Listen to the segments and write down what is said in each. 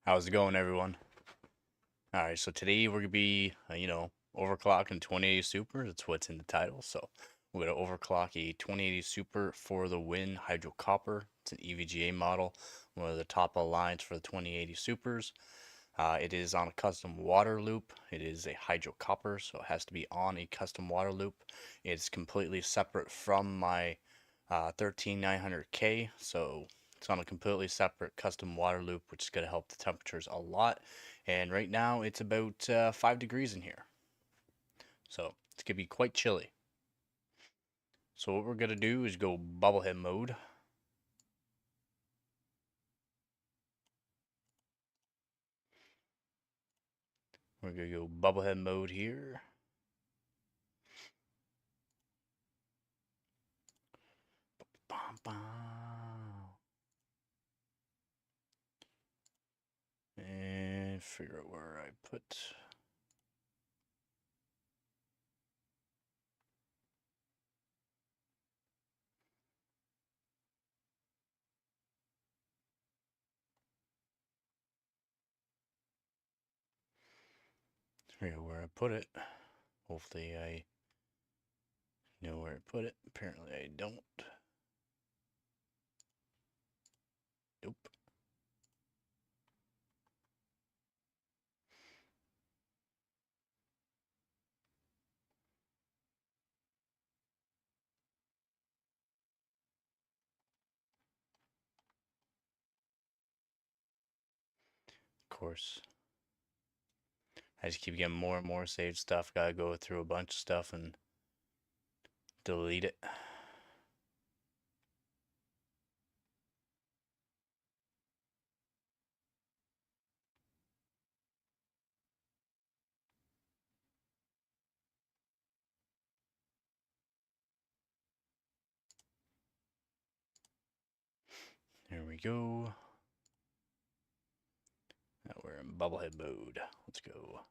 How's it going, everyone? All right, so today we're gonna be, overclocking 2080 Super. That's what's in the title. So we're gonna overclock a 2080 Super for the win Hydro Copper. It's an EVGA model, one of the top of the lines for the 2080 Supers. It is on a custom water loop. It is a Hydro Copper, so it has to be on a custom water loop. It's completely separate from my 13900K, so it's on a completely separate custom water loop, which is going to help the temperatures a lot. And right now it's about 5 degrees in here, so it's going to be quite chilly. So what we're going to do is go bubblehead mode. We're going to go bubblehead mode here. Bum, bum. And figure out where I put. Figure out where I put it. Hopefully I know where I put it. Apparently I don't. Nope. Of course. I just keep getting more and more saved stuff. Gotta go through a bunch of stuff and delete it. There we go. Now we're in bubblehead mode. Let's go.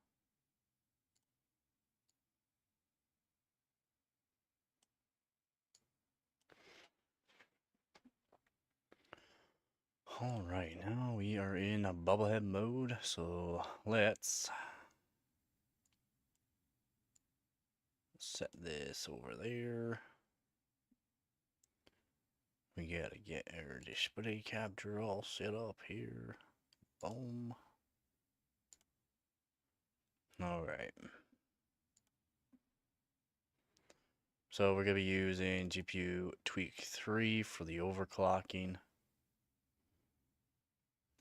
Alright, now we are in a bubblehead mode, so let's set this over there. We gotta get our display capture all set up here. Boom. Alright. So we're gonna be using GPU Tweak 3 for the overclocking.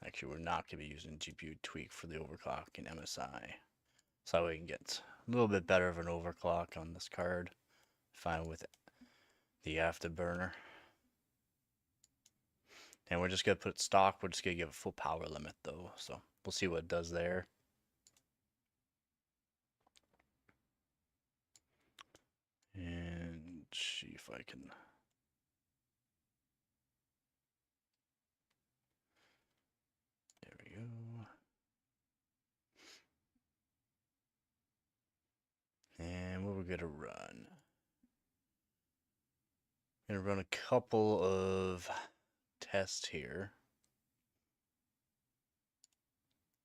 Actually, we're not going to be using GPU tweak for the overclock in MSI. So we can get a little bit better of an overclock on this card. Fine with the afterburner. And we're just going to put it stock. We're just going to give it full power limit though. So we'll see what it does there. And see if I can... There we go. And what we're going to run. I'm going to run a couple of tests here.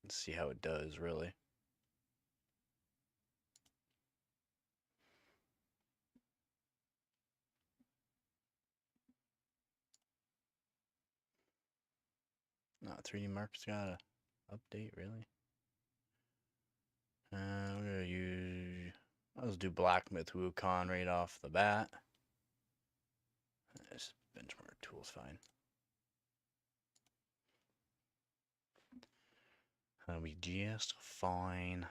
Let's see how it does, really. Not 3D Mark's got a update, really. We're gonna use. Let's do Black Myth Wukong right off the bat. This benchmark tool's fine. That'll be just fine.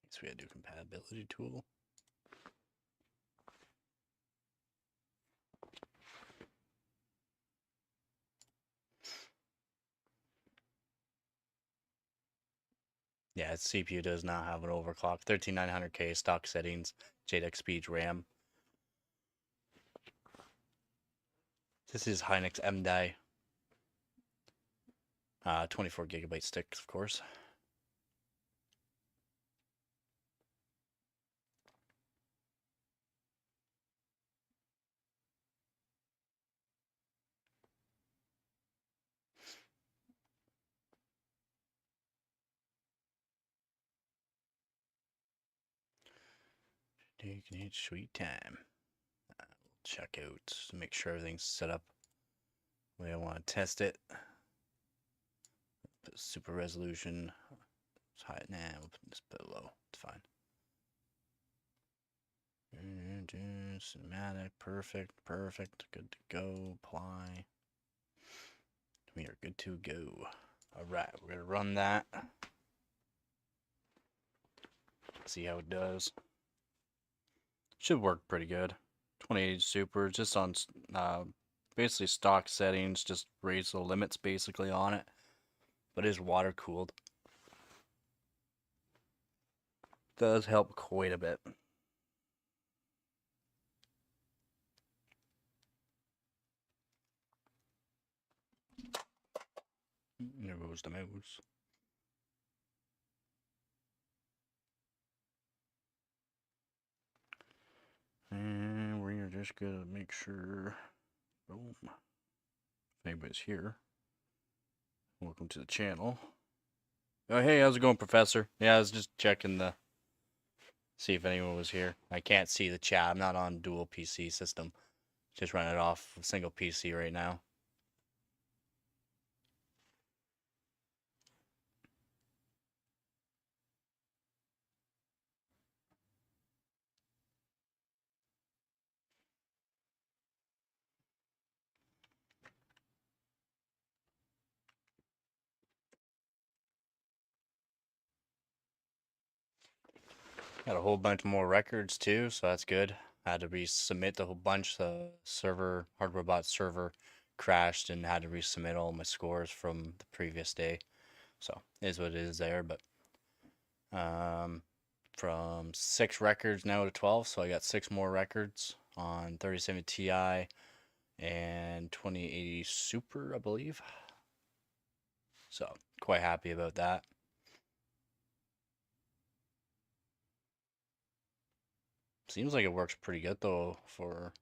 So we gotta do compatibility tool. Yeah, its CPU does not have an overclock. 13900K stock settings, JEDEC speed RAM. This is Hynix M-Die. 24 gigabyte stick, of course. Taking it sweet time. Check out to make sure everything's set up the way I want to test it. Put super resolution. It's high. Nah, we'll put this a bit low. It's fine. Cinematic, perfect, perfect. Good to go. Apply. We are good to go. Alright, we're gonna run that. See how it does. Should work pretty good. 2080 Super, just on basically stock settings, just raise the limits basically on it. But it is water cooled. Does help quite a bit. There goes the mouse. And we are just gonna make sure. Boom. If anybody's here, welcome to the channel. Oh, hey, how's it going, Professor? Yeah, I was just checking the. See if anyone was here. I can't see the chat. I'm not on dual PC system. Just running it off a single PC right now. Got a whole bunch more records too, so that's good. I had to resubmit the whole bunch. The server, HardwareBot server crashed and had to resubmit all my scores from the previous day. So it is what it is there, but from 6 records now to 12, so I got 6 more records on 3070 Ti and 2080 Super, I believe. So quite happy about that. Seems like it works pretty good though for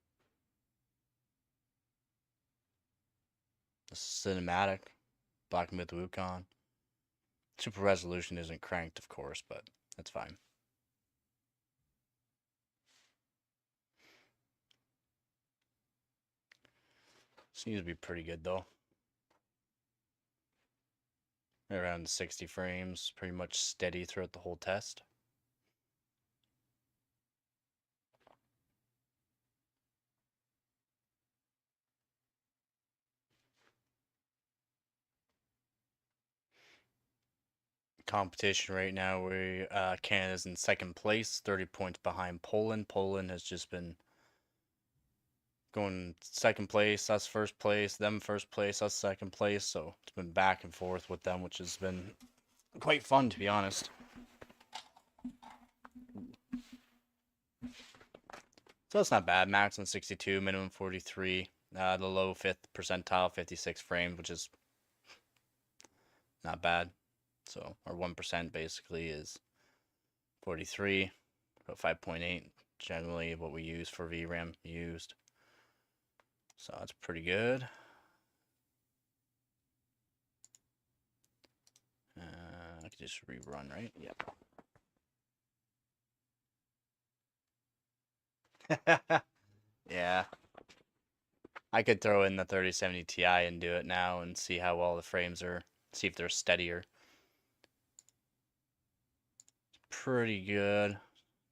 the cinematic Black Myth Wukong. Super resolution isn't cranked, of course, but that's fine. Seems to be pretty good though. Around 60 frames, pretty much steady throughout the whole test. Competition right now, Canada's in second place, 30 points behind Poland. Poland has just been going second place, us first place, them first place, us second place. So it's been back and forth with them, which has been quite fun, to be honest. So that's not bad. Max on 62, minimum 43. The low 5th percentile, 56 frames, which is not bad. So our 1% basically is 43, about 5.8. Generally what we use for VRAM used. So that's pretty good. I could just rerun, right? Yep. Yeah. I could throw in the 3070 Ti and do it now and see how well the frames are, see if they're steadier. Pretty good.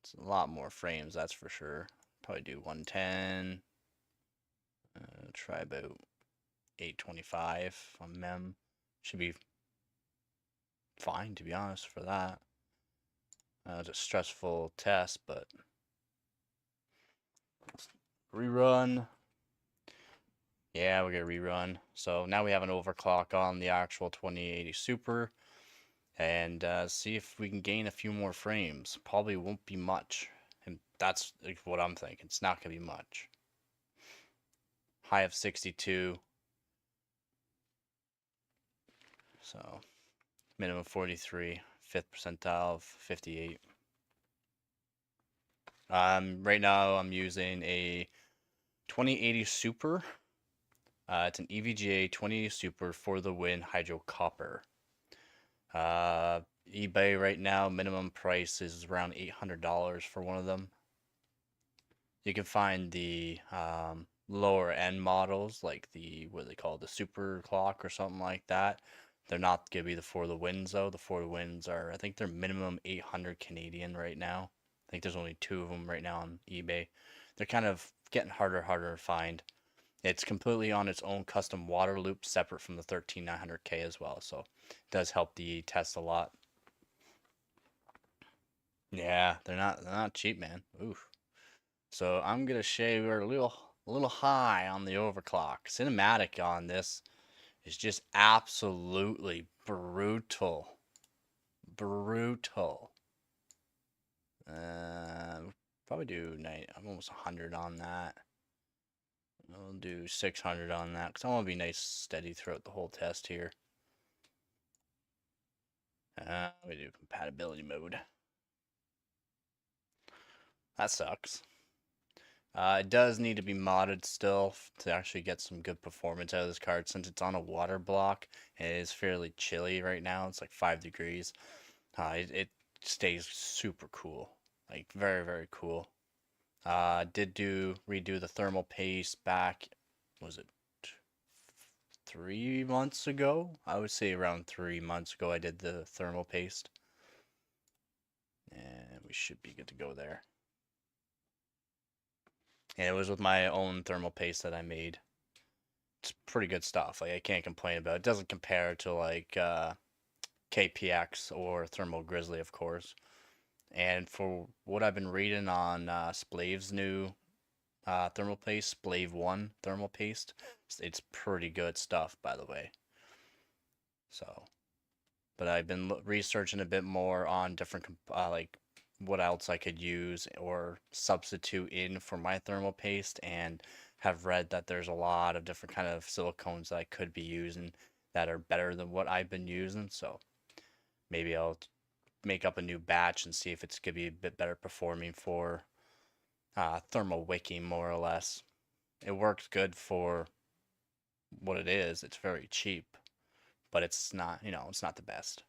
It's a lot more frames, that's for sure. Probably do 110. Try about 825 on mem. Should be fine, to be honest, for that. It's a stressful test, but rerun. Yeah, we're gonna rerun. So now we have an overclock on the actual 2080 Super. and see if we can gain a few more frames. Probably won't be much, and that's like what I'm thinking. It's not gonna be much. High of 62, so minimum 43, fifth percentile of 58. Right now I'm using a 2080 Super. It's an EVGA 2080 Super for the win hydro copper. eBay right now, minimum price is around $800 for one of them. You can find the lower end models, like the, what they call, the super clock or something like that. They're not gonna be the for the wins though. The for the wins are, I think they're minimum 800 Canadian right now. I think there's only 2 of them right now on eBay. They're kind of getting harder to find. It's completely on its own custom water loop, separate from the 13900K as well. So it does help the test a lot. Yeah, they're not cheap, man. Oof. So I'm gonna say we're a little high on the overclock. Cinematic on this is just absolutely brutal. Brutal. Probably do 90, I'm almost 100 on that. I'll do 600 on that because I want to be nice steady throughout the whole test here. We do compatibility mode. That sucks. It does need to be modded still to actually get some good performance out of this card, since it's on a water block and it is fairly chilly right now. It's like 5 degrees. It stays super cool, like very cool. Did redo the thermal paste back, was it 3 months ago? I would say around 3 months ago I did the thermal paste. And we should be good to go there. And it was with my own thermal paste that I made. It's pretty good stuff. Like, I can't complain about it. It doesn't compare to like KPX or Thermal Grizzly, of course. And for what I've been reading on Splav's new thermal paste, Splav 1 thermal paste, it's pretty good stuff, by the way. So, but I've been researching a bit more on different like what else I could use or substitute in for my thermal paste, and have read that there's a lot of different kind of silicones that I could be using that are better than what I've been using. So maybe I'll make up a new batch and see if it's gonna be a bit better performing for thermal wicking, more or less. It works good for what it is. It's very cheap, but it's not, it's not the best.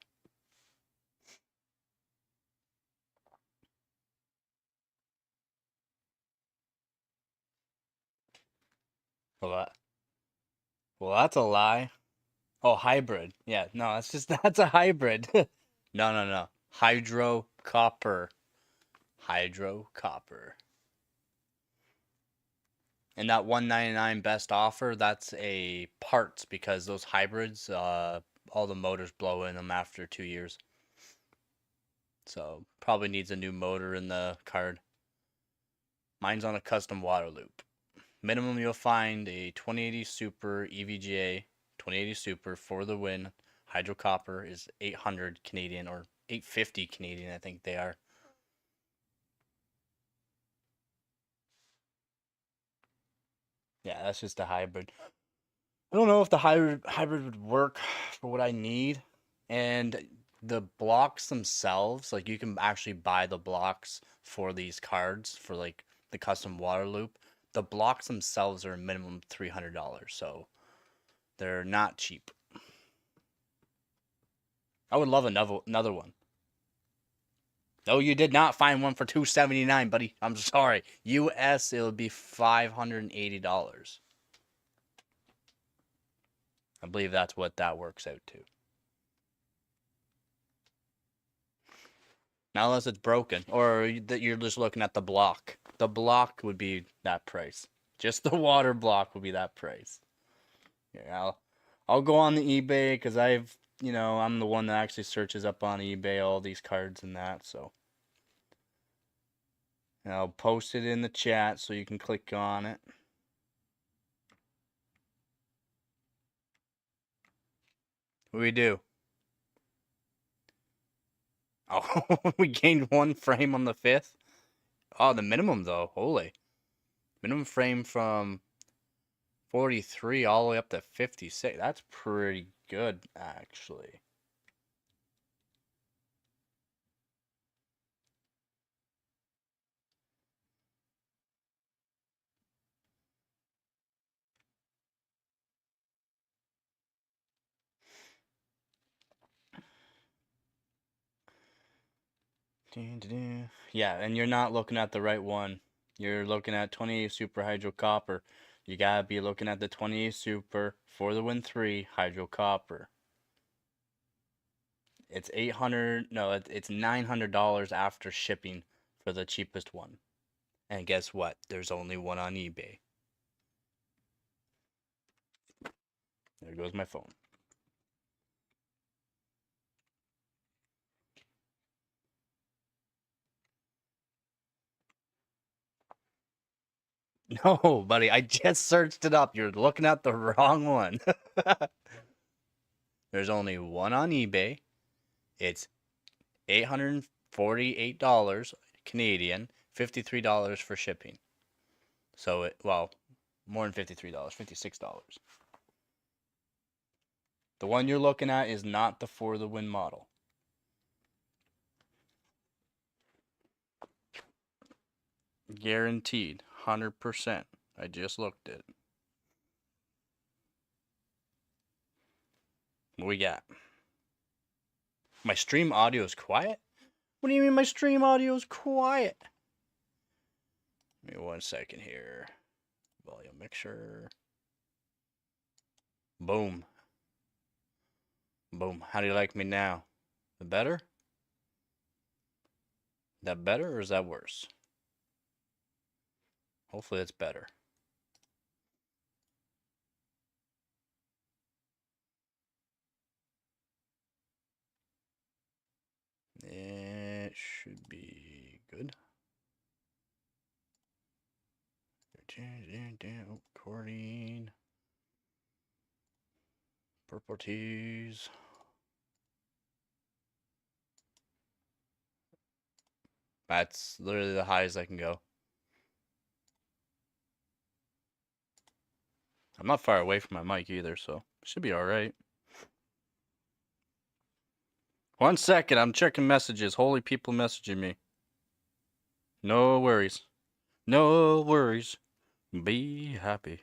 Well, that's a lie. Oh, hybrid. Yeah, no, that's a hybrid. No. Hydro copper. Hydro copper. And that 199 best offer, that's a parts, because those hybrids, all the motors blow in them after 2 years. So probably needs a new motor in the card. Mine's on a custom water loop. Minimum you'll find a 2080 Super EVGA 2080 Super for the win. Hydro copper is 800 Canadian, or 850 Canadian, I think they are. Yeah, that's just a hybrid. I don't know if the hybrid would work for what I need. And the blocks themselves, like, you can actually buy the blocks for these cards for like the custom water loop. The blocks themselves are a minimum $300, so they're not cheap. I would love another one. No, you did not find one for $279, buddy. I'm sorry. US, it would be $580. I believe that's what that works out to. Now, unless it's broken, or that you're just looking at the block. The block would be that price. Just the water block would be that price. Yeah, I'll go on the eBay, because I'm the one that actually searches up on eBay all these cards and that, so. And I'll post it in the chat so you can click on it. What do we do? Oh, we gained 1 frame on the 5th. Oh, the minimum though. Holy. Minimum frame from 43 all the way up to 56. That's pretty good, actually. Yeah, and you're not looking at the right one. You're looking at 28 Super Hydro Copper. You gotta be looking at the 28 Super for the Win 3 Hydro Copper. It's 800, no, it's $900 after shipping for the cheapest one. And guess what? There's only one on eBay. There goes my phone. No, buddy, I just searched it up. You're looking at the wrong one. There's only one on eBay. It's $848 Canadian, $53 for shipping. So well, more than $53, $56. The one you're looking at is not the For the Win model. Guaranteed, 100%. I just looked at it. What we got? My stream audio is quiet? What do you mean my stream audio is quiet? Give me 1 second here. Volume mixer. Boom. Boom. How do you like me now? Better? That better or is that worse? Hopefully it's better. It should be good. Recording. Properties. That's literally the highest I can go. I'm not far away from my mic either, so should be alright. 1 second, I'm checking messages. Holy people messaging me. No worries. No worries. Be happy.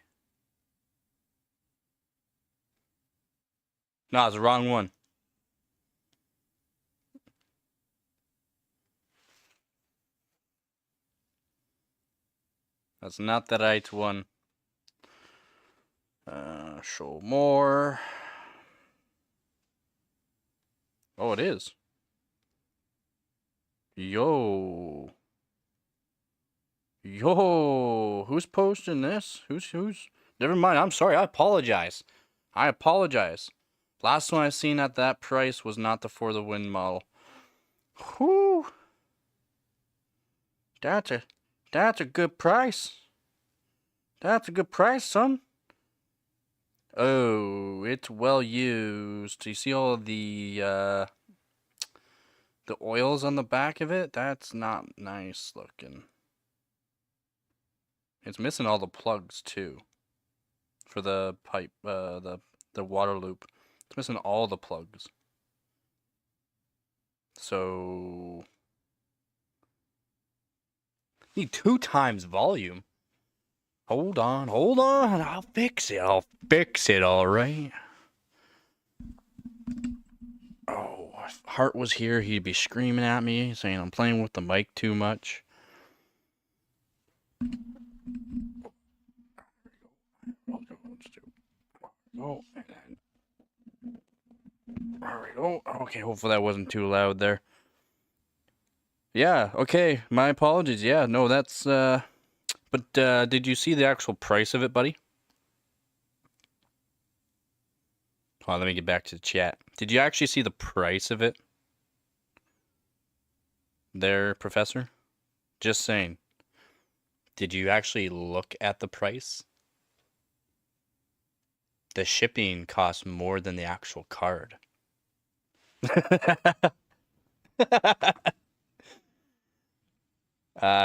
No, it's the wrong one. That's not the right one. Show more. Oh, it is. Yo. Yo. Who's posting this? Who's? Never mind. I'm sorry. I apologize. I apologize. Last one I seen at that price was not the For the Win model. Whew. That's a good price. That's a good price, son. Oh, it's well used. You see all the oils on the back of it? That's not nice looking. It's missing all the plugs too. For the pipe, the water loop. It's missing all the plugs. So need 2 times volume. Hold on. I'll fix it. All right. Oh, if Hart was here, he'd be screaming at me, saying I'm playing with the mic too much. Oh, there we go. Okay, hopefully that wasn't too loud there. Yeah, okay, my apologies. Yeah, no, that's, but, did you see the actual price of it, buddy? Hold on, let me get back to the chat. Did you actually see the price of it? There, Professor? Just saying. Did you actually look at the price? The shipping costs more than the actual card.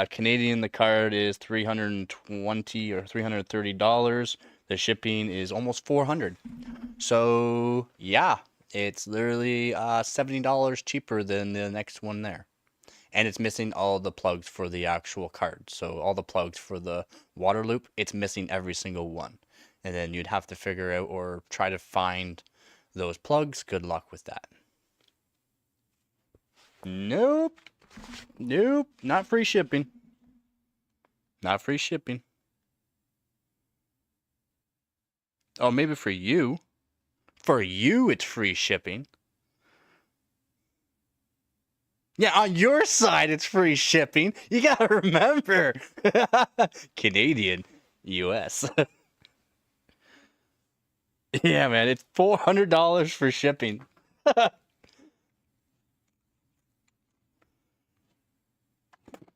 Canadian, the card is $320 or $330. The shipping is almost 400. So yeah, it's literally $70 cheaper than the next one there. And it's missing all the plugs for the actual card. So all the plugs for the water loop, it's missing every single one. And then you'd have to figure out or try to find those plugs. Good luck with that. Nope. Nope. Not free shipping. Not free shipping. Oh, maybe for you. For you, it's free shipping. Yeah, on your side, it's free shipping. You gotta remember. Canadian, US. Yeah, man, it's $400 for shipping.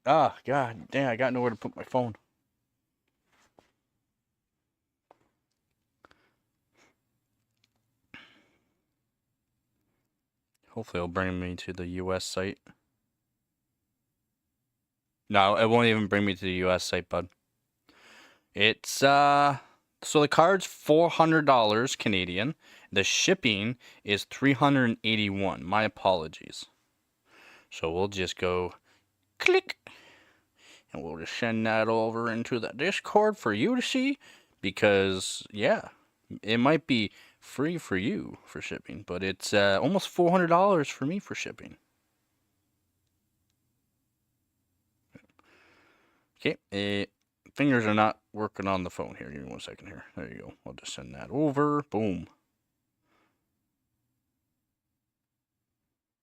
Oh, God damn, I got nowhere to put my phone. Hopefully it'll bring me to the US site. No, it won't even bring me to the US site, bud. It's, so the card's $400 Canadian. The shipping is $381. My apologies. So we'll just go click. And we'll just send that over into the Discord for you to see. Because, yeah, it might be free for you for shipping. But it's almost $400 for me for shipping. Okay, fingers are not working on the phone here. Give me 1 second here. There you go. I'll just send that over. Boom.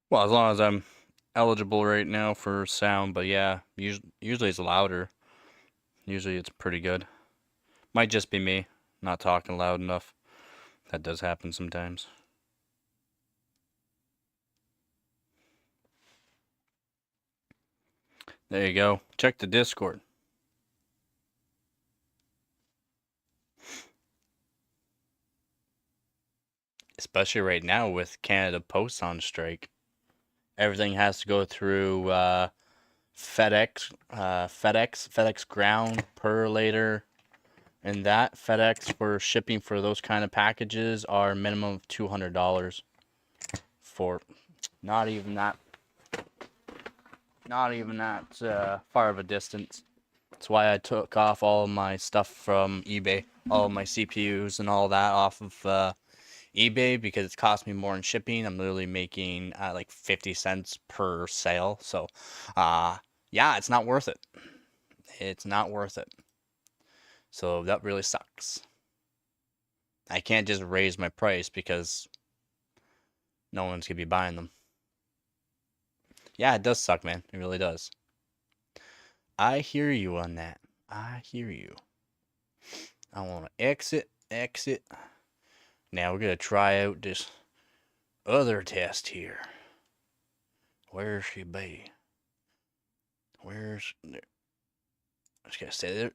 Well, as long as I'm eligible right now for sound, but yeah, usually it's louder. Usually it's pretty good. Might just be me not talking loud enough. That does happen sometimes. There you go. Check the Discord. Especially right now with Canada Post on strike. Everything has to go through FedEx ground per later. And that FedEx for shipping for those kind of packages are minimum of $200 for not even that far of a distance. That's why I took off all of my stuff from eBay, all of my CPUs and all that off of eBay because it's cost me more in shipping. I'm literally making like 50 cents per sale. So, yeah, it's not worth it. It's not worth it. So that really sucks. I can't just raise my price because no one's going to be buying them. Yeah, it does suck, man. It really does. I hear you on that. I hear you. I want to exit. Now we're going to try out this other test here. Where's she be? Where's there? I just got to say there.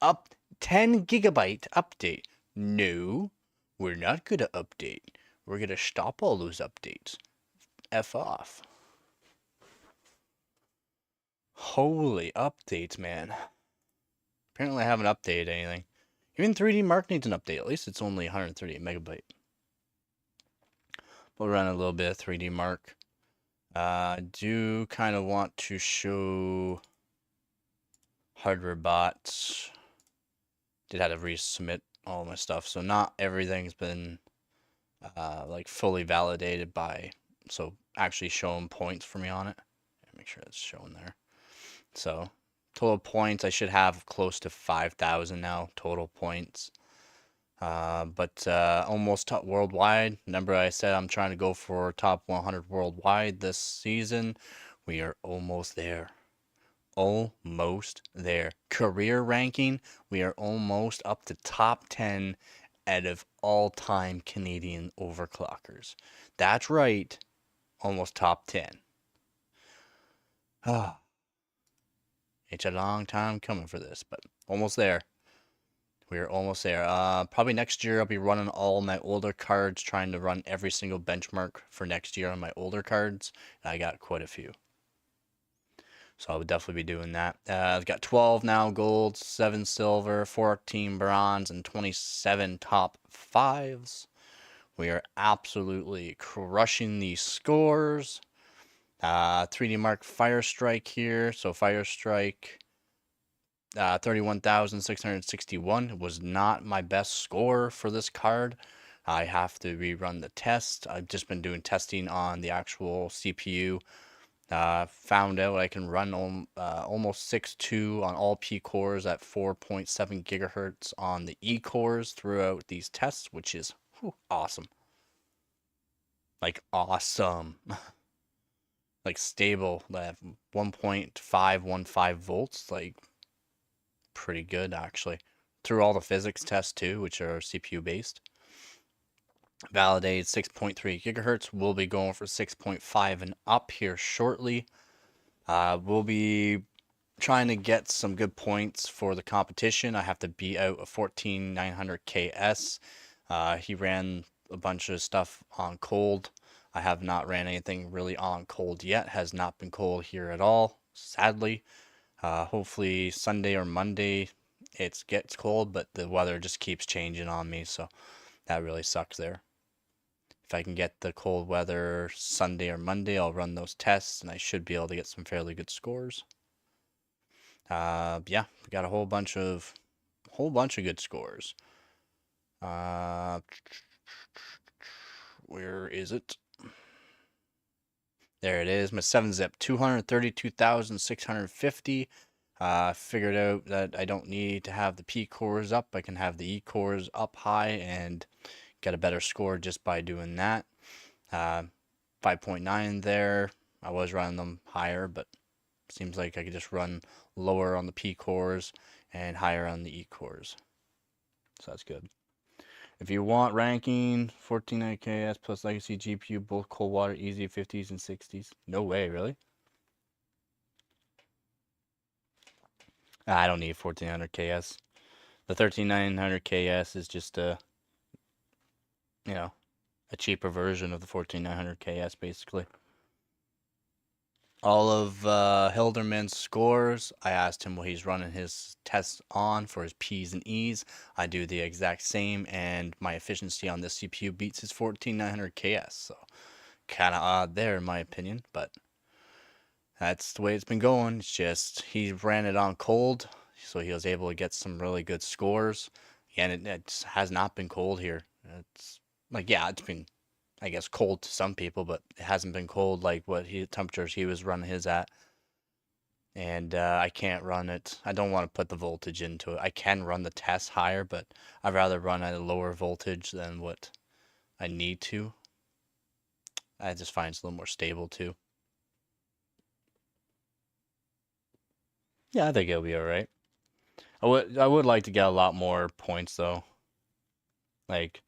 Up 10 gigabyte update. No, we're not going to update. We're going to stop all those updates. F off. Holy updates, man. Apparently I haven't updated anything. Even 3D Mark needs an update. At least it's only 138 megabyte. We'll run a little bit of 3D Mark. I do kind of want to show hardware bots. Did have to resubmit all my stuff, so not everything's been like fully validated by, so actually showing points for me on it. Make sure it's showing there. So total points, I should have close to 5,000 now total points. But almost top worldwide. Remember I said I'm trying to go for top 100 worldwide this season. We are almost there. Almost there. Career ranking, we are almost up to top 10 out of all-time Canadian overclockers. That's right. Almost top 10. Ah. It's a long time coming for this, but almost there. We're almost there. Probably next year I'll be running all my older cards, trying to run every single benchmark for next year on my older cards. I got quite a few. So I would definitely be doing that. I've got 12 now gold, 7 silver, 14 bronze, and 27 top 5s. We are absolutely crushing these scores. 3D Mark Fire Strike here. So Fire Strike, 31,661 was not my best score for this card. I have to rerun the test. I've just been doing testing on the actual CPU. Found out I can run almost 6.2 on all P cores at 4.7 gigahertz on the E cores throughout these tests, which is awesome. Like awesome. Like stable, 1.515 volts, like pretty good actually. Through all the physics tests too, which are CPU based. Validated 6.3 gigahertz. We'll be going for 6.5 and up here shortly. We'll be trying to get some good points for the competition. I have to beat out a 14900 KS. He ran a bunch of stuff on cold. I have not ran anything really on cold yet. Has not been cold here at all, sadly. Hopefully Sunday or Monday it gets cold, but the weather just keeps changing on me, so that really sucks there. If I can get the cold weather Sunday or Monday, I'll run those tests, and I should be able to get some fairly good scores. Yeah, we got a whole bunch of good scores. Where is it? There it is. My 7-zip, 232,650. Figured out that I don't need to have the P cores up. I can have the E cores up high and get a better score just by doing that. 5.9 there. I was running them higher, but seems like I could just run lower on the P cores and higher on the E cores. So that's good. If you want ranking, 14900 KS plus legacy GPU, both cold water, easy 50s and 60s. No way, really? I don't need 14900 KS. The 13900 KS is just a cheaper version of the 14900 KS, basically. All of Hilderman's scores, I asked him what he's running his tests on for his P's and E's. I do the exact same, and my efficiency on this CPU beats his 14900 KS. So kind of odd there, in my opinion, but that's the way it's been going. It's just he ran it on cold, so he was able to get some really good scores. And it has not been cold here. It's like, yeah, it's been, I guess, cold to some people, but it hasn't been cold like what temperatures he was running his at. And I can't run it. I don't want to put the voltage into it. I can run the test higher, but I'd rather run at a lower voltage than what I need to. I just find it's a little more stable too. Yeah, I think it'll be all right. I would like to get a lot more points though. Like,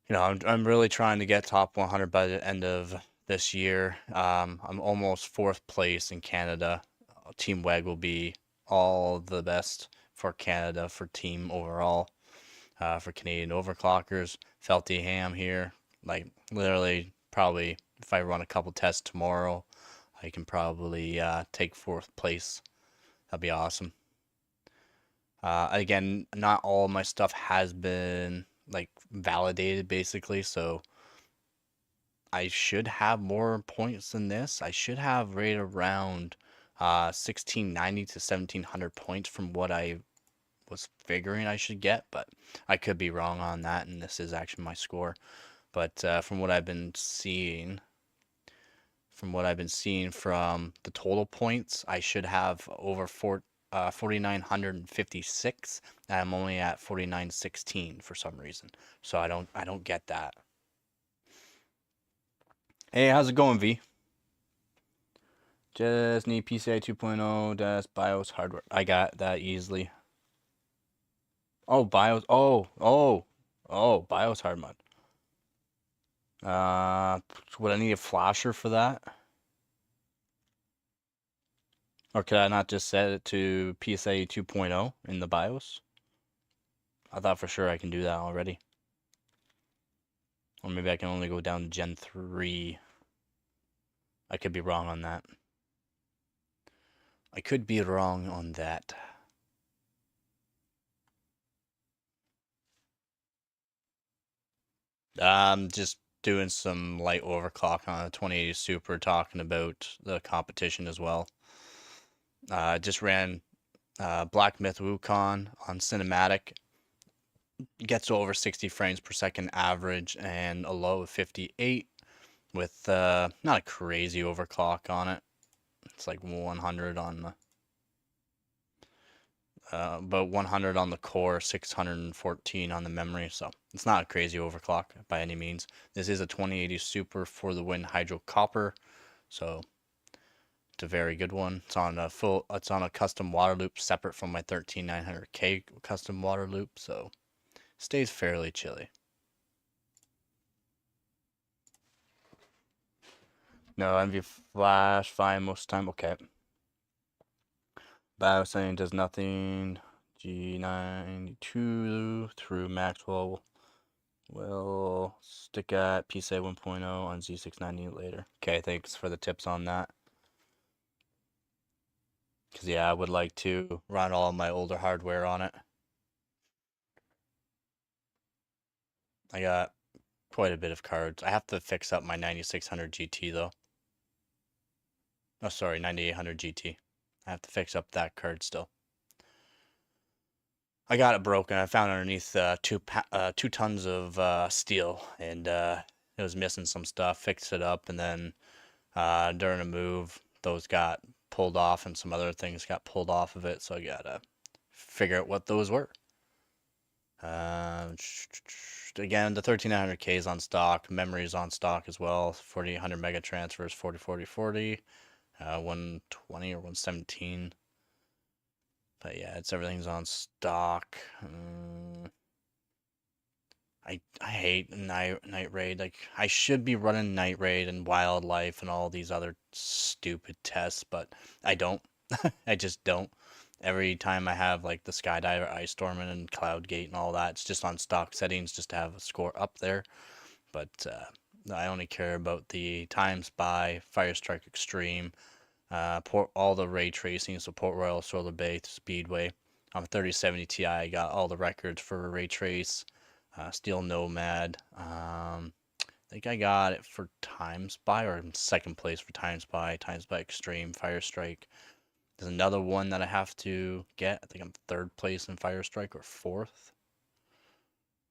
I'm really trying to get top 100 by the end of this year. I'm almost 4th place in Canada. Team WEG will be all the best for Canada for team overall. For Canadian overclockers, Felty Ham here. Like literally, probably if I run a couple tests tomorrow, I can probably take 4th place. That'd be awesome. Again, not all my stuff has been like validated basically, so I should have more points than this. I should have right around 1690 to 1700 points from what I was figuring I should get, but I could be wrong on that, and this is actually my score. But from what I've been seeing, from the total points, I should have over 4,956, and I'm only at 4,916 for some reason. So I don't get that. Hey, how's it going, V? Just need PCI 2.0, that's BIOS hardware. I got that easily. Oh, BIOS. Oh, BIOS hard mod. Would I need a flasher for that? Or could I not just set it to PSA 2.0 in the BIOS? I thought for sure I can do that already. Or maybe I can only go down to Gen 3. I could be wrong on that. I could be wrong on that. Just doing some light overclock on a 2080 Super, talking about the competition as well. Just ran Black Myth Wukong on cinematic. Gets over 60 frames per second average and a low of 58 with not a crazy overclock on it. It's like 100 on the but 100 on the core, 614 on the memory, so it's not a crazy overclock by any means. This is a 2080 Super for the win hydro copper, so it's a very good one. It's on a custom water loop separate from my 13900K custom water loop, so stays fairly chilly. No, MV flash fine most time. Okay. Biosetting does nothing. G92 through Maxwell will stick at PCI 1.0 on Z690 later. Okay, thanks for the tips on that. Because, yeah, I would like to run all of my older hardware on it. I got quite a bit of cards. I have to fix up my 9600 GT, though. Oh, sorry, 9800 GT. I have to fix up that card still. I got it broken. I found underneath 2 tons of steel, and it was missing some stuff. Fixed it up, and then during a move, those got pulled off, and some other things got pulled off of it. So I gotta figure out what those were. Again, the 13900K is on stock. Memory is on stock as well. 4800 mega transfers, 40 40 40, 120 or 117. But yeah, everything's on stock. I hate night raid. Like, I should be running night raid and wildlife and all these other stupid tests, but I don't. I just don't. Every time I have like the Skydiver, Ice Storming, and Cloud Gate and all that, it's just on stock settings just to have a score up there. But I only care about the times by Fire Strike Extreme, all the ray tracing, so Port Royal, Solar Bay, Speedway. On the 3070 Ti, I got all the records for ray trace. Steel Nomad. I think I got it for Times by, or second place for Times by Extreme, Fire Strike. There's another one that I have to get. I think I'm third place in Fire Strike or fourth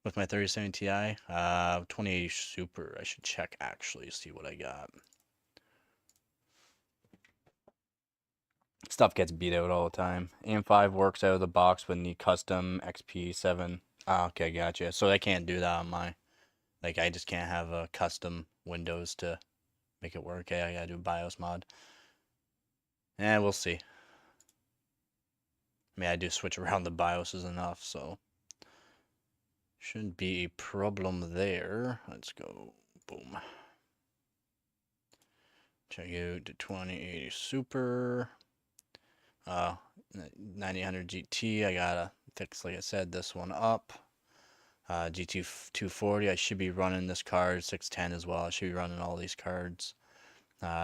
with my 3070 Ti. 2080 Super. I should check actually, see what I got. Stuff gets beat out all the time. AM5 works out of the box with the custom XP7. Okay, gotcha. So I can't do that on my, like, I just can't have a custom Windows to make it work. Okay, I gotta do BIOS mod. And we'll see. I mean, I do switch around the BIOSes enough, so shouldn't be a problem there. Let's go. Boom. Check out the 2080 Super. 9000 GT. I gotta fix, like I said, this one up. GT 240. I should be running this card. 610 as well. I should be running all these cards.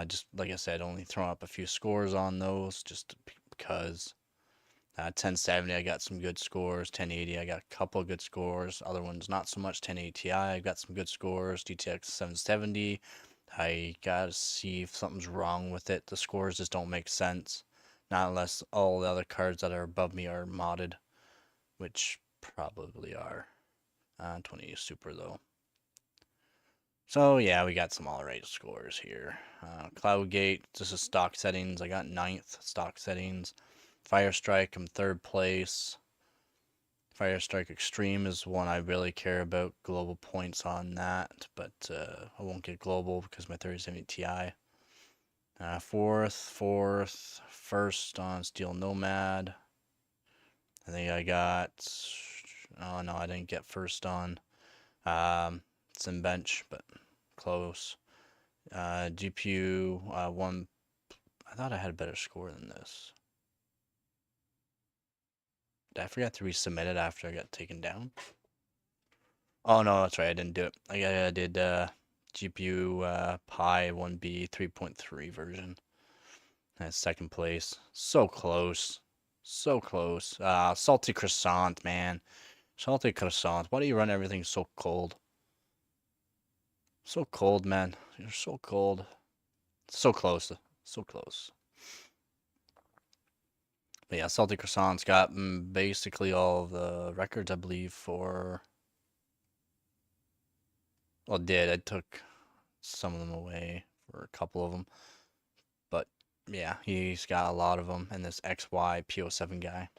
Just like I said, only throwing up a few scores on those just because. 1070, I got some good scores. 1080, I got a couple good scores. Other ones, not so much. 1080 Ti, I got some good scores. GTX 770, I gotta see if something's wrong with it. The scores just don't make sense. Not unless all the other cards that are above me are modded, which probably are. 20 Super though. So yeah, we got some alright scores here. Cloudgate, this is stock settings. I got 9th stock settings. Fire Strike, I'm third place. Fire Strike Extreme is one I really care about. Global points on that, but I won't get global because my 3070 Ti. Fourth, first on Steel Nomad. I think I got. Oh no, I didn't get first on Sim Bench, but close. GPU one. I thought I had a better score than this. Did I forget to resubmit it after I got taken down? Oh no, that's right. I didn't do it. I did GPU Pi 1B 3.3 version. That's second place. So close. So close. Salty croissant, man. Salty croissant. Why do you run everything so cold? So cold, man. You're so cold. So close. So close. But yeah, Salty Croissant's got basically all the records, I believe, for... Well, I took some of them away for a couple of them. But yeah, he's got a lot of them. And this XY PO7 guy.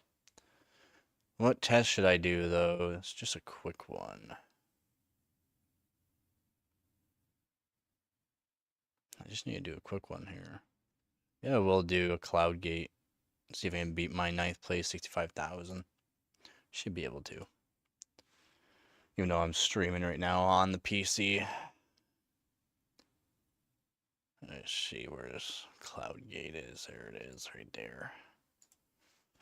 What test should I do, though? It's just a quick one. I just need to do a quick one here. Yeah, we'll do a Cloud Gate. See if I can beat my 9th place, 65,000. Should be able to. Even though I'm streaming right now on the PC. Let's see where this Cloud Gate is. There it is, right there.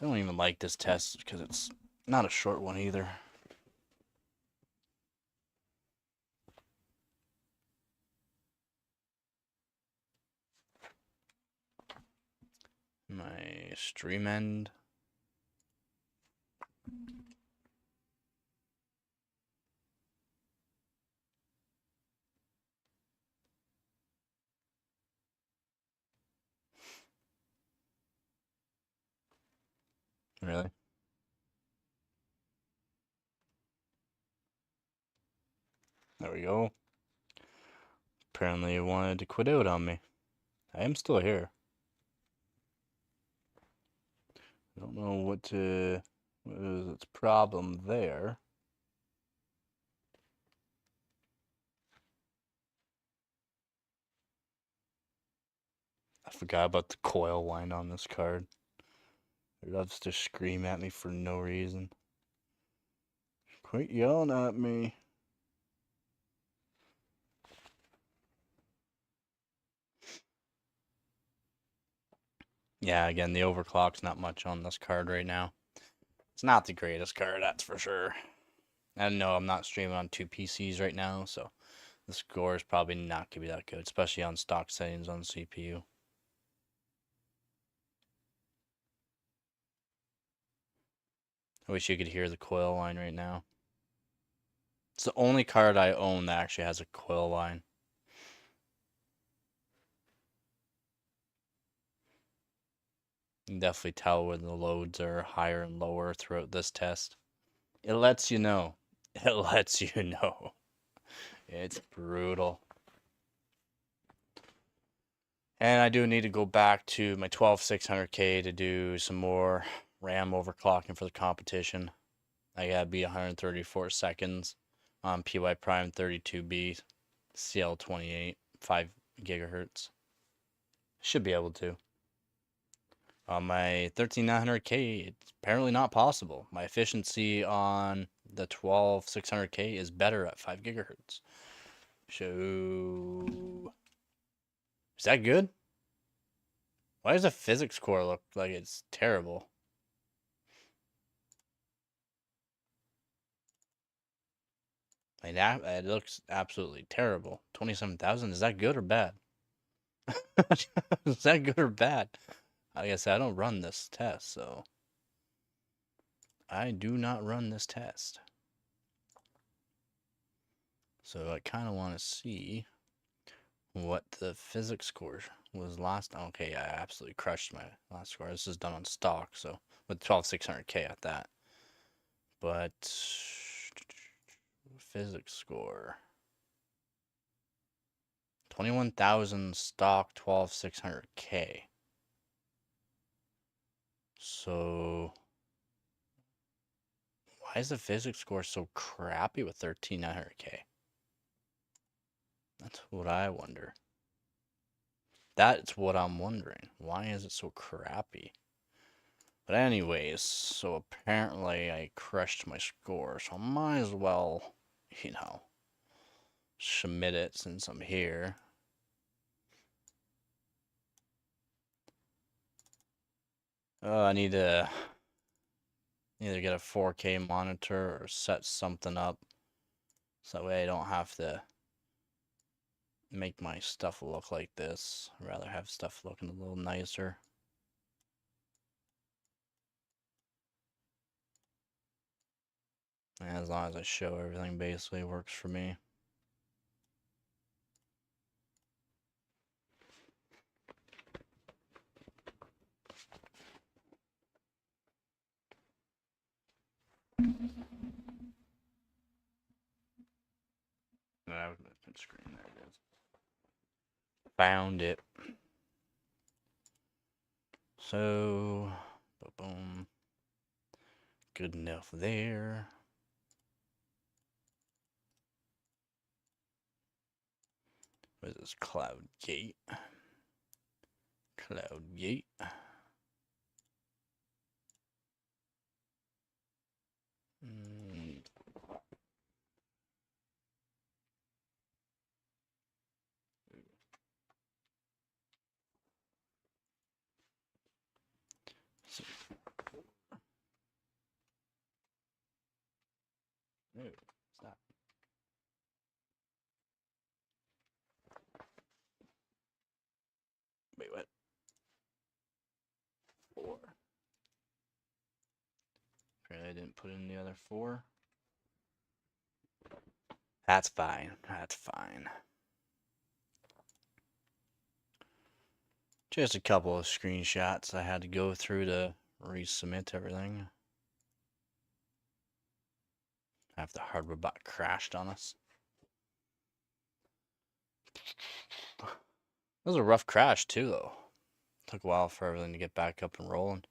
I don't even like this test because it's not a short one either. My stream end. Really? There we go. Apparently it wanted to quit out on me. I am still here. I don't know what is its problem there. I forgot about the coil line on this card. It loves to scream at me for no reason. Quit yelling at me. Yeah, again, the overclock's not much on this card right now. It's not the greatest card, that's for sure. I know I'm not streaming on 2 PCs right now, so the score is probably not going to be that good, especially on stock settings on CPU. I wish you could hear the coil line right now. It's the only card I own that actually has a coil line. You can definitely tell when the loads are higher and lower throughout this test. It lets you know. It lets you know. It's brutal. And I do need to go back to my 12600K to do some more RAM overclocking for the competition. I gotta be 134 seconds on PY Prime 32B CL28 5 gigahertz. Should be able to. On my 13900K, it's apparently not possible. My efficiency on the 12600K is better at 5 gigahertz. So, is that good? Why does the physics score look like it's terrible? Like that, it looks absolutely terrible. 27,000, is that good or bad? Is that good or bad? Like I said, I don't run this test, so I do not run this test. So I kind of want to see what the physics score was last. Okay, I absolutely crushed my last score. This is done on stock, so with 12600K at that. But physics score 21,000 stock 12600K. So why is the physics score so crappy with 13900K? That's what I wonder. That's what I'm wondering. Why is it so crappy? But anyways, so apparently I crushed my score, so I might as well, you know, submit it since I'm here. I need to Either get a 4K monitor or set something up so that way I don't have to make my stuff look like this. I'd rather have stuff looking a little nicer. And as long as I show everything, basically works for me. That was my print screen. There it is. Found it. So, boom. Good enough there. What is this? Cloud Gate. Cloud Gate. No, stop. Wait, what? 4. Apparently I didn't put in the other 4. That's fine. That's fine. Just a couple of screenshots I had to go through to resubmit everything. After the hardware bot crashed on us. It was a rough crash too, though. Took a while for everything to get back up and rolling.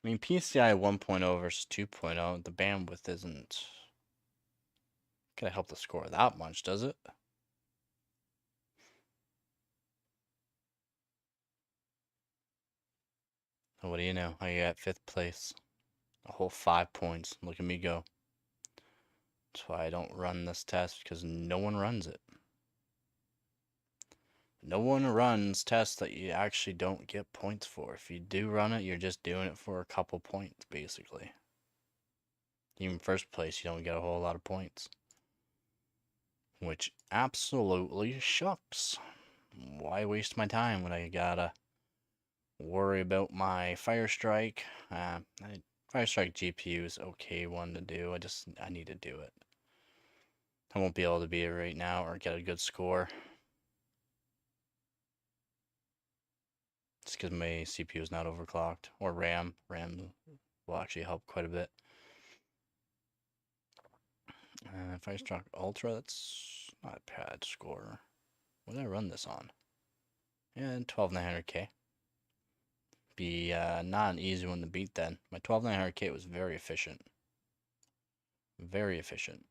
I mean, PCI 1.0 versus 2.0, the bandwidth isn't gonna help the score that much, does it? What do you know? I got 5th place. A whole 5 points. Look at me go. That's why I don't run this test, because no one runs it. No one runs tests that you actually don't get points for. If you do run it, you're just doing it for a couple points, basically. Even first place, you don't get a whole lot of points. Which absolutely shucks. Why waste my time when I gotta worry about my Firestrike? Firestrike GPU is okay one to do. I need to do it. I won't be able to beat it right now or get a good score. It's because my CPU is not overclocked. Or RAM. RAM will actually help quite a bit. Firestrike Ultra, that's not a bad score. What did I run this on? Yeah, 12900K. Be not an easy one to beat then. My 12900K was very efficient. Very efficient.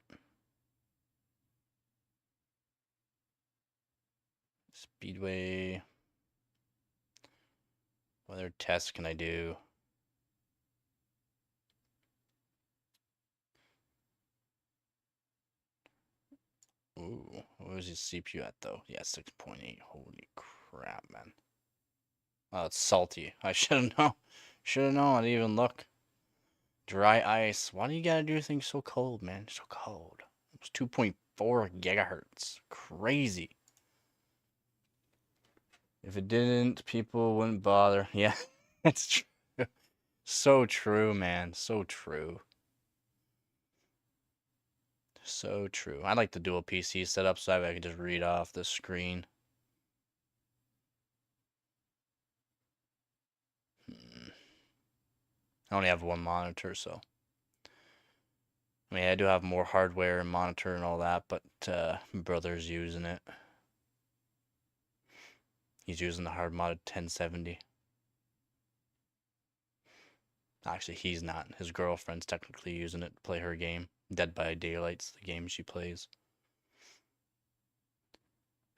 Speedway. What other tests can I do? Ooh, what was his CPU at though? Yeah, 6.8. Holy crap, man. Oh, it's salty. I should have known. Should have known. I didn't even look. Dry ice. Why do you gotta do things so cold, man? So cold. It was 2.4 gigahertz. Crazy. If it didn't, people wouldn't bother. Yeah, it's true. So true, man. So true. So true. I like the dual PC setup so I can just read off the screen. I only have one monitor, so. I mean, I do have more hardware and monitor and all that, but my brother's using it. He's using the hard modded 1070. Actually, he's not. His girlfriend's technically using it to play her game. Dead by Daylight's the game she plays.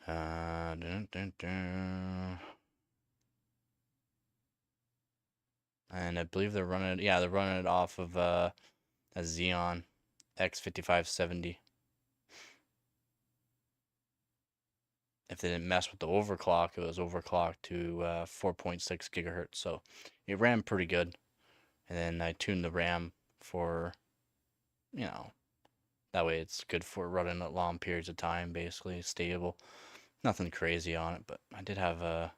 Dun, dun, dun. And I believe they're running it. Yeah, they're running it off of a Xeon X5570. if they didn't mess with the overclock, it was overclocked to 4.6 gigahertz. So it ran pretty good. And then I tuned the RAM for, you know, that way it's good for running at long periods of time, basically stable. Nothing crazy on it, but I did have a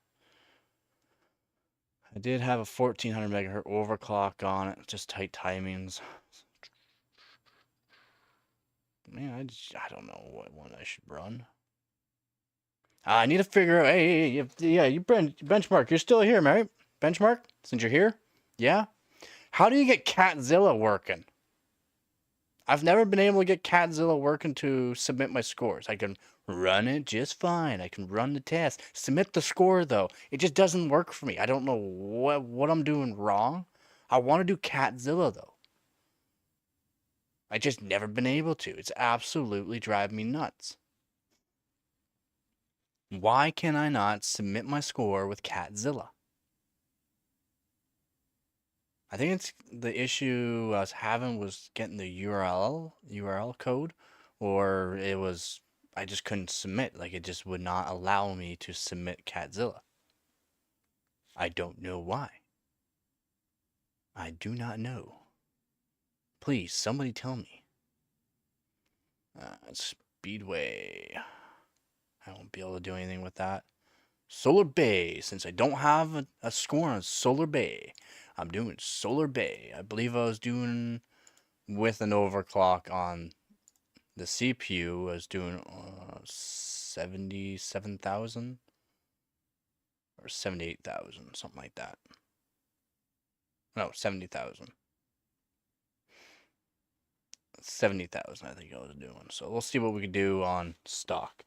1400 megahertz overclock on it, just tight timings. Man, I don't know what one I should run. I need to figure out. Hey, yeah, you benchmark. You're still here, right? Benchmark, since you're here, yeah. How do you get Catzilla working? I've never been able to get Catzilla working to submit my scores. I can run it just fine. I can run the test, submit the score though. It just doesn't work for me. I don't know what I'm doing wrong. I want to do Catzilla though. I just never been able to. It's absolutely driving me nuts. Why can I not submit my score with Catzilla? I think it's the issue I was having was getting the URL code, or it was I just couldn't submit. Like it just would not allow me to submit Catzilla. I don't know why. I do not know. Please, somebody tell me. Speedway. I won't be able to do anything with that. Solar Bay. Since I don't have a score on Solar Bay, I'm doing Solar Bay. I believe I was doing with an overclock on the CPU. I was doing 77,000 or 78,000, something like that. No, 70,000. 70,000, I think I was doing. So we'll see what we can do on stock.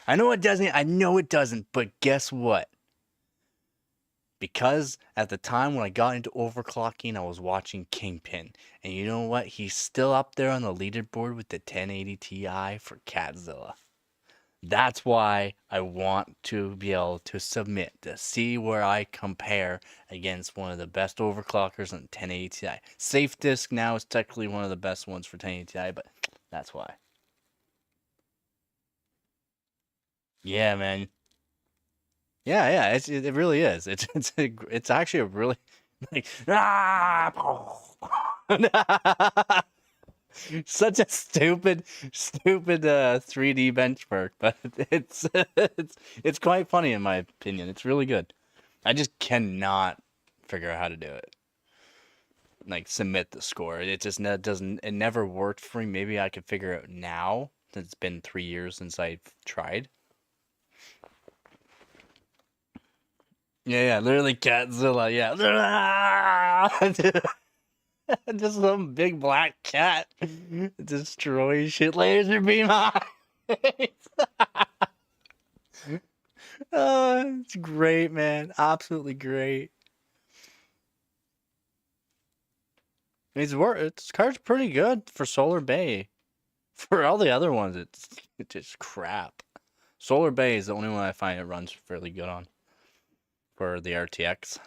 I know it doesn't, but guess what? Because at the time when I got into overclocking, I was watching Kingpin. And you know what? He's still up there on the leaderboard with the 1080 Ti for Catzilla. That's why I want to be able to submit to see where I compare against one of the best overclockers on 1080 Ti. Safe Disk now is technically one of the best ones for 1080 Ti, but that's why. Yeah, man. Yeah, it really is. It's actually a really like such a stupid 3D benchmark, but it's quite funny in my opinion. It's really good. I just cannot figure out how to do it. Like submit the score. It just it never worked for me. Maybe I could figure it out now since it's been 3 years since I've tried. Yeah, literally Catzilla, yeah. Just some big black cat destroys shit. Laser beam eyes. Oh, it's great, man. Absolutely great. Its car's pretty good for Solar Bay. For all the other ones, it's just crap. Solar Bay is the only one I find it runs fairly good on. For the RTX.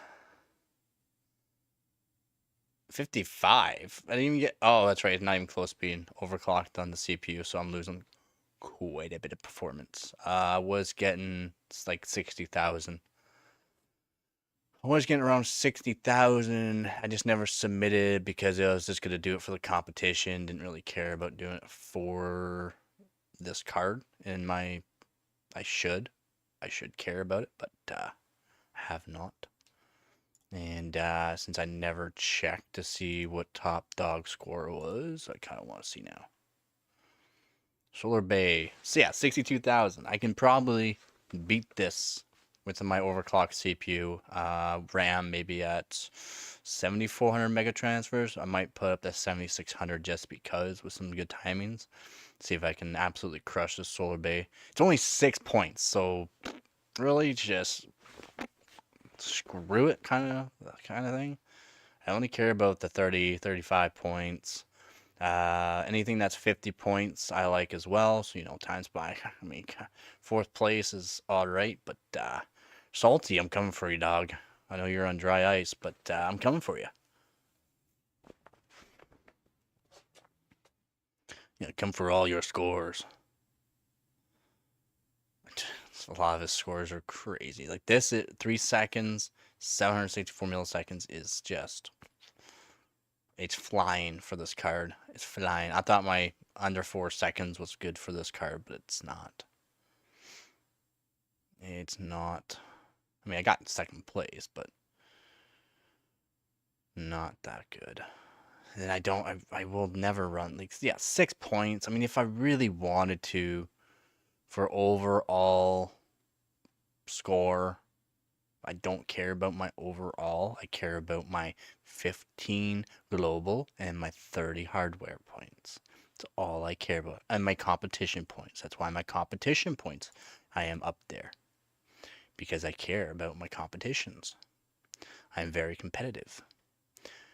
55. I didn't even get. Oh, that's right. It's not even close to being overclocked on the CPU, so I'm losing quite a bit of performance. I was getting like 60,000. I was getting around 60,000. I just never submitted because I was just gonna do it for the competition. Didn't really care about doing it for this card. And I should care about it, but I have not. And since I never checked to see what top dog score was, I kind of want to see now. Solar Bay. So yeah, 62,000. I can probably beat this with my overclocked CPU. RAM maybe at 7,400 mega transfers. I might put up to 7,600 just because with some good timings. See if I can absolutely crush this Solar Bay. It's only 6 points, so really just screw it kind of thing. I only care about the 30, 35 points. Anything that's 50 points I like as well. So, times by, I mean, 4th place is alright, but Salty, I'm coming for you, dog. I know you're on dry ice, but I'm coming for you. Yeah, come for all your scores. A lot of his scores are crazy. Like this, 3 seconds, 764 milliseconds is just, it's flying for this card. It's flying. I thought my under 4 seconds was good for this card, but it's not. It's not. I mean, I got second place, but not that good. And I will never run, like, yeah, 6 points. I mean, if I really wanted to, for overall score, I don't care about my overall. I care about my 15 global and my 30 hardware points. That's all I care about. And my competition points. That's why my competition points, I am up there. Because I care about my competitions. I am very competitive.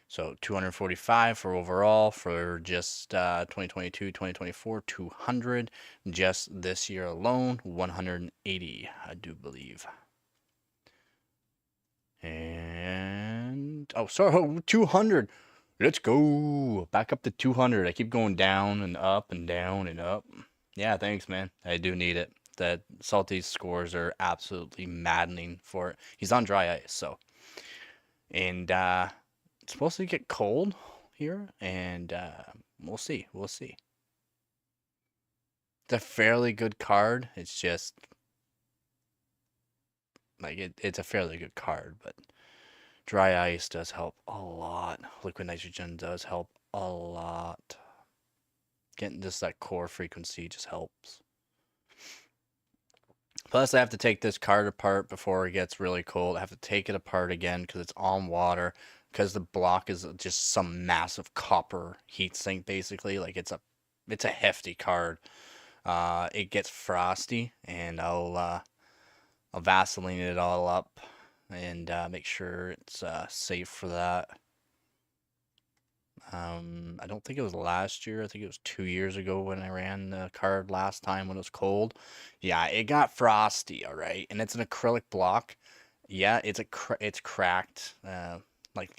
So 245 for overall for just 2022, 2024, 200. Just this year alone, 180, I do believe. And, oh, sorry, 200. Let's go. Back up to 200. I keep going down and up and down and up. Yeah, thanks, man. I do need it. That Salty's scores are absolutely maddening for it. He's on dry ice, so. And it's supposed to get cold here, and we'll see. We'll see. It's a fairly good card. It's just like it's a fairly good card, but dry ice does help a lot. Liquid nitrogen does help a lot. Getting just that core frequency just helps. Plus, I have to take this card apart before it gets really cold. I have to take it apart again because it's on water. Because the block is just some massive copper heat sink, basically. Like it's a hefty card. It gets frosty, and I'll Vaseline it all up and make sure it's safe for that. I don't think it was last year. I think it was 2 years ago when I ran the card last time when it was cold. Yeah, it got frosty, all right. And it's an acrylic block. Yeah, it's cracked.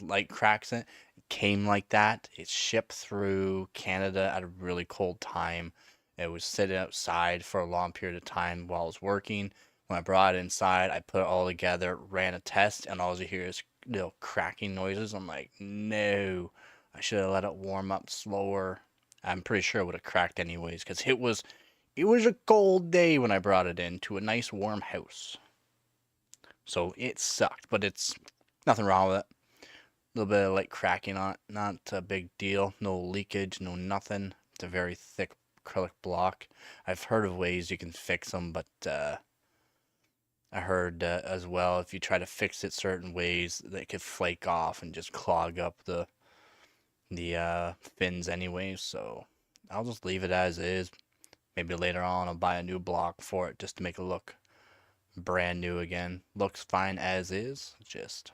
Like cracks in it. It came like that. It's shipped through Canada at a really cold time. It was sitting outside for a long period of time while I was working. When I brought it inside, I put it all together, ran a test, and all you hear is cracking noises. I'm like, no. I should have let it warm up slower. I'm pretty sure it would have cracked anyways, because it was a cold day when I brought it into a nice warm house. So it sucked, but it's nothing wrong with it. A little bit of light cracking on it, not a big deal. No leakage, no nothing. It's a very thick acrylic block. I've heard of ways you can fix them, but I heard as well if you try to fix it certain ways, they could flake off and just clog up the fins anyways, so I'll just leave it as is. Maybe later on I'll buy a new block for it just to make it look brand new again. Looks fine as is, just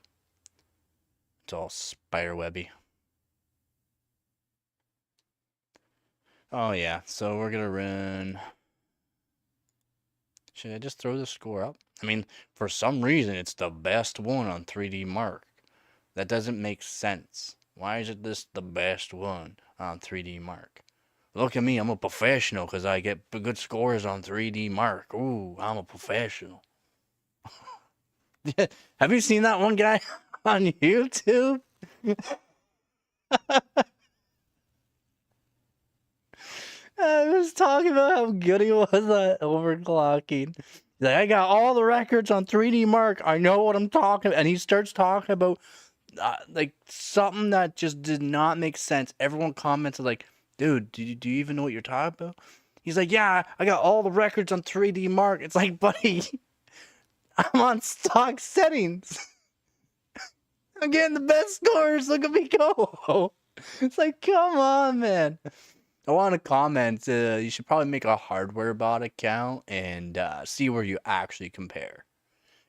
it's all spiderwebby. Oh yeah, so we're gonna run. Should I just throw the score up? I mean, for some reason it's the best one on 3D Mark. That doesn't make sense. Why is it this the best one on 3D Mark? Look at me, I'm a professional because I get good scores on 3D Mark. Ooh, I'm a professional. Have you seen that one guy on YouTube? I was talking about how good he was at overclocking. He's like, I got all the records on 3D Mark. I know what I'm talking about. And he starts talking about like something that just did not make sense. Everyone commented like, dude, do you even know what you're talking about? He's like, yeah, I got all the records on 3D Mark. It's like, buddy, I'm on stock settings. I'm getting the best scores. Look at me go. It's like, come on, man. I want to comment, you should probably make a hardware bot account and see where you actually compare.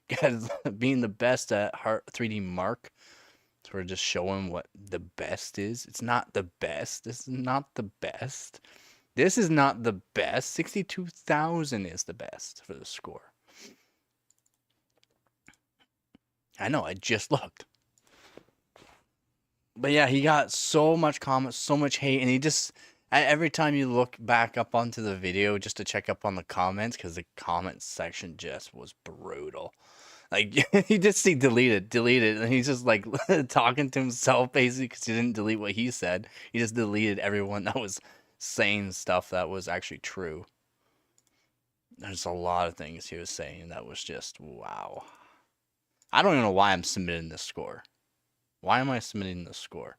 Because being the best at 3D Mark, sort of just showing what the best is. It's not the best. This is not the best. This is not the best. 62,000 is the best for the score. I know, I just looked. But yeah, he got so much comments, so much hate, and he just, Every time you look back up onto the video just to check up on the comments, because the comment section just was brutal. Like, he just see deleted, and he's just like talking to himself basically because he didn't delete what he said. He just deleted everyone that was saying stuff that was actually true. There's a lot of things he was saying that was just wow. I don't even know why I'm submitting this score. Why am I submitting this score?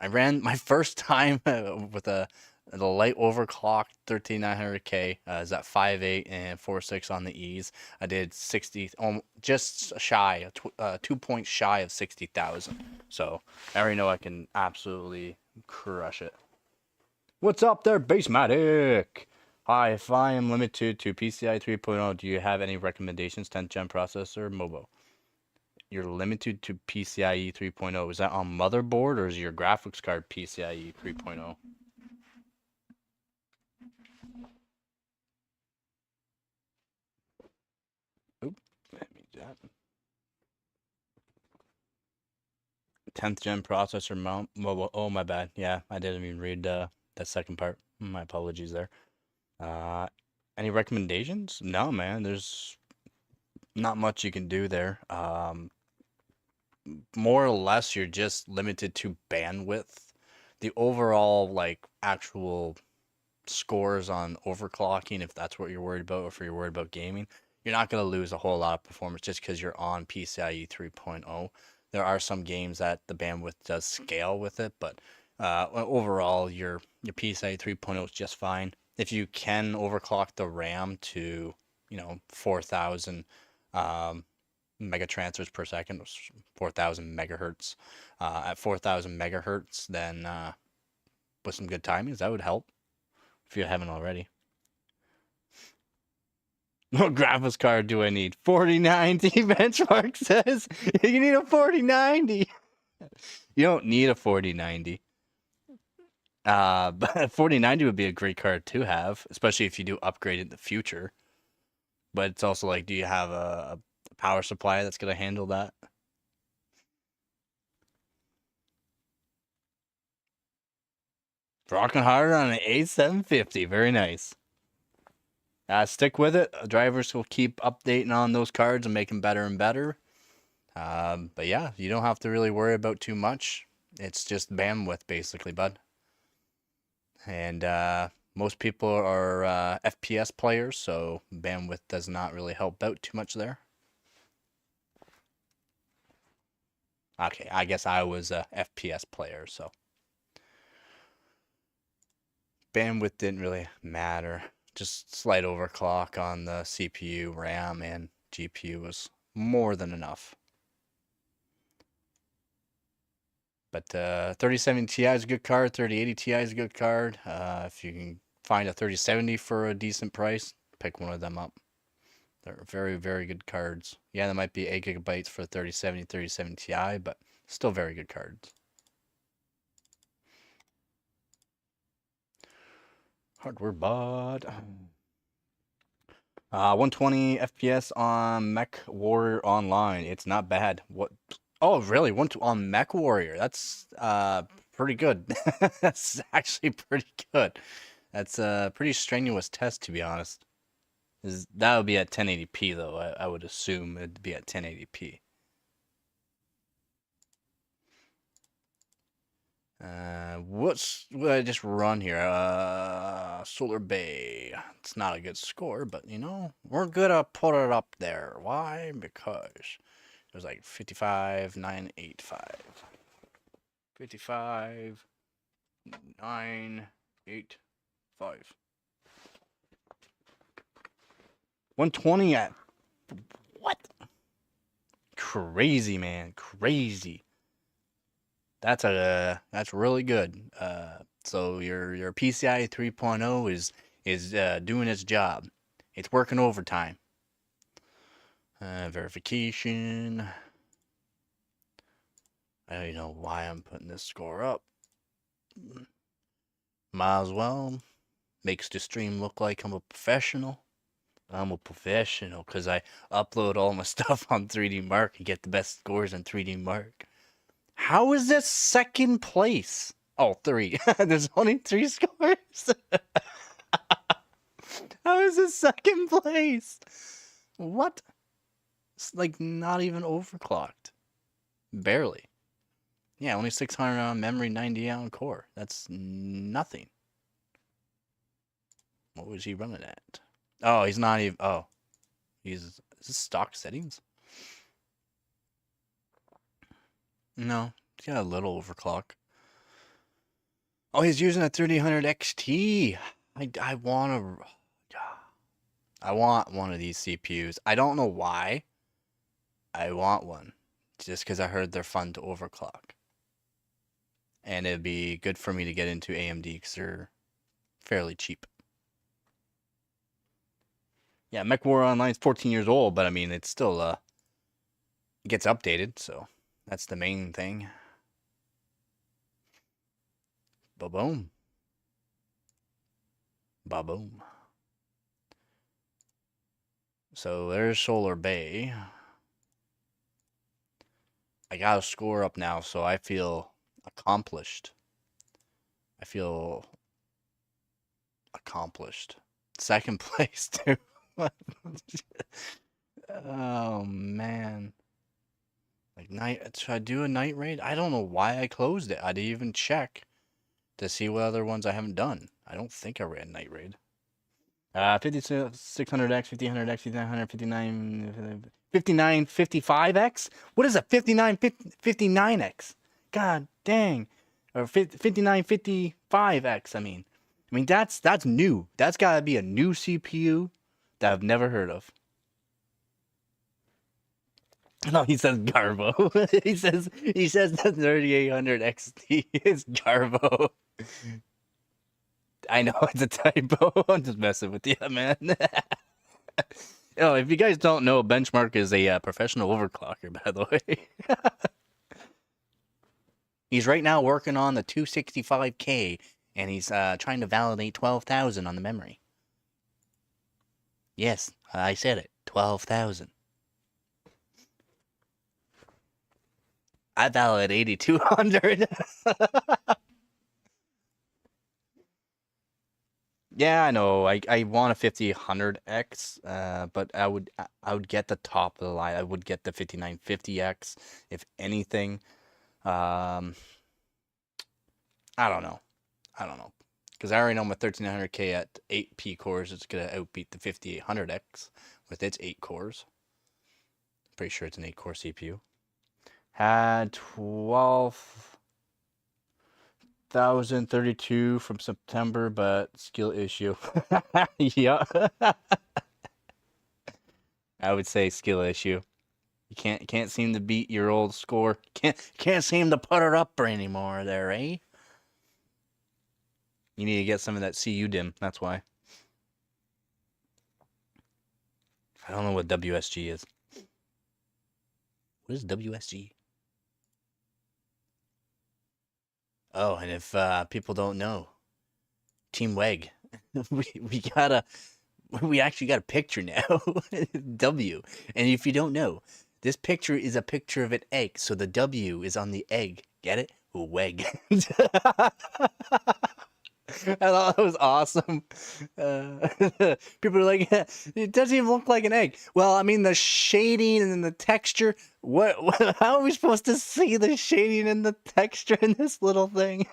I ran my first time with the light overclock 13900K. Is at 5.8 and 4.6 on the E's. I did 60, just shy, 2 points shy of 60,000. So I already know I can absolutely crush it. What's up there, Basematic? Hi, if I am limited to PCI 3.0, do you have any recommendations? 10th gen processor, MOBO. You're limited to PCIe 3.0. Is that on motherboard or is your graphics card PCIe 3.0? Oop, let me do that. 10th gen processor mount mobile. Oh, my bad. Yeah, I didn't even read that second part. My apologies there. Any recommendations? No, man. There's not much you can do there. More or less, you're just limited to bandwidth. The overall, like, actual scores on overclocking, if that's what you're worried about, or if you're worried about gaming, you're not going to lose a whole lot of performance just because you're on PCIe 3.0. There are some games that the bandwidth does scale with it, but overall, your PCIe 3.0 is just fine. If you can overclock the RAM to, 4,000 mega transfers per second, 4,000 megahertz, at 4,000 megahertz, then with some good timings, that would help if you haven't already. What graphics card do I need? 4090 benchmark says. You need a 4090. You don't need a 4090. But 4090 would be a great card to have, especially if you do upgrade in the future. But it's also like, do you have a power supply that's going to handle that? Rocking hard on an A750. Very nice. Stick with it. Drivers will keep updating on those cards and make them better and better. But yeah, you don't have to really worry about too much. It's just bandwidth, basically, bud. And most people are FPS players, so bandwidth does not really help out too much there. Okay, I guess I was a FPS player, so bandwidth didn't really matter. Just slight overclock on the CPU, RAM, and GPU was more than enough. But 3070 Ti is a good card. 3080 Ti is a good card. If you can find a 3070 for a decent price, pick one of them up. They're very, very good cards. Yeah, there might be 8 gigabytes for 3070, 3070 Ti, but still very good cards. Hardware bot. 120 FPS on Mech Warrior Online. It's not bad. What? Oh, really? On Mech Warrior. That's pretty good. That's actually pretty good. That's a pretty strenuous test, to be honest. That would be at 1080p, though. I would assume it'd be at 1080p. What I just run here? Solar Bay. It's not a good score, but we're gonna put it up there. Why? Because it was like 55,985. 55,985. 120 at what? Crazy, man. Crazy. That's really good. So your PCI 3.0 is doing its job. It's working overtime. Verification. I don't even know why I'm putting this score up. Might as well. Makes the stream look like I'm a professional. I'm a professional because I upload all my stuff on 3D Mark and get the best scores on 3D Mark. How is this second place? Oh, 3. There's only 3 scores. How is this second place? What? It's like not even overclocked. Barely. Yeah, only 600 on memory, 90 on core. That's nothing. What was he running at? Oh, he's not even. Oh, is this stock settings? No, he's got a little overclock. Oh, he's using a 3000 XT. I want one of these CPUs. I don't know why. I want one. Just because I heard they're fun to overclock. And it'd be good for me to get into AMD because they're fairly cheap. Yeah, MechWarrior Online is 14 years old, but I mean, it's still, it gets updated, so that's the main thing. Ba-boom. Ba-boom. So there's Solar Bay. I got a score up now, so I feel accomplished. I feel accomplished. Second place, too. Oh, man. Like, should I do a night raid? I don't know why I closed it. I didn't even check to see what other ones I haven't done. I don't think I ran night raid. 5600X, 1500X, 5900, 5955X? What is a 59x? God dang. Or 5955X, I mean. That's new. That's got to be a new CPU that I've never heard of. No, he says Garbo. he says the 3800 XT is Garbo. I know it's a typo. I'm just messing with you, man. Oh, if you guys don't know, Benchmark is a professional overclocker, by the way. He's right now working on the 265K, and he's trying to validate 12,000 on the memory. Yes, I said it. 12,000. I valid 8,200. Yeah, I know. I want a 5000X, but I would get the top of the line. I would get the 5950X, if anything. I don't know. Because I already know my 1300K at 8P cores is going to outbeat the 5800X with its 8 cores. Pretty sure it's an 8-core CPU. Had 12,032 from September, but skill issue. Yeah. I would say skill issue. You can't seem to beat your old score. Can't seem to put her up anymore there, eh? You need to get some of that CU dim, that's why. I don't know what WSG is. What is WSG? Oh, and if people don't know, Team WEG, we actually got a picture now. W. And if you don't know, this picture is a picture of an egg, so the W is on the egg. Get it? WEG. I thought that was awesome. People are like, it doesn't even look like an egg. Well, I mean, the shading and the texture. How are we supposed to see the shading and the texture in this little thing?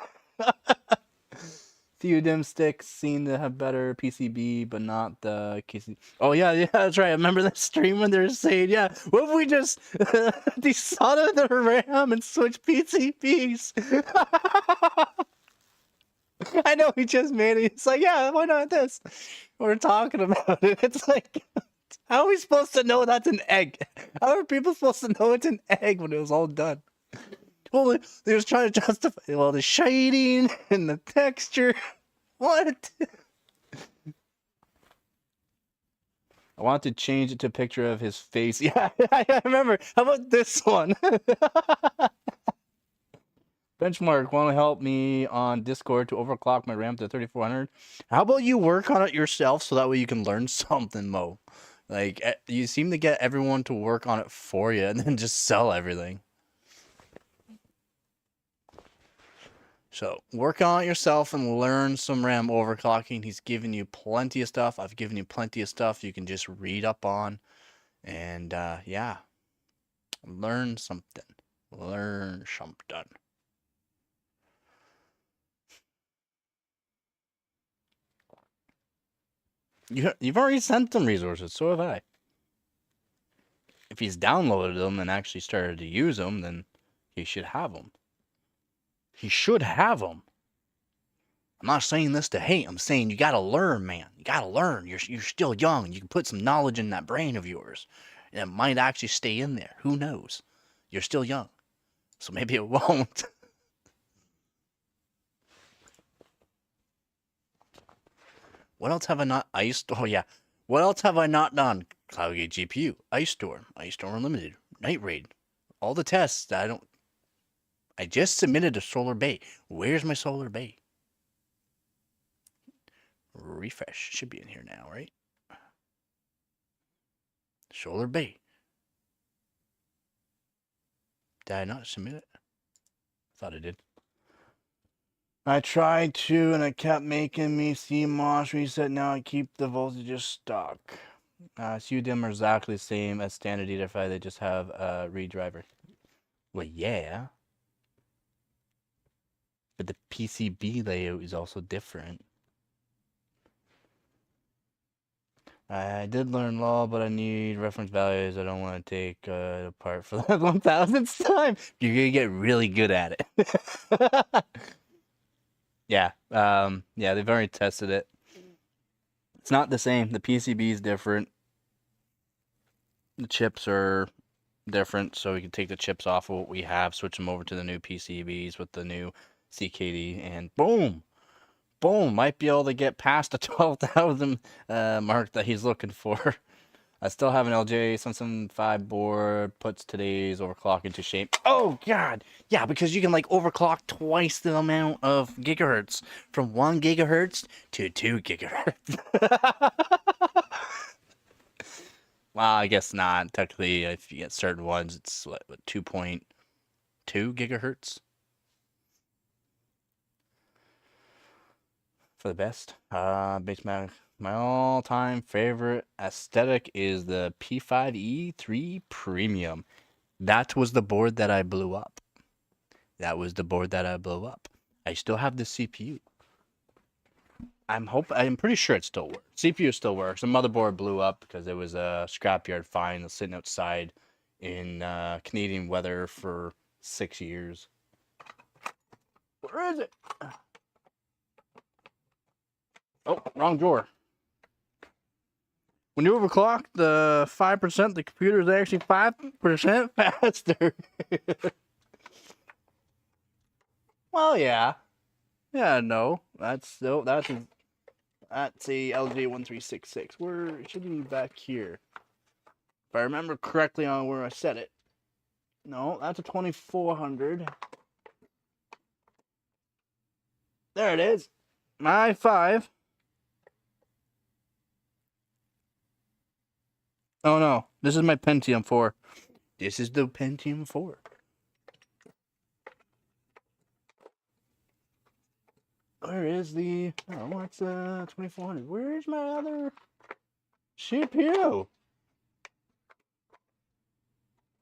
Few dim sticks seem to have better PCB, but not the KC. Oh yeah, that's right. I remember that stream when they were saying, yeah, what if we just desolder the RAM and switch PCBs? I know he just made it. It's like, yeah, why not this? We're talking about it. It's like, how are we supposed to know that's an egg? How are people supposed to know it's an egg when it was all done? Well, they was trying to justify, well, the shading and the texture. What? I want to change it to a picture of his face. Yeah, I remember. How about this one? Benchmark, want to help me on Discord to overclock my RAM to 3400? How about you work on it yourself so that way you can learn something, Mo? Like, you seem to get everyone to work on it for you and then just sell everything. So work on it yourself and learn some RAM overclocking. He's given you plenty of stuff. I've given you plenty of stuff you can just read up on. And yeah, learn something. Learn something. You've already sent them resources, so have I. If he's downloaded them and actually started to use them, then he should have them. He should have them. I'm not saying this to hate. I'm saying you gotta learn, man. You gotta learn. You're still young. You can put some knowledge in that brain of yours, and it might actually stay in there. Who knows? You're still young, so maybe it won't. What else have I not iced? Oh yeah. What else have I not done? CloudGate GPU, Ice Storm Unlimited, Night Raid, all the tests that I don't. I just submitted a Solar Bay. Where's my Solar Bay? Refresh. Should be in here now, right? Solar Bay. Did I not submit it? Thought I did. I tried to, and it kept making me CMOS reset. Now I keep the voltages stuck. CUDIM are exactly the same as standard EDFI. They just have a redriver. Well, yeah. But the PCB layout is also different. I did learn law, but I need reference values. I don't want to take it apart for the 1000th time. You're going to get really good at it. Yeah. Yeah, they've already tested it. It's not the same. The PCB is different. The chips are different, so we can take the chips off of what we have, switch them over to the new PCBs with the new CKD, and boom! Boom! Might be able to get past the 12,000 mark that he's looking for. I still have an LJ 775 board, puts today's overclock into shape. Oh, God! Yeah, because you can, like, overclock twice the amount of gigahertz. From 1 gigahertz to 2 gigahertz. Well, I guess not. Technically, if you get certain ones, it's, what 2.2 gigahertz? For the best. My all-time favorite aesthetic is the P5E3 Premium. That was the board that I blew up. I still have the CPU. I'm pretty sure it still works. CPU still works. The motherboard blew up because it was a scrapyard find sitting outside in Canadian weather for 6 years. Where is it? Oh, wrong drawer. When you overclock the 5%, the computer is actually 5% faster. Well, yeah. Yeah, no. That's a LJ1366. Where it should be back here. If I remember correctly on where I set it. No, that's a 2400. There it is. My 5. Oh no, this is my Pentium 4. This is the Pentium 4. Where is the... Oh, it's 2400. Where's my other CPU?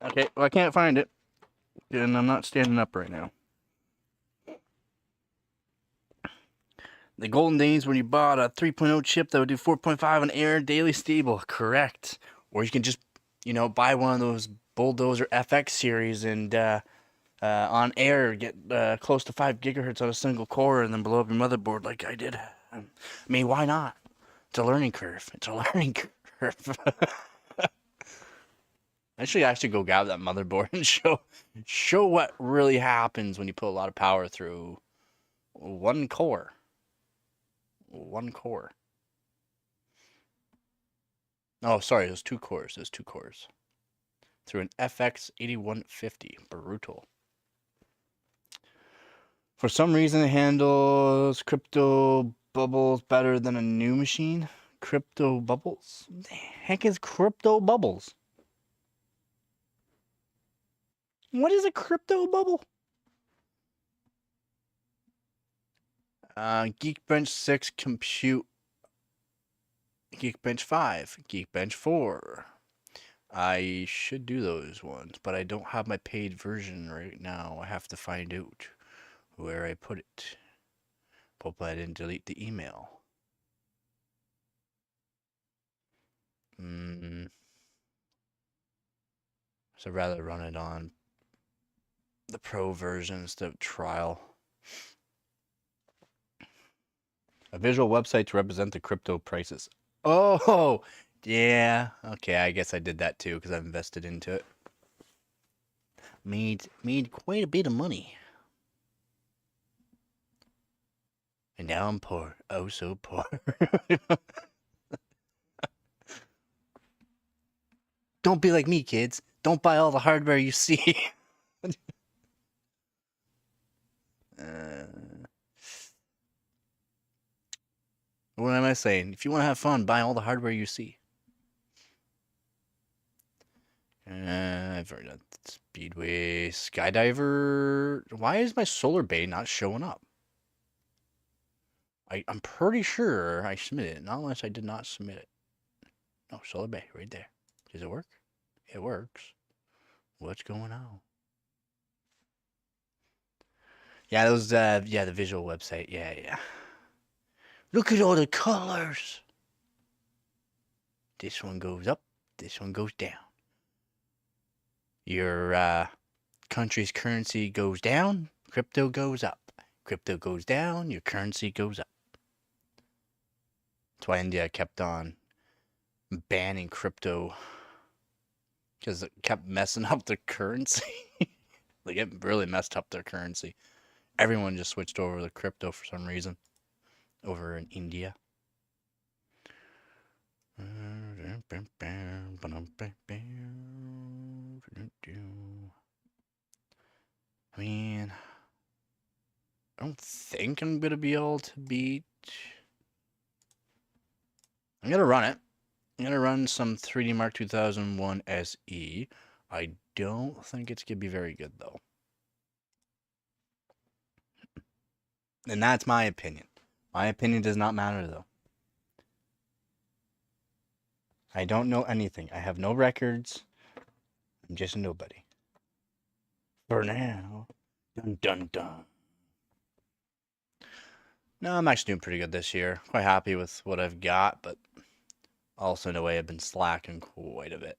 Okay, well, I can't find it. And I'm not standing up right now. The golden days when you bought a 3.0 chip that would do 4.5 on air, daily stable. Correct. Or you can just, buy one of those Bulldozer FX series and on air get close to 5 gigahertz on a single core and then blow up your motherboard like I did. I mean, why not? It's a learning curve. I should go grab that motherboard and show what really happens when you put a lot of power through one core. Oh, sorry, there's 2 cores. Through an FX 8150. Brutal. For some reason, it handles crypto bubbles better than a new machine. Crypto bubbles? What the heck is crypto bubbles? What is a crypto bubble? Geekbench 6 compute. Geekbench 5. Geekbench 4. I should do those ones, but I don't have my paid version right now. I have to find out where I put it. Hope I didn't delete the email. So rather run it on the pro version instead of trial. A visual website to represent the crypto prices. Oh, yeah. Okay, I guess I did that too because I've invested into it. Made quite a bit of money. And now I'm poor. Oh, so poor. Don't be like me, kids. Don't buy all the hardware you see. What am I saying? If you want to have fun, buy all the hardware you see. I've already done Speedway, Skydiver. Why is my Solar Bay not showing up? I'm pretty sure I submitted it, not unless I did not submit it. No, Solar Bay, right there. Does it work? It works. What's going on? Yeah, those, the visual website. Yeah. Look at all the colors. This one goes up. This one goes down. Your country's currency goes down. Crypto goes up. Crypto goes down. Your currency goes up. That's why India kept on banning crypto. Because it kept messing up their currency. Like, it really messed up their currency. Everyone just switched over to crypto for some reason. Over in India. I mean, I don't think I'm going to be able to beat... I'm going to run it. I'm going to run some 3D Mark 2001 SE. I don't think it's going to be very good, though. And that's my opinion. My opinion does not matter, though. I don't know anything. I have no records. I'm just a nobody. For now. Dun dun dun. No, I'm actually doing pretty good this year. Quite happy with what I've got, but also in a way I've been slacking quite a bit.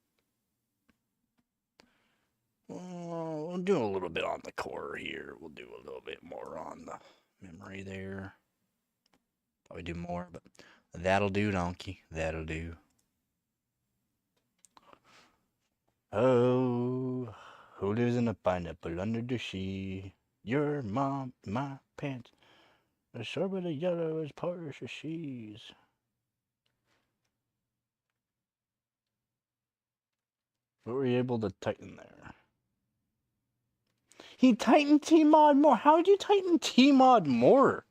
We'll do a little bit on the core here. We'll do a little bit more on the memory there. Probably do more, but that'll do, donkey. That'll do. Oh, who lives in a pineapple under the sea? Your mom, my pants. The sorbet of yellow is Polish as cheese. What were you able to tighten there? He tightened T-Mod more. How did you tighten T-Mod more?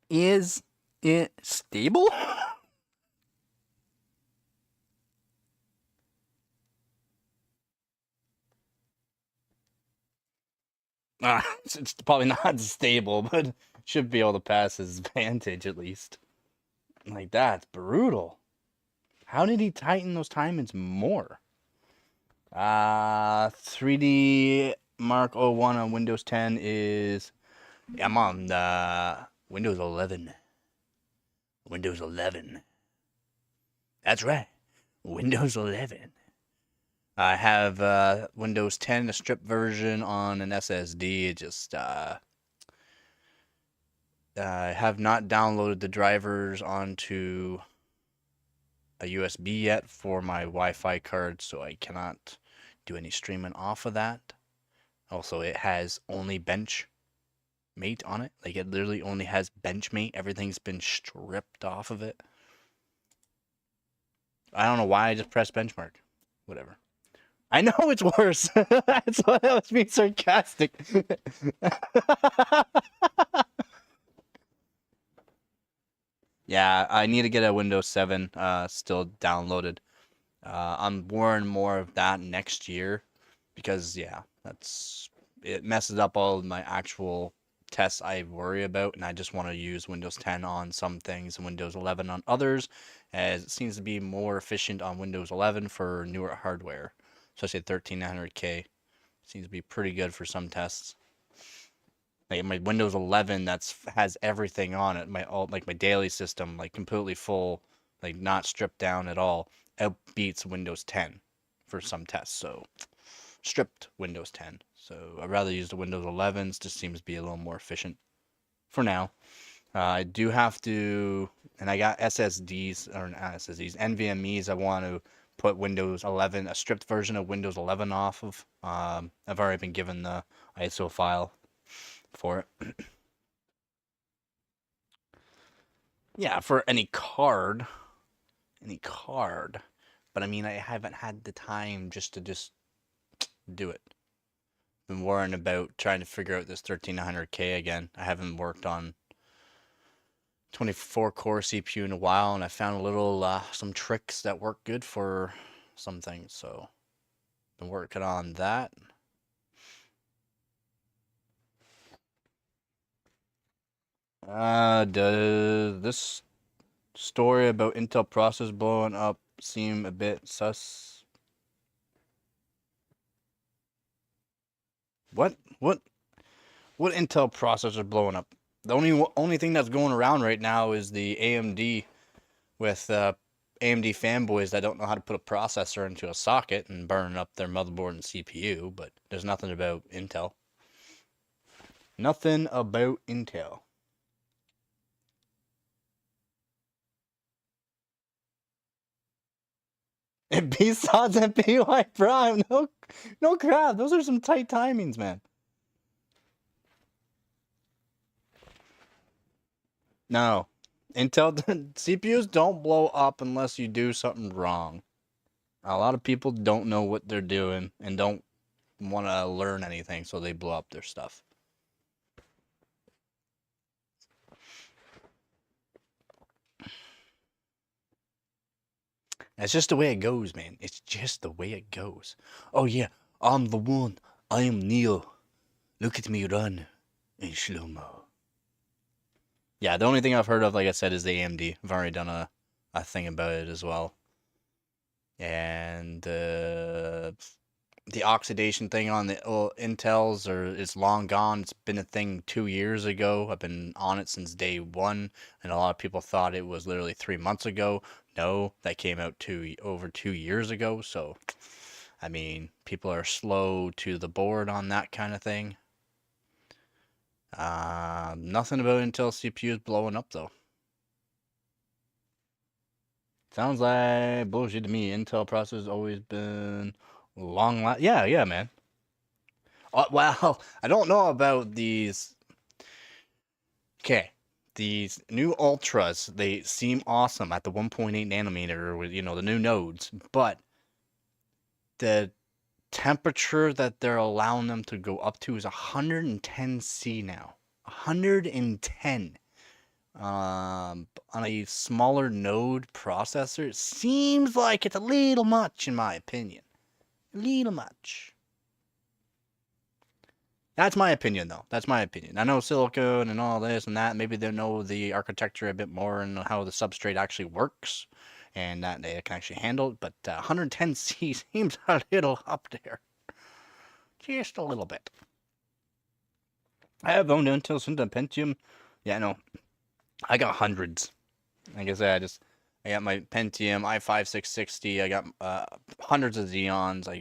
Is it stable? It's probably not stable, but should be able to pass his Vantage at least. Like, that's brutal. How did he tighten those timings more? 3D Mark 01 on Windows 10 is... Yeah, I'm on Windows 11. Windows 11. That's right. Windows 11. I have Windows 10, a strip version on an SSD. It just I have not downloaded the drivers onto a USB yet for my Wi-Fi card, so I cannot do any streaming off of that. Also, it has only Benchmate on it. Like, it literally only has Benchmate. Everything's been stripped off of it. I don't know why I just pressed Benchmark. Whatever. I know it's worse. That's why I was being sarcastic. Yeah, I need to get a Windows 7 still downloaded. I'm more and more of that next year because, yeah, it messes up all of my actual tests I worry about, and I just want to use Windows 10 on some things and Windows 11 on others, as it seems to be more efficient on Windows 11 for newer hardware, especially 13900K. Seems to be pretty good for some tests. Like my Windows 11 has everything on it. My daily system, like completely full, like not stripped down at all, outbeats Windows 10 for some tests. So stripped Windows 10. So I'd rather use the Windows 11s. Just seems to be a little more efficient for now. I do have to, and I got SSDs or not SSDs, NVMe's. I want to put Windows 11, a stripped version of Windows 11 off of. I've already been given the ISO file for it. Yeah, for any card. But I mean, I haven't had the time just to do it. Been worrying about trying to figure out this 13900K again. I haven't worked on 24 core CPU in a while, and I found a little some tricks that work good for some things. So, been working on that. Does this story about Intel processors blowing up seem a bit sus? What Intel processor blowing up? The only thing that's going around right now is the AMD with AMD fanboys that don't know how to put a processor into a socket and burning up their motherboard and CPU, but there's nothing about Intel. Nothing about Intel. And B-Sods and PY Prime. No crap. Those are some tight timings, man. No. Intel CPUs don't blow up unless you do something wrong. A lot of people don't know what they're doing and don't want to learn anything, so they blow up their stuff. That's just the way it goes, man. It's just the way it goes. Oh yeah, I'm the one. I am Neo. Look at me run in slow-mo. Yeah, the only thing I've heard of, like I said, is the AMD. I've already done a thing about it as well. And the oxidation thing on the Intels it's long gone. It's been a thing 2 years ago. I've been on it since day one, and a lot of people thought it was literally 3 months ago. No, that came out over 2 years ago. So, I mean, people are slow to the board on that kind of thing. Nothing about Intel CPUs blowing up though. Sounds like bullshit to me. Intel processors always been long last. Yeah, man. Well, I don't know about these. Okay, these new Ultras, they seem awesome at the 1.8 nanometer with, the new nodes, but the temperature that they're allowing them to go up to is 110 C now. 110. On a smaller node processor, it seems like it's a little much in my opinion. A little much. That's my opinion, though. That's my opinion. I know silicon and all this and that. Maybe they know the architecture a bit more and how the substrate actually works, and that they can actually handle it. But 110 C seems a little up there. Just a little bit. I have owned Intel since the Pentium. Yeah, no. I got hundreds. Like I said, I got my Pentium i5 660. I got hundreds of Xeons. I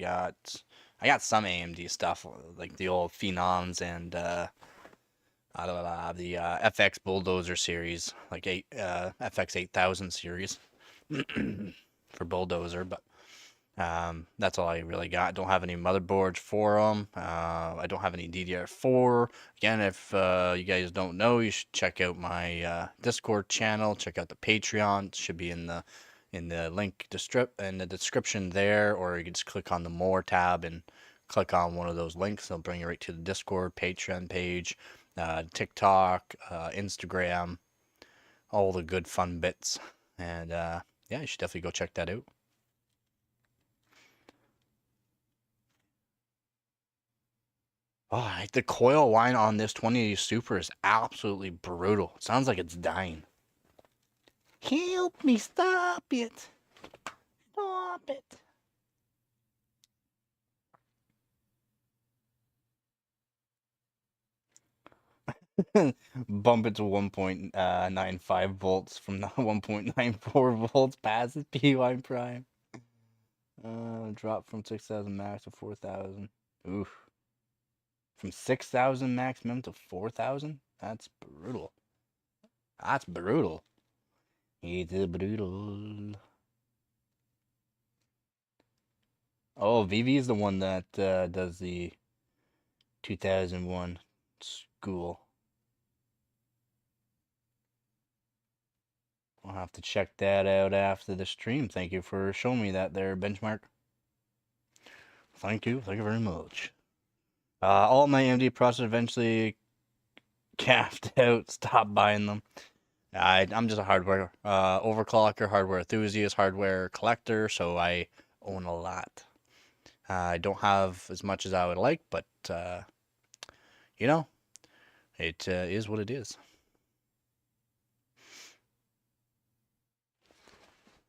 got some AMD stuff like the old Phenoms and the FX Bulldozer series, like FX 8000 series for Bulldozer. But that's all I really got. I don't have any motherboards for them. I don't have any DDR4. Again, if you guys don't know, you should check out my Discord channel. Check out the Patreon. It should be in the link in the description there, or you can just click on the More tab and click on one of those links. They'll bring you right to the Discord, Patreon page, TikTok, Instagram, all the good fun bits. And yeah, you should definitely go check that out. Oh, the coil line on this 2080 Super is absolutely brutal. It sounds like it's dying. Help me, stop it. Stop it. Bump it to 1.95 volts from the 1.94 volts past its P-line prime. Drop from 6,000 max to 4,000. Oof. From 6,000 maximum to 4,000? That's brutal. That's brutal. It's brutal. Oh, VV is the one that does the 2001 school. I'll have to check that out after the stream. Thank you for showing me that there, Benchmark. Thank you. Thank you very much. All my AMD processors eventually capped out. Stopped buying them. I'm just a hardware overclocker, hardware enthusiast, hardware collector, so I own a lot. I don't have as much as I would like, but you know, it is what it is.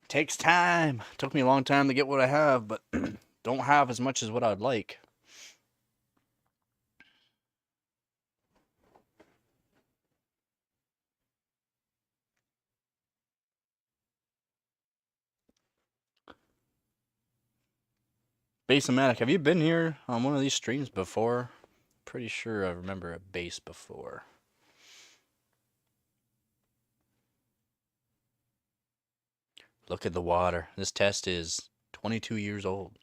Takes time. Took me a long time to get what I have, but don't have as much as what I'd like. Basematic, have you been here on one of these streams before? Pretty sure I remember a base before. Look at the water. This test is 22 years old.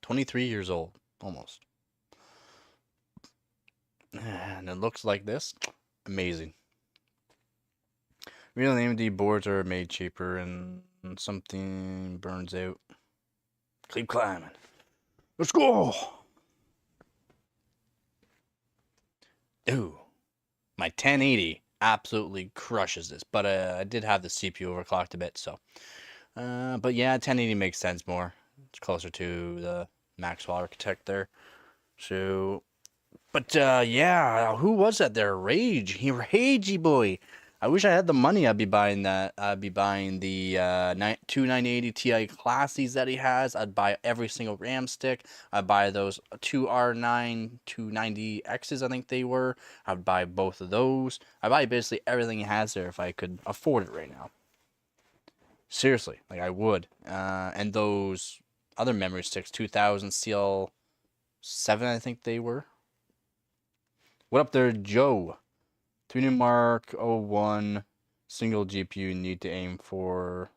23 years old, almost. And it looks like this. Amazing. Real AMD boards are made cheaper and something burns out. Keep climbing. Let's go! Ooh. My 1080 absolutely crushes this, but I did have the CPU overclocked a bit, so. But yeah, 1080 makes sense more. It's closer to the Maxwell architect there. So, but yeah, who was that there? Ragey boy. I wish I had the money. I'd be buying that. I'd be buying the 2980 Ti Classies that he has. I'd buy every single RAM stick. I'd buy those two R9 290Xs, I think they were. I'd buy both of those. I'd buy basically everything he has there if I could afford it right now. Seriously, like I would. And those other memory sticks, 2000 CL7, I think they were. What up there, Joe? 3D Mark 01 single GPU need to aim for.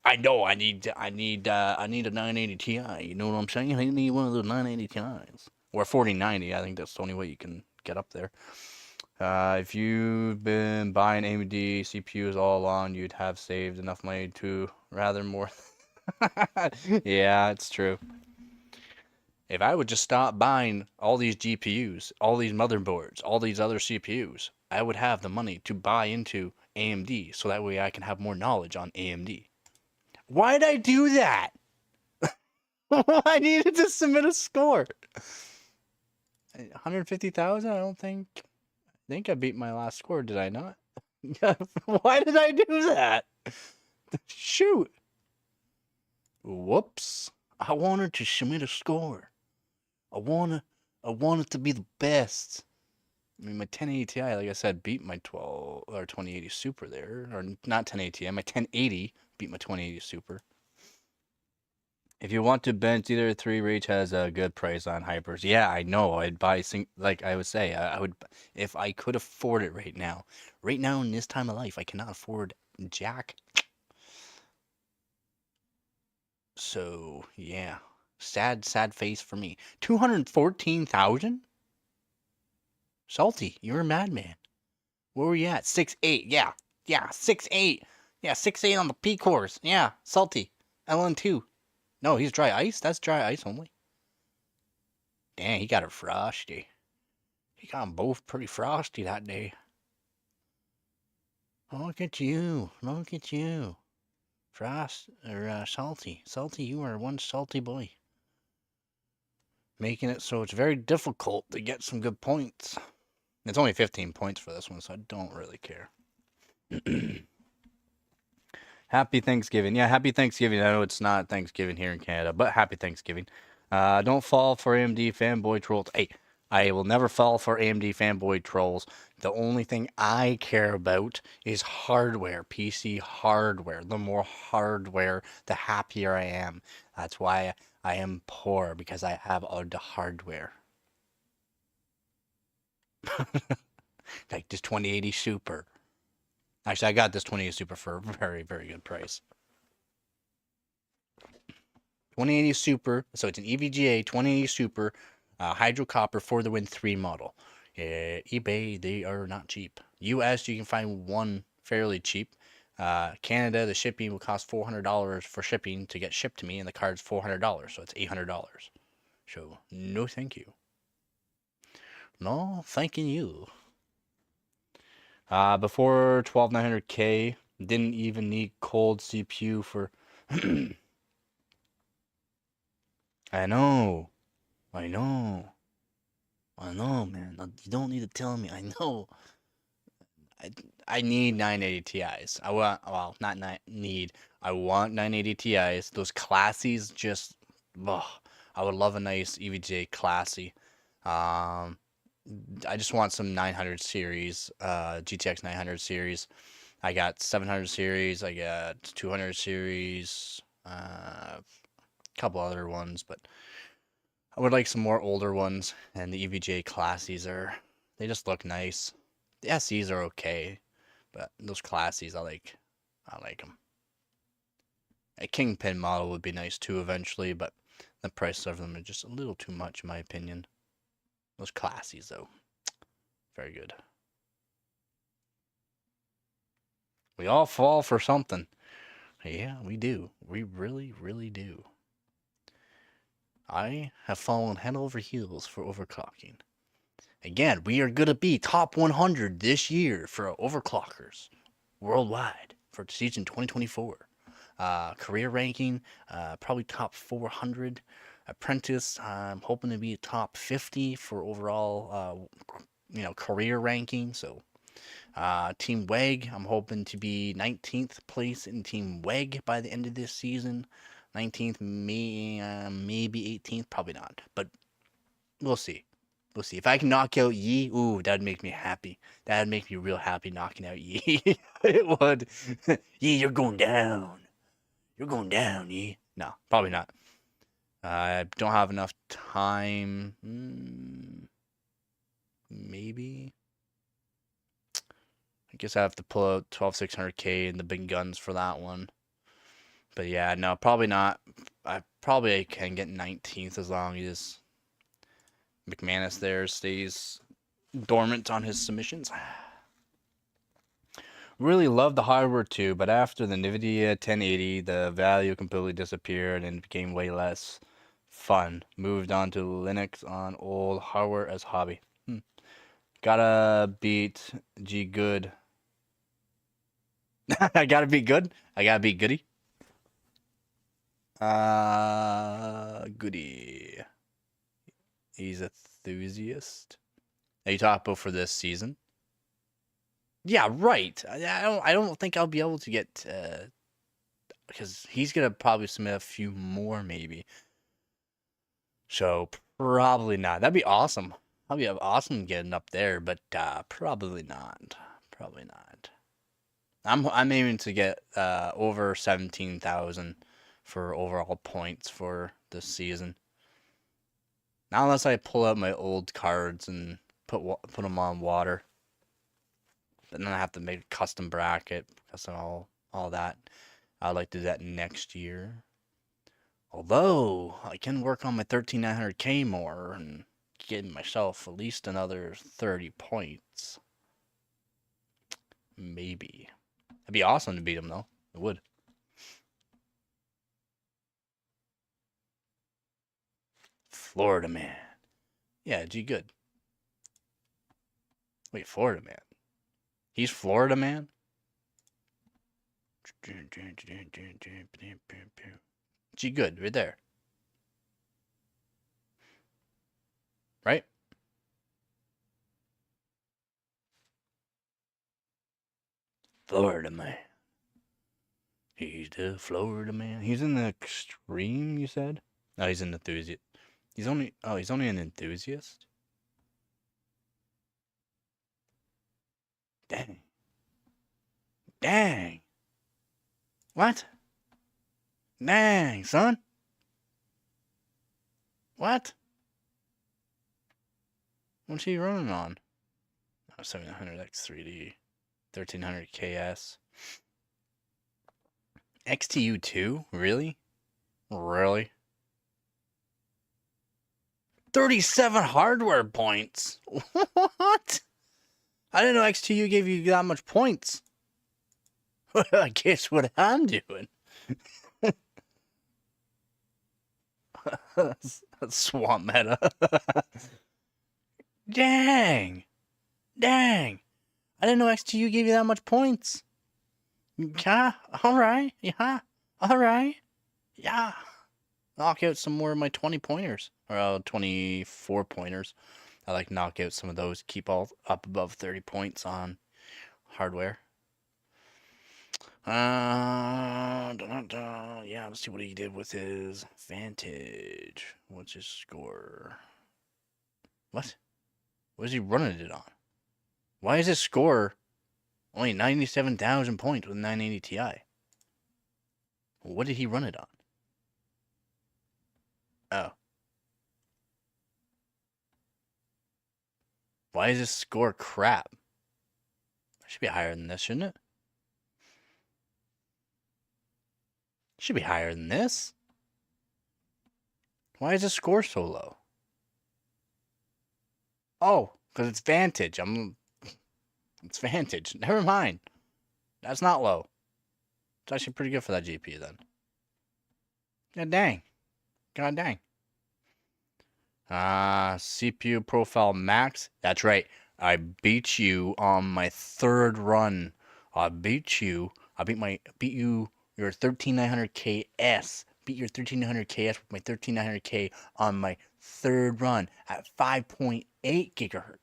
I know I need a 980 Ti. You know what I'm saying? I need one of those 980 Ti's or 4090. I think that's the only way you can get up there. If you've been buying AMD CPUs all along, you'd have saved enough money to rather more. Yeah, it's true. If I would just stop buying all these GPUs, all these motherboards, all these other CPUs, I would have the money to buy into AMD so that way I can have more knowledge on AMD. Why'd I do that? I needed to submit a score. 150,000? I don't think. I think I beat my last score, did I not? Why did I do that? Shoot. Whoops. I wanted to submit a score. I want it to be the best. I mean, my 1080 Ti, like I said, beat my 12 or 2080 Super there, or not 1080 Ti. My 1080 beat my 2080 Super. If you want to bench, either 3 Reach has a good price on hypers. Yeah, I know. I'd buy like I would say, I would if I could afford it right now. Right now in this time of life, I cannot afford jack. So yeah, sad face for me. 214,000. Salty, you're a madman. Where were you at? 6'8". Yeah. 6'8". Yeah, 6'8" on the P course. Yeah, Salty. LN2. No, he's dry ice? That's dry ice only. Dang, he got it frosty. He got them both pretty frosty that day. Look at you. Look at you. Salty. Salty, you are one salty boy. making it so it's very difficult to get some good points. It's only 15 points for this one, so I don't really care. Happy Thanksgiving. Yeah, happy Thanksgiving. I know it's not Thanksgiving here in Canada, but happy Thanksgiving. Don't fall for AMD fanboy trolls. Hey, I will never fall for AMD fanboy trolls. The only thing I care about is hardware, PC hardware. The more hardware, the happier I am. That's why I am poor, because I have all the hardware. Like this 2080 Super. Actually, I got this 2080 Super for a very, very good price. 2080 Super, so it's an EVGA 2080 Super Hydro Copper for the Win 3 model. eBay, they are not cheap. US, you can find one fairly cheap. Canada, the shipping will cost $400 for shipping to get shipped to me, and the card's $400, so it's $800. So, no thank you. No thanking you. Before 12900K, didn't even need cold CPU for... I know. I know. I know, man. You don't need to tell me. I know. I need 980 Ti's. I want, well, not need. I want 980 Ti's. Those classies just, ugh. I would love a nice EVGA classy. Um, I just want some 900 series, GTX 900 series. I got 700 series. I got 200 series. A couple other ones, but I would like some more older ones. And the EVGA classies they just look nice. The SEs are okay, but those classies, I like them. A Kingpin model would be nice too eventually, but the price of them are just a little too much in my opinion. Those classies though, very good. We all fall for something. Yeah, we do. We really, really do. I have fallen head over heels for overclocking. Again, we are going to be top 100 this year for overclockers worldwide for season 2024. Career ranking, probably top 400. Apprentice, I'm hoping to be top 50 for overall, career ranking. So, Team WEG, I'm hoping to be 19th place in Team WEG by the end of this season. 19th, maybe 18th, probably not, but we'll see. We'll see. If I can knock out Yi, ooh, that'd make me happy. That'd make me real happy knocking out Yi. It would. Yi, you're going down. You're going down, Yi. No, probably not. I don't have enough time. Maybe. I guess I have to pull out 12600K and the big guns for that one. But yeah, no, probably not. I probably can get 19th as long as McManus there stays dormant on his submissions. Really love the hardware too, but after the NVIDIA 1080, the value completely disappeared and became way less fun. Moved on to Linux on old hardware as hobby. Gotta beat G good. I gotta be good. I gotta be goody. Goody. He's enthusiast. Are you talking about for this season? Yeah, right. I don't think I'll be able to get because he's gonna probably submit a few more maybe. So probably not. That'd be awesome. That'd be awesome getting up there, but probably not. Probably not. I'm aiming to get over 17,000 for overall points for this season. Not unless I pull out my old cards and put them on water. And then I have to make a custom bracket, custom all that. I'd like to do that next year. Although I can work on my 13900K more and get myself at least another 30 points. Maybe. It'd be awesome to beat him though. It would. Florida man. Yeah, G good. Wait, Florida man. He's Florida man? G good, right there. right? Florida man. He's the Florida man. He's in the extreme, you said? No, he's an enthusiast. He's only an enthusiast? Dang. Dang. What? Dang, son. What? What's he running on? Oh, 700X3D. 1300 KS. XTU2? Really? Really? 37 hardware points. What? I didn't know XTU gave you that much points. I guess what I'm doing. That's swamp meta. Dang. Dang. I didn't know XTU gave you that much points. Yeah, alright. Yeah, alright. Yeah. Knock out some more of my 20 pointers. Or 24 pointers. I like knock out some of those. Keep all up above 30 points on hardware. Yeah, let's see what he did with his Vantage. What's his score? What? What is he running it on? Why is his score only 97,000 points with 980 Ti? What did he run it on? Oh. Why is his score crap? It should be higher than this, shouldn't it? It should be higher than this. Why is his score so low? Oh, because it's Vantage. It's Vantage. Never mind. That's not low. It's actually pretty good for that GPU then. God dang. God dang. CPU profile max. That's right. I beat you on my third run. I beat you. Beat you your 13900KS. Beat your 13900KS with my 13900K on my third run at 5.8 gigahertz.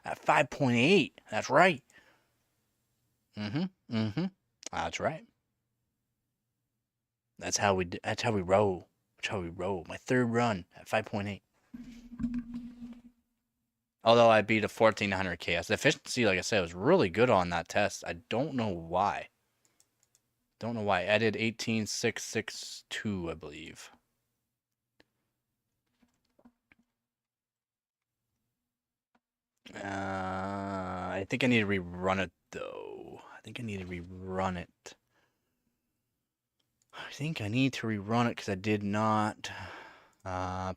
At 5.8. That's right. That's right. That's how we roll. That's how we roll. My third run at 5.8. Although I beat a 1400 KS. The efficiency, like I said, was really good on that test. I don't know why. I did 18662, I believe. I think I need to rerun it, though. I think I need to rerun it because I did not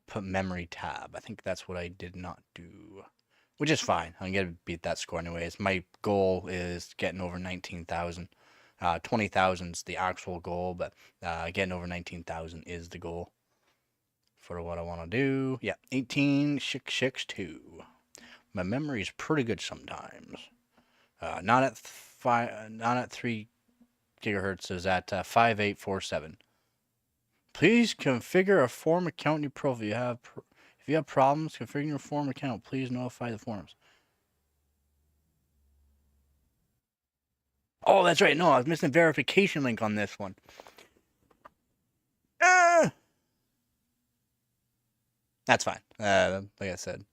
put memory tab. I think that's what I did not do. Which is fine. I'm going to beat that score anyways. My goal is getting over 19,000. 20,000 is the actual goal, but getting over 19,000 is the goal for what I want to do. Yeah, 18662. My memory is pretty good sometimes. Not at 3 gigahertz. Is at 5847. Please configure a form account in your profile. If you have problems configuring your form account, please notify the forums. Oh, that's right. No, I was missing a verification link on this one. That's fine. Like I said.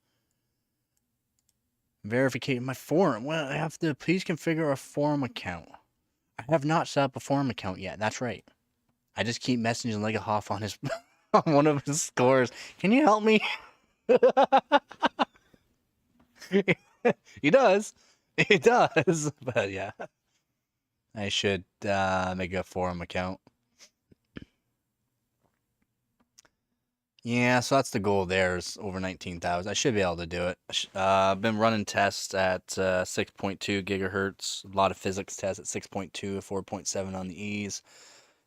Verification my forum. Well, I have to please configure a forum account. I have not set up a forum account yet. That's right. I just keep messaging Legahoff on his on one of his scores. Can you help me? He does. He does. But yeah. I should make a forum account. Yeah, so that's the goal there is over 19,000. I should be able to do it. I've been running tests at 6.2 gigahertz, a lot of physics tests at 6.2, 4.7 on the E's,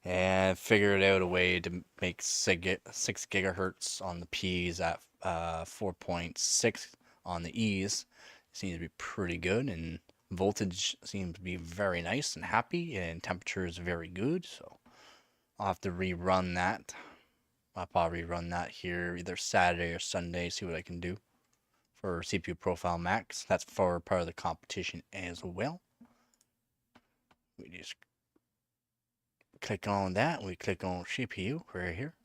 and figured out a way to make 6 gigahertz on the P's at 4.6 on the E's. Seems to be pretty good, and voltage seems to be very nice and happy, and temperature is very good, so I'll have to rerun that I'll probably run that here either Saturday or Sunday, see what I can do for CPU Profile Max. That's for part of the competition as well. We just click on that. We click on CPU right here.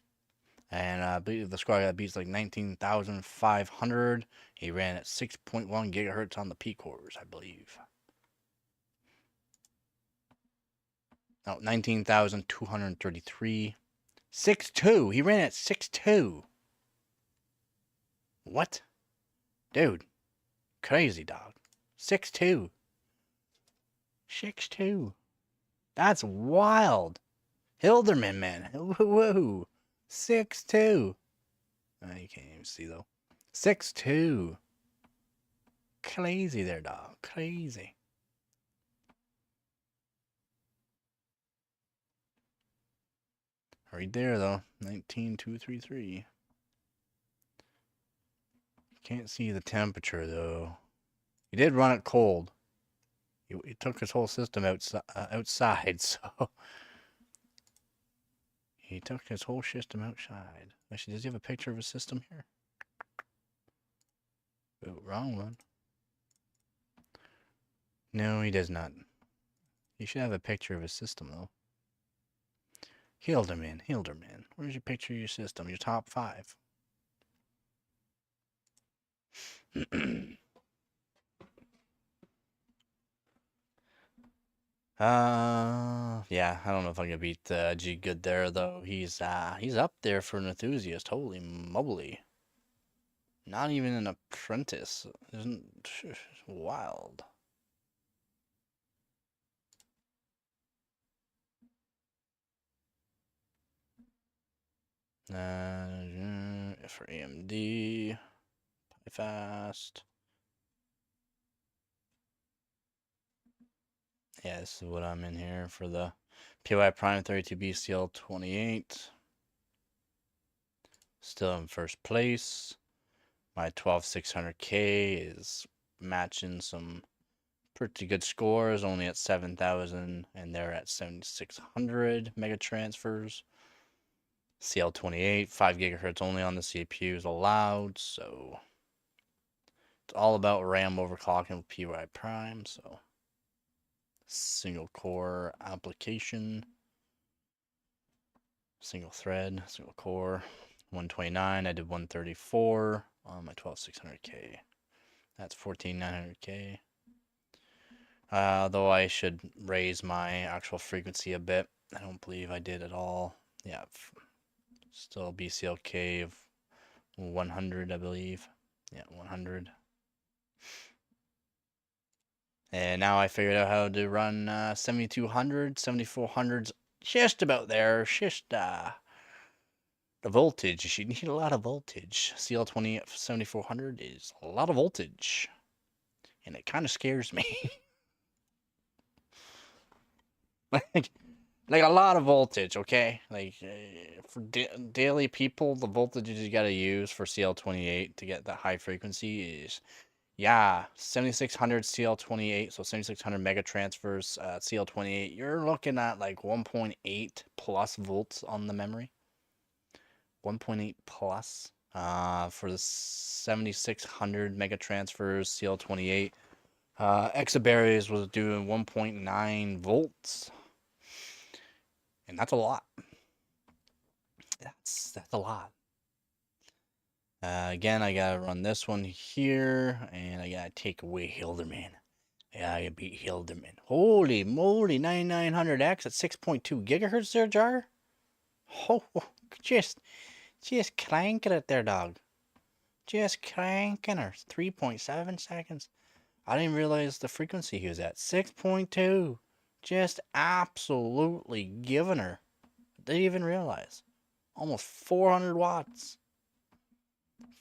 And I believe the score that beats like 19,500. He ran at 6.1 gigahertz on the P cores, I believe. No, 19,233. 6.2. He ran at 6.2. What? Dude. Crazy, dog. 6.2. 6.2. That's wild. Hilderman, man. Whoa. 6.2. You can't even see, though. 6.2. Crazy there, dog. Crazy. Right there, though. 19,233. Can't see the temperature, though. He did run it cold. He took his whole system outside, so... He took his whole system outside. Actually, does he have a picture of his system here? Oh, wrong one. No, he does not. He should have a picture of his system, though. Hilderman. Where's your picture of your system? Your top 5. Yeah, I don't know if I can beat G Good there, though. He's up there for an enthusiast. Holy moly. Not even an apprentice. Isn't wild. For AMD, fast. Yeah, this is what I'm in here for the PY Prime 32B CL28. Still in first place. My 12600K is matching some pretty good scores, only at 7,000, and they're at 7,600 mega transfers. CL28, 5 gigahertz only on the CPUs allowed, so it's all about RAM overclocking with PY Prime, so single core application, single thread, single core, 129, I did 134 on my 12600K. That's 14,900K. Though I should raise my actual frequency a bit. I don't believe I did at all. Yeah, still BCLK of 100, I believe. Yeah, 100. And now I figured out how to run 7200, 7400s, just about there. Just the voltage. You need a lot of voltage. CL20 7400 is a lot of voltage, and it kind of scares me. like a lot of voltage, okay? Like for daily people, the voltages you got to use for CL28 to get that high frequency is, yeah, 7600 CL28, so 7600 mega transfers CL28. You're looking at like 1.8 plus volts on the memory. 1.8 plus for the 7600 mega transfers CL28. Exaberries was doing 1.9 volts. And that's a lot. That's a lot. Again, I gotta run this one here, and I gotta take away Hilderman. Yeah, I gotta beat Hilderman. Holy moly, 9900X at 6.2 gigahertz there, Jar? Oh, just cranking it there, dog. Just cranking her. 3.7 seconds. I didn't realize the frequency he was at. 6.2. Just absolutely giving her. Didn't even realize. Almost 400 watts.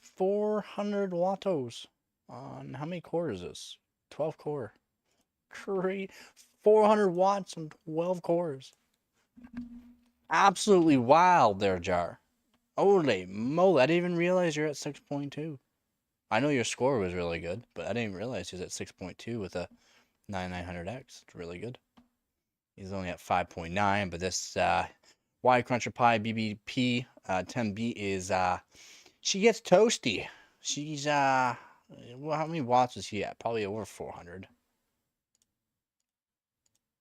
400 wattos. On how many cores is this? 12 core. Great. 400 watts on 12 cores. Absolutely wild there, Jar. Holy moly. I didn't even realize you're at 6.2. I know your score was really good, but I didn't realize he was at 6.2 with a 9900X. It's really good. He's only at 5.9, but this Y Cruncher Pi BBP 10B is she gets toasty. She's well, how many watts is she at? Probably over 400.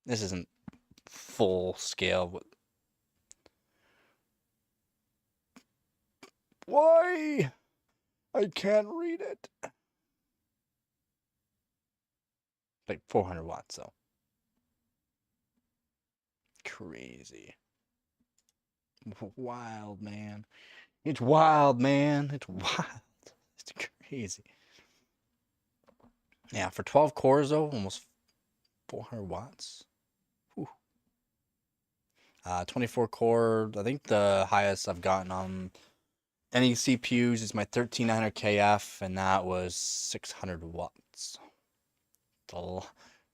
This isn't full scale. But why? I can't read it. Like 400 watts though. Crazy. Wild, man. It's wild, man. It's wild. It's crazy. Yeah, for 12 cores though, almost 400 watts. Whew. 24 core. I think the highest I've gotten on any CPUs is my 13900 KF, and that was 600 watts. It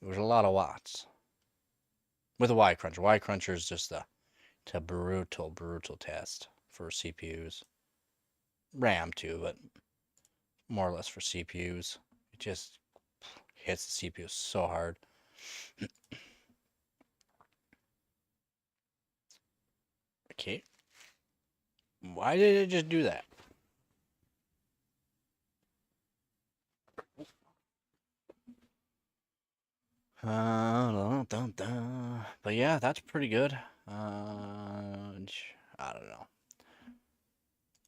was a lot of watts. With a Y cruncher. Y cruncher is just a brutal test for CPUs. RAM too, but more or less for CPUs. It just hits the CPU so hard. Okay. Why did it just do that? But yeah, that's pretty good. I don't know.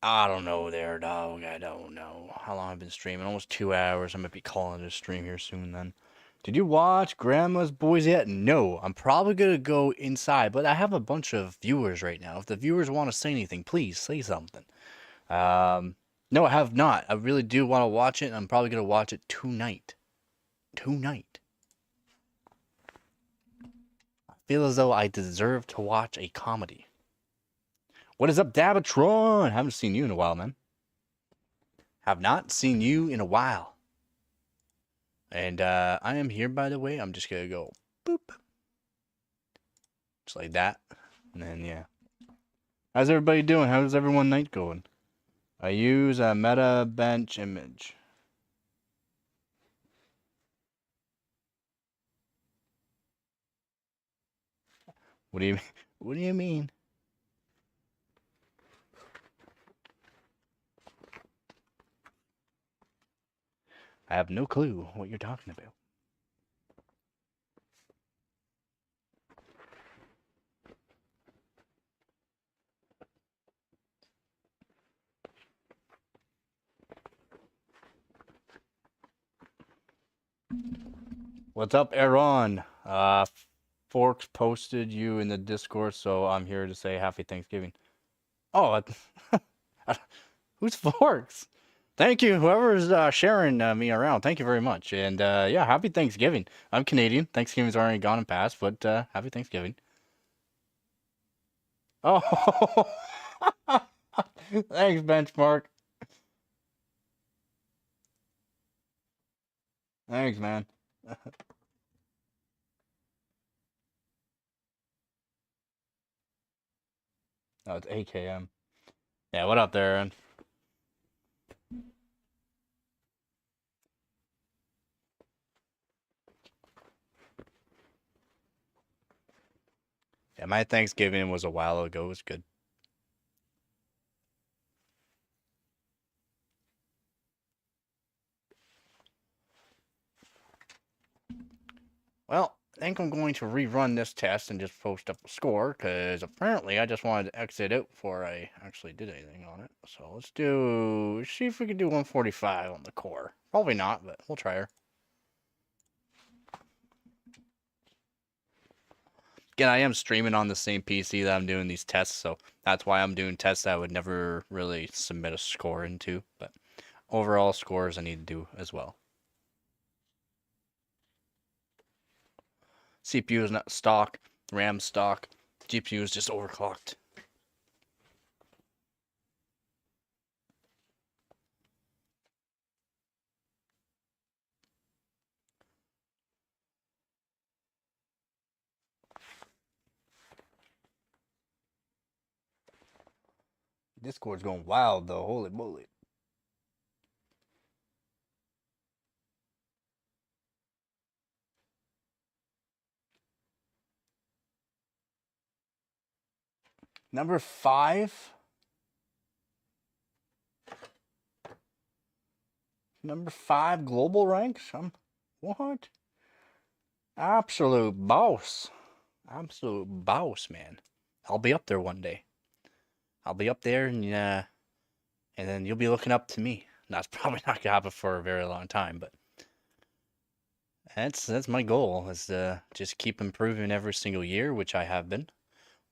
I don't know there, dog. I don't know how long I've been streaming. Almost 2 hours. I might be calling it a stream here soon then. Did you watch Grandma's Boys yet? No. I'm probably going to go inside, but I have a bunch of viewers right now. If the viewers want to say anything, please say something. No, I have not. I really do want to watch it, and I'm probably going to watch it tonight. Tonight. I feel as though I deserve to watch a comedy. What is up, Dabatron? Haven't seen you in a while, man. Have not seen you in a while. And I am here, by the way. I'm just going to go boop. Just like that. And then, yeah. How's everybody doing? How's everyone night going? I use a meta bench image. What do you What do you mean? I have no clue what you're talking about. What's up, Aaron? Forks posted you in the Discord, so I'm here to say Happy Thanksgiving. Oh, who's Forks? Thank you, whoever's sharing me around. Thank you very much. And yeah, Happy Thanksgiving. I'm Canadian. Thanksgiving's already gone and passed, but Happy Thanksgiving. Oh, thanks, Benchmark. Thanks, man. Oh, it's AKM. Yeah, what up there, Aaron? Yeah, my Thanksgiving was a while ago. It was good. Well, I think I'm going to rerun this test and just post up a score, because apparently I just wanted to exit out before I actually did anything on it. So let's see if we can do 145 on the core. Probably not, but we'll try her. Again, I am streaming on the same PC that I'm doing these tests, so that's why I'm doing tests that I would never really submit a score into, but overall scores I need to do as well. CPU is not stock, RAM stock, GPU is just overclocked. Discord's going wild though, holy moly. Number 5? Number 5 global ranks. What? Absolute boss. Absolute boss, man. I'll be up there one day. I'll be up there and then you'll be looking up to me. That's probably not gonna happen for a very long time, but that's my goal is to just keep improving every single year, which I have been.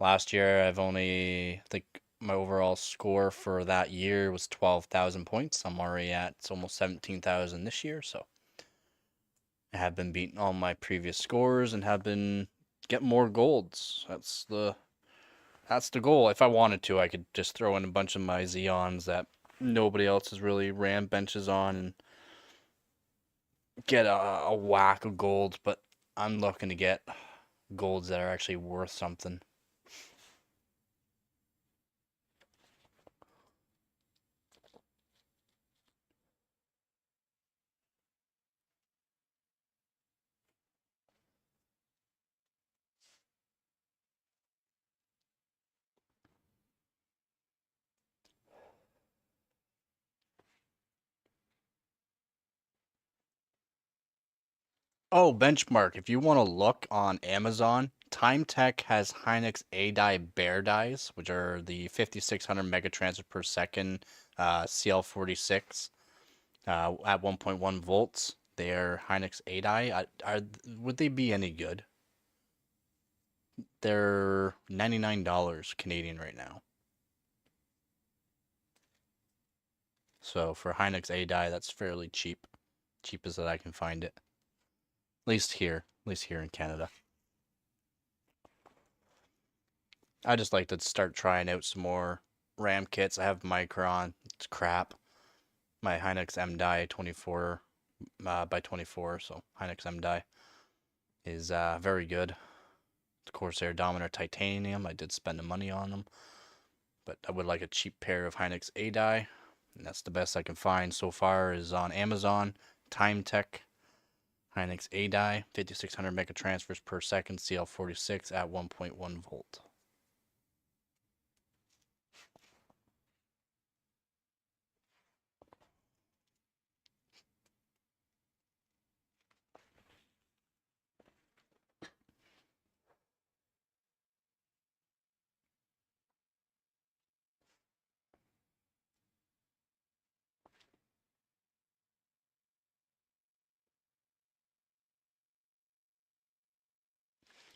Last year, I think my overall score for that year was 12,000 points. I'm already at almost 17,000 this year, so I have been beating all my previous scores and have been getting more golds. That's the goal. If I wanted to, I could just throw in a bunch of my Xeons that nobody else has really ran benches on and get a whack of golds, but I'm looking to get golds that are actually worth something. Oh, benchmark. If you want to look on Amazon, Time Tech has Hynix A-Die Bear dies, which are the 5600 megatransfer per second CL46 at 1.1 volts. They're Hynix A-Die. Would they be any good? They're $99 Canadian right now. So for Hynix A-Die, that's fairly cheap. Cheapest that I can find it. At least here in Canada. I just like to start trying out some more RAM kits. I have Micron. It's crap. My Hynix M-Die 24 by 24, so Hynix M-Die is very good. The Corsair Dominator Titanium. I did spend the money on them, but I would like a cheap pair of Hynix A-Die, and that's the best I can find so far is on Amazon. Time Tech Hynix A-Die 5600 megatransfers per second CL46 at 1.1 volt.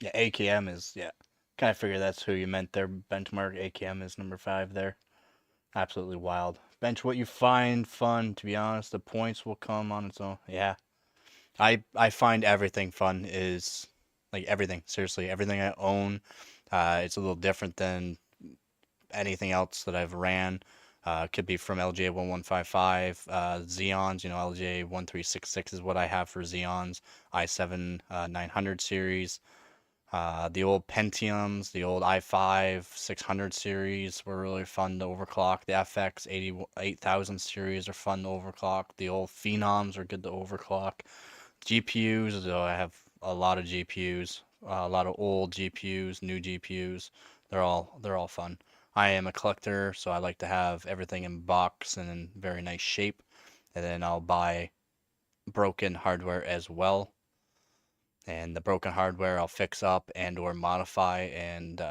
Yeah, AKM is, yeah. Kind of figure that's who you meant there. Benchmark AKM is number 5 there. Absolutely wild. Bench what you find fun, to be honest. The points will come on its own. Yeah. I find everything fun is like everything. Seriously, everything I own. It's a little different than anything else that I've ran. Could be from LGA 1155, Xeons, LGA 1366 is what I have for Xeons, i7 900 series. The old Pentiums, the old i5 600 series were really fun to overclock. The FX 8000 series are fun to overclock. The old Phenoms are good to overclock. GPUs, I have a lot of GPUs, a lot of old GPUs, new GPUs. They're all fun. I am a collector, so I like to have everything in box and in very nice shape. And then I'll buy broken hardware as well. And the broken hardware I'll fix up and or modify and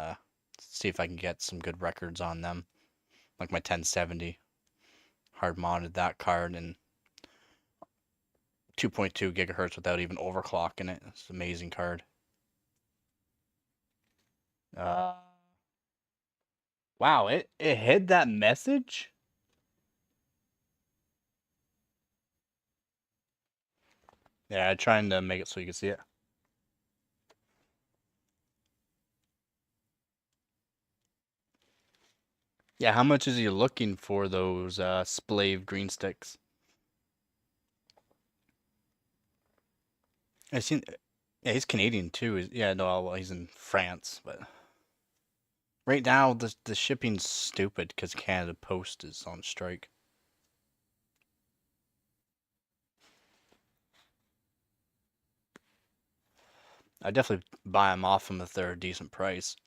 see if I can get some good records on them. Like my 1070, hard modded that card and 2.2 gigahertz without even overclocking it. It's an amazing card. Uh, wow, it hid that message? Yeah, I'm trying to make it so you can see it. Yeah, how much is he looking for those splave green sticks? I seen, yeah, he's Canadian too. Yeah, no, well, he's in France, but right now the shipping's stupid because Canada Post is on strike. I definitely buy them off them if they're a decent price.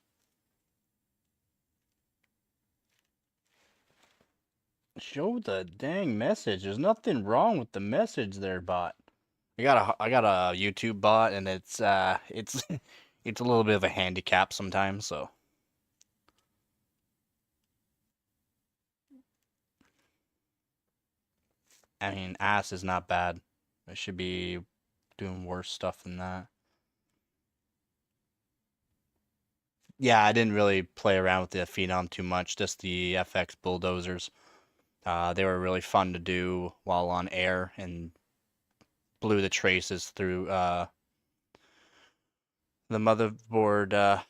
Show the dang message. There's nothing wrong with the message there, bot. I got a YouTube bot, and it's it's a little bit of a handicap sometimes. So I mean, ass is not bad. I should be doing worse stuff than that. Yeah, I didn't really play around with the Phenom too much. Just the FX bulldozers. They were really fun to do while on air, and blew the traces through the motherboard.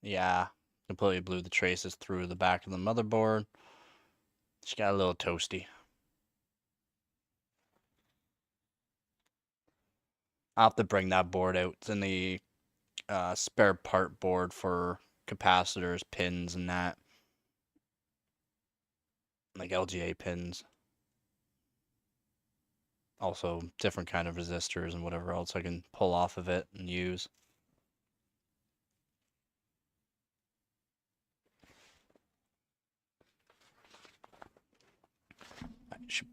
Yeah, completely blew the traces through the back of the motherboard. Just got a little toasty. I'll have to bring that board out. It's in the spare part board for capacitors, pins, and that. Like LGA pins. Also, different kind of resistors and whatever else I can pull off of it and use. I should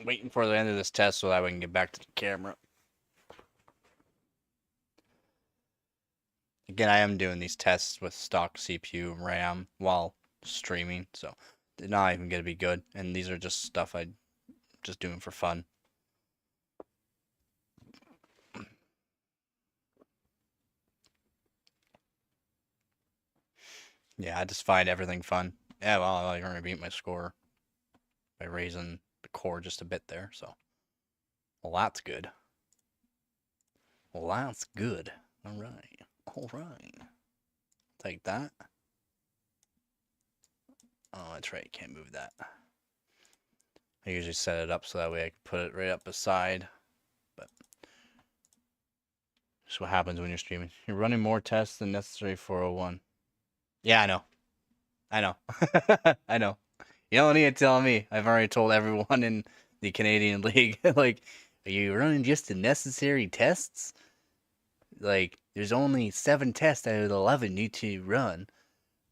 waiting for the end of this test so that we can get back to the camera. Again, I am doing these tests with stock CPU and RAM while streaming, so they're not even gonna be good. And these are just stuff I just doing for fun. Yeah, I just find everything fun. Yeah, well, I already beat my score by raising the core just a bit there, so. Well, that's good. Well, that's good. Alright. Alright. Take that. Oh, that's right, can't move that. I usually set it up so that way I can put it right up beside. But that's what happens when you're streaming. You're running more tests than necessary for 401. Yeah, I know. I know. I know. You don't need to tell me. I've already told everyone in the Canadian League. Like, are you running just the necessary tests? Like, there's only 7 tests out of the 11 you need to run.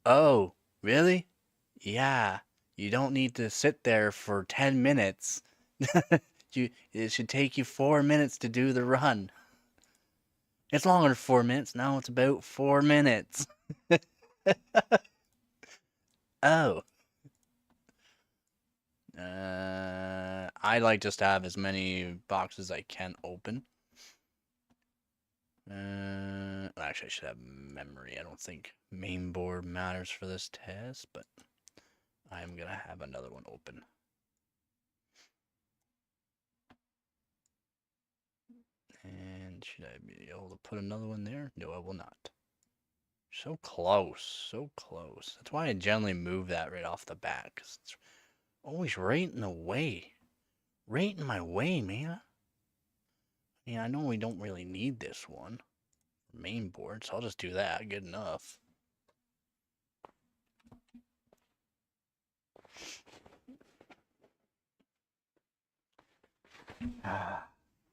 Oh, really? Yeah. You don't need to sit there for 10 minutes. It should take you 4 minutes to do the run. It's longer than 4 minutes. Now it's about 4 minutes. Oh. I like just to have as many boxes as I can open. Actually, I should have memory. I don't think main board matters for this test, but I'm gonna have another one open. And should I be able to put another one there? No, I will not. So close, so close. That's why I generally move that right off the bat, because it's always right in the way. Right in my way, man. I mean, I know we don't really need this one. Main board, so I'll just do that. Good enough.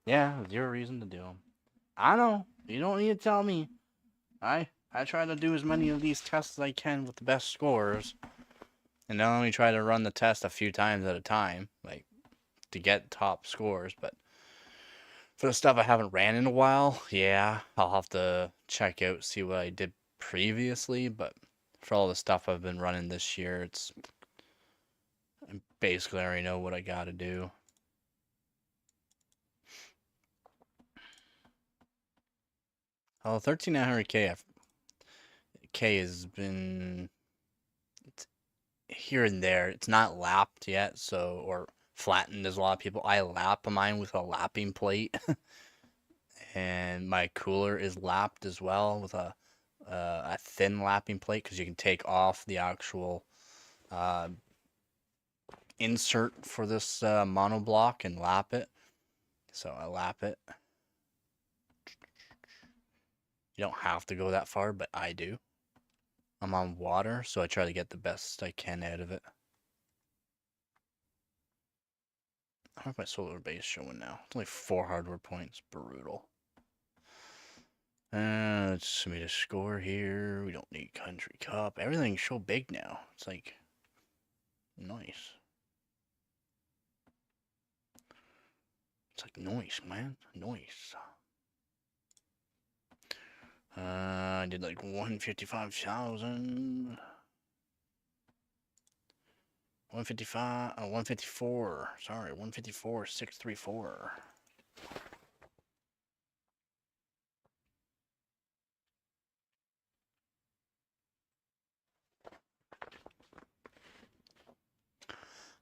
Yeah, zero reason to do them. I know. You don't need to tell me. I try to do as many of these tests as I can with the best scores. And I only try to run the test a few times at a time, like, to get top scores. But for the stuff I haven't ran in a while, yeah, I'll have to check out, see what I did previously. But for all the stuff I've been running this year, it's basically I already know what I gotta do. Oh, 13900K has been here and there. It's not lapped yet, so, or flattened as a lot of people. I lap mine with a lapping plate. And my cooler is lapped as well with a thin lapping plate, because you can take off the actual insert for this monoblock and lap it. So I lap it. You don't have to go that far, but I do. I'm on water, so I try to get the best I can out of it. How's my solar base showing now? It's only 4 hardware points. Brutal. Let's submit a score here. We don't need Country Cup. Everything's so big now. It's like nice. It's like noise, man. Noise. I did like 155,000. 155, 154. Sorry, 154, 634.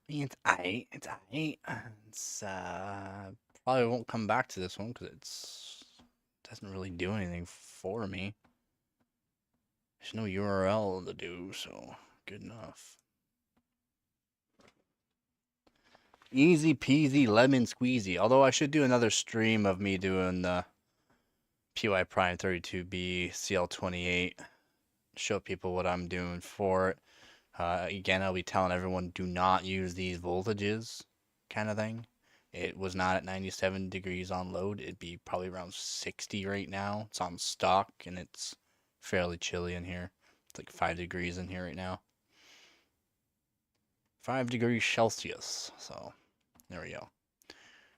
It's aight. It's aight. It's probably won't come back to this one because it doesn't really do anything for me. There's no URL to do, so good enough. Easy peasy lemon squeezy. Although I should do another stream of me doing the PY Prime 32B CL28. Show people what I'm doing for it. Again, I'll be telling everyone do not use these voltages kind of thing. It was not at 97 degrees on load. It'd be probably around 60 right now. It's on stock and it's fairly chilly in here. It's like 5 degrees in here right now. 5 degrees Celsius. So there we go.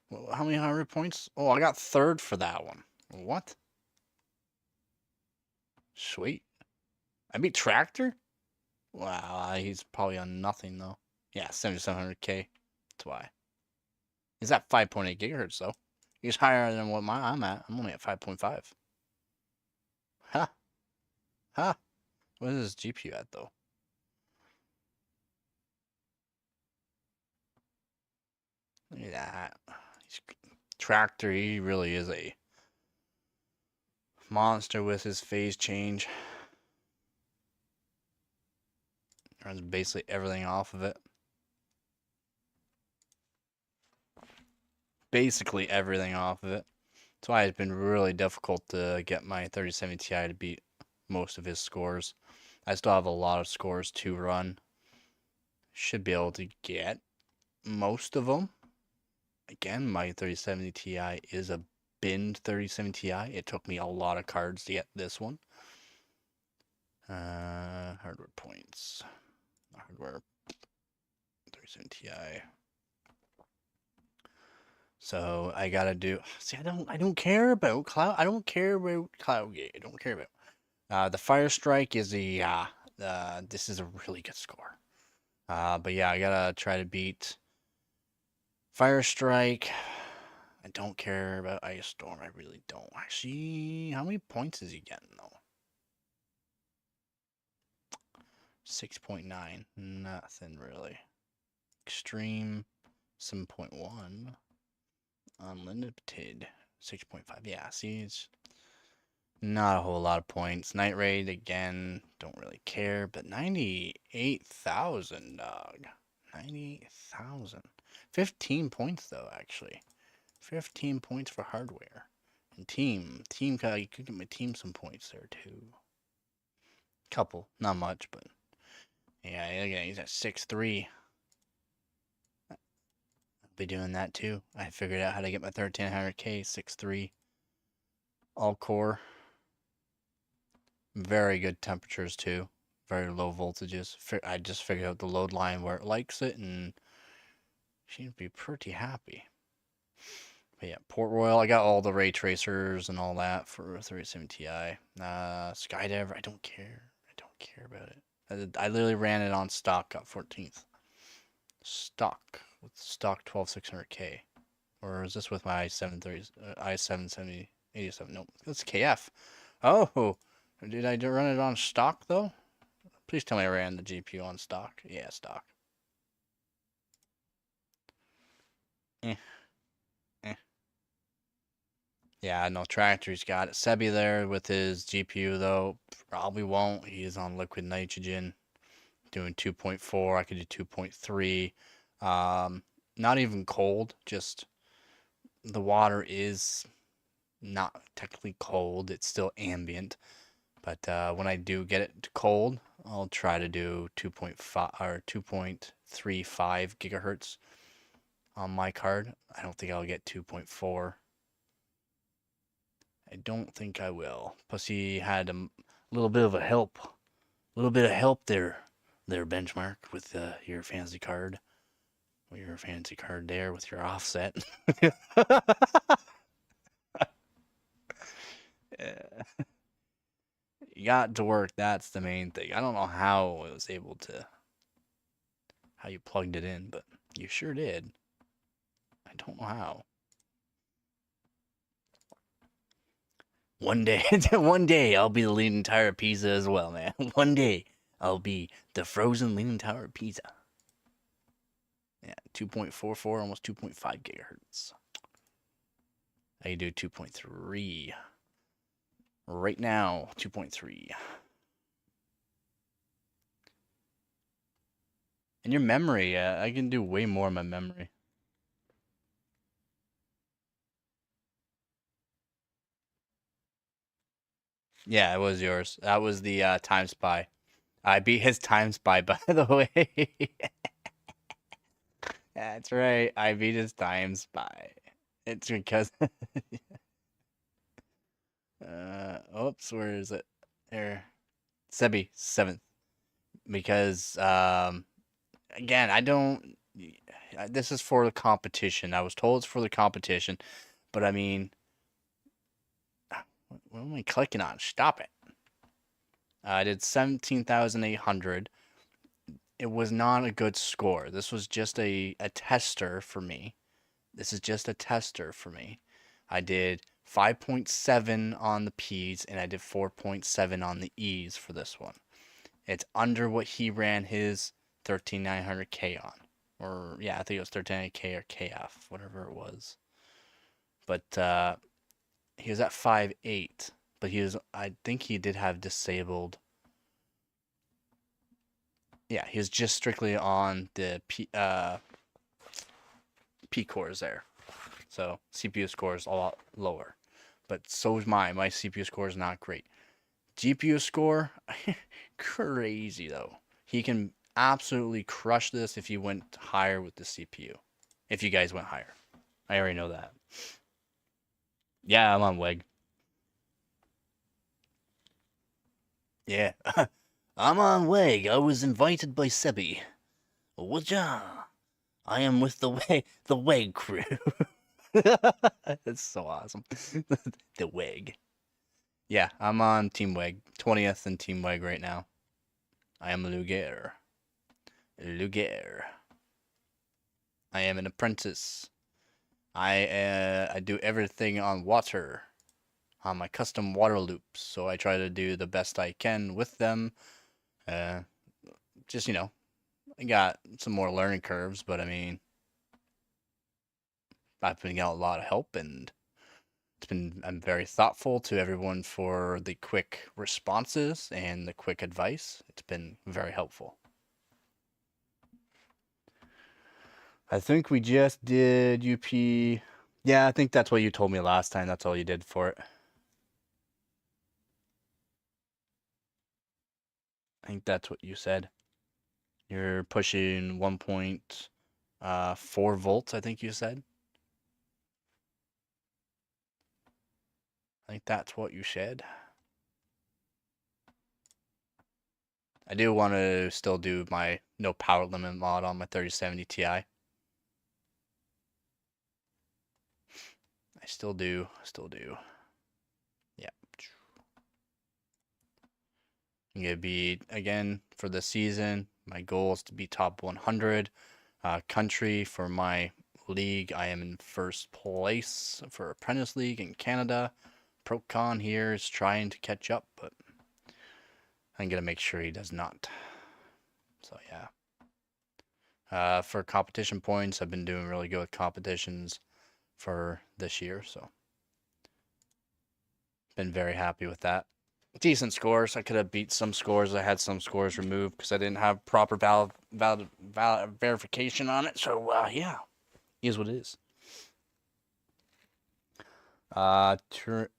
Well, how many 100 points? Oh, I got third for that one. What? Sweet. I beat Tractor? Wow, he's probably on nothing though. Yeah, 7700K. That's why. He's at 5.8 gigahertz though. He's higher than what I'm at. I'm only at 5.5. Huh? Huh? What is his GPU at though? Look at that. Tractor, he really is a monster with his phase change. Runs basically everything off of it. Basically everything off of it. That's why it's been really difficult to get my 3070 Ti to beat most of his scores. I still have a lot of scores to run. Should be able to get most of them. Again, my 3070 Ti is a binned 3070 Ti. It took me a lot of cards to get this one. Hardware points. Hardware 3070 Ti. So I gotta do. See, I don't care about cloud. I don't care about CloudGate. I don't care about. The Fire Strike is the this is a really good score. But yeah, I gotta try to beat Fire Strike. I don't care about Ice Storm. I really don't. Actually, how many points is he getting though? 6.9. Nothing really. Extreme 7.1. Unlimited 6.5. Yeah, see, it's not a whole lot of points. Night Raid, again, don't really care, but 98,000, dog. 98,000. 15 points, though, actually. 15 points for hardware. And team, you could get my team some points there, too. Couple, not much, but yeah, again, he's at 6.3. Be doing that too. I figured out how to get my 1300K 6.3 all core. Very good temperatures too. Very low voltages. I just figured out the load line where it likes it and she'd be pretty happy. But yeah, Port Royal, I got all the ray tracers and all that for 3070 Ti. Skydiver, I don't care. I don't care about it. I literally ran it on stock, got 14th. Stock. With stock 12600K, or is this with my i7 i7-7087? Nope, that's KF. Oh, did I run it on stock though? Please tell me I ran the GPU on stock. Yeah, stock. Yeah, no, Tractor's got it. Sebi there with his GPU though, probably won't. He's on liquid nitrogen, doing 2.4. I could do 2.3. Not even cold, just the water is not technically cold. It's still ambient. But when I do get it cold, I'll try to do 2.5 or 2.35 gigahertz on my card. I don't think I'll get 2.4. I don't think I will. Plus he had a little bit of a help. A little bit of help there, Benchmark, with your fancy card. Your fancy card there with your offset. You got to work. That's the main thing. I don't know how it was able to, how you plugged it in, but you sure did. I don't know how. One day, one day, I'll be the Leaning Tower of Pisa as well, man. One day, I'll be the frozen Leaning Tower of Pisa. Yeah, 2.44, almost 2.5 gigahertz. I do 2.3. Right now, 2.3. And your memory, I can do way more in my memory. Yeah, it was yours. That was the Time Spy. I beat his Time Spy, by the way. That's right. I beat his Time Spy. It's because oops, where is it? There. Sebi, 7th. Because again, I don't this is for the competition. I was told it's for the competition, but I mean, what am I clicking on? Stop it. I did 17,800. It was not a good score. This was just a tester for me. This is just a tester for me. I did 5.7 on the P's and I did 4.7 on the E's for this one. It's under what he ran his 13900K on. Or, yeah, I think it was 13900K or KF, whatever it was. But he was at 5.8. But I think he did have disabled. Yeah, he was just strictly on the P cores there. So CPU score is a lot lower. But so is mine. My CPU score is not great. GPU score, crazy though. He can absolutely crush this if you went higher with the CPU. If you guys went higher. I already know that. Yeah, I'm on WEG. Yeah. I'm on WEG. I was invited by Sebi. Whatcha? I am with the WEG crew. That's so awesome. The WEG. Yeah, I'm on Team WEG. 20th in Team WEG right now. I am Luger. Luger. I am an apprentice. I do everything on water, on my custom water loops. So I try to do the best I can with them. Just I got some more learning curves, but I mean, I've been getting a lot of help, and I'm very thoughtful to everyone for the quick responses and the quick advice. It's been very helpful. I think we just did UP. Yeah, I think that's what you told me last time. That's all you did for it. I think that's what you said. You're pushing 1.4 volts, I think you said. I think that's what you said. I do want to still do my no power limit mod on my 3070 Ti. I still do. Yeah. I'm going to be, again, for the season, my goal is to be top 100. Country for my league, I am in first place for Apprentice League in Canada. ProCon here is trying to catch up, but I'm going to make sure he does not. So, yeah. For competition points, I've been doing really good with competitions for this year, so been very happy with that. Decent scores. I could have beat some scores. I had some scores removed because I didn't have proper valid verification on it. So yeah, is what it is. Ampere,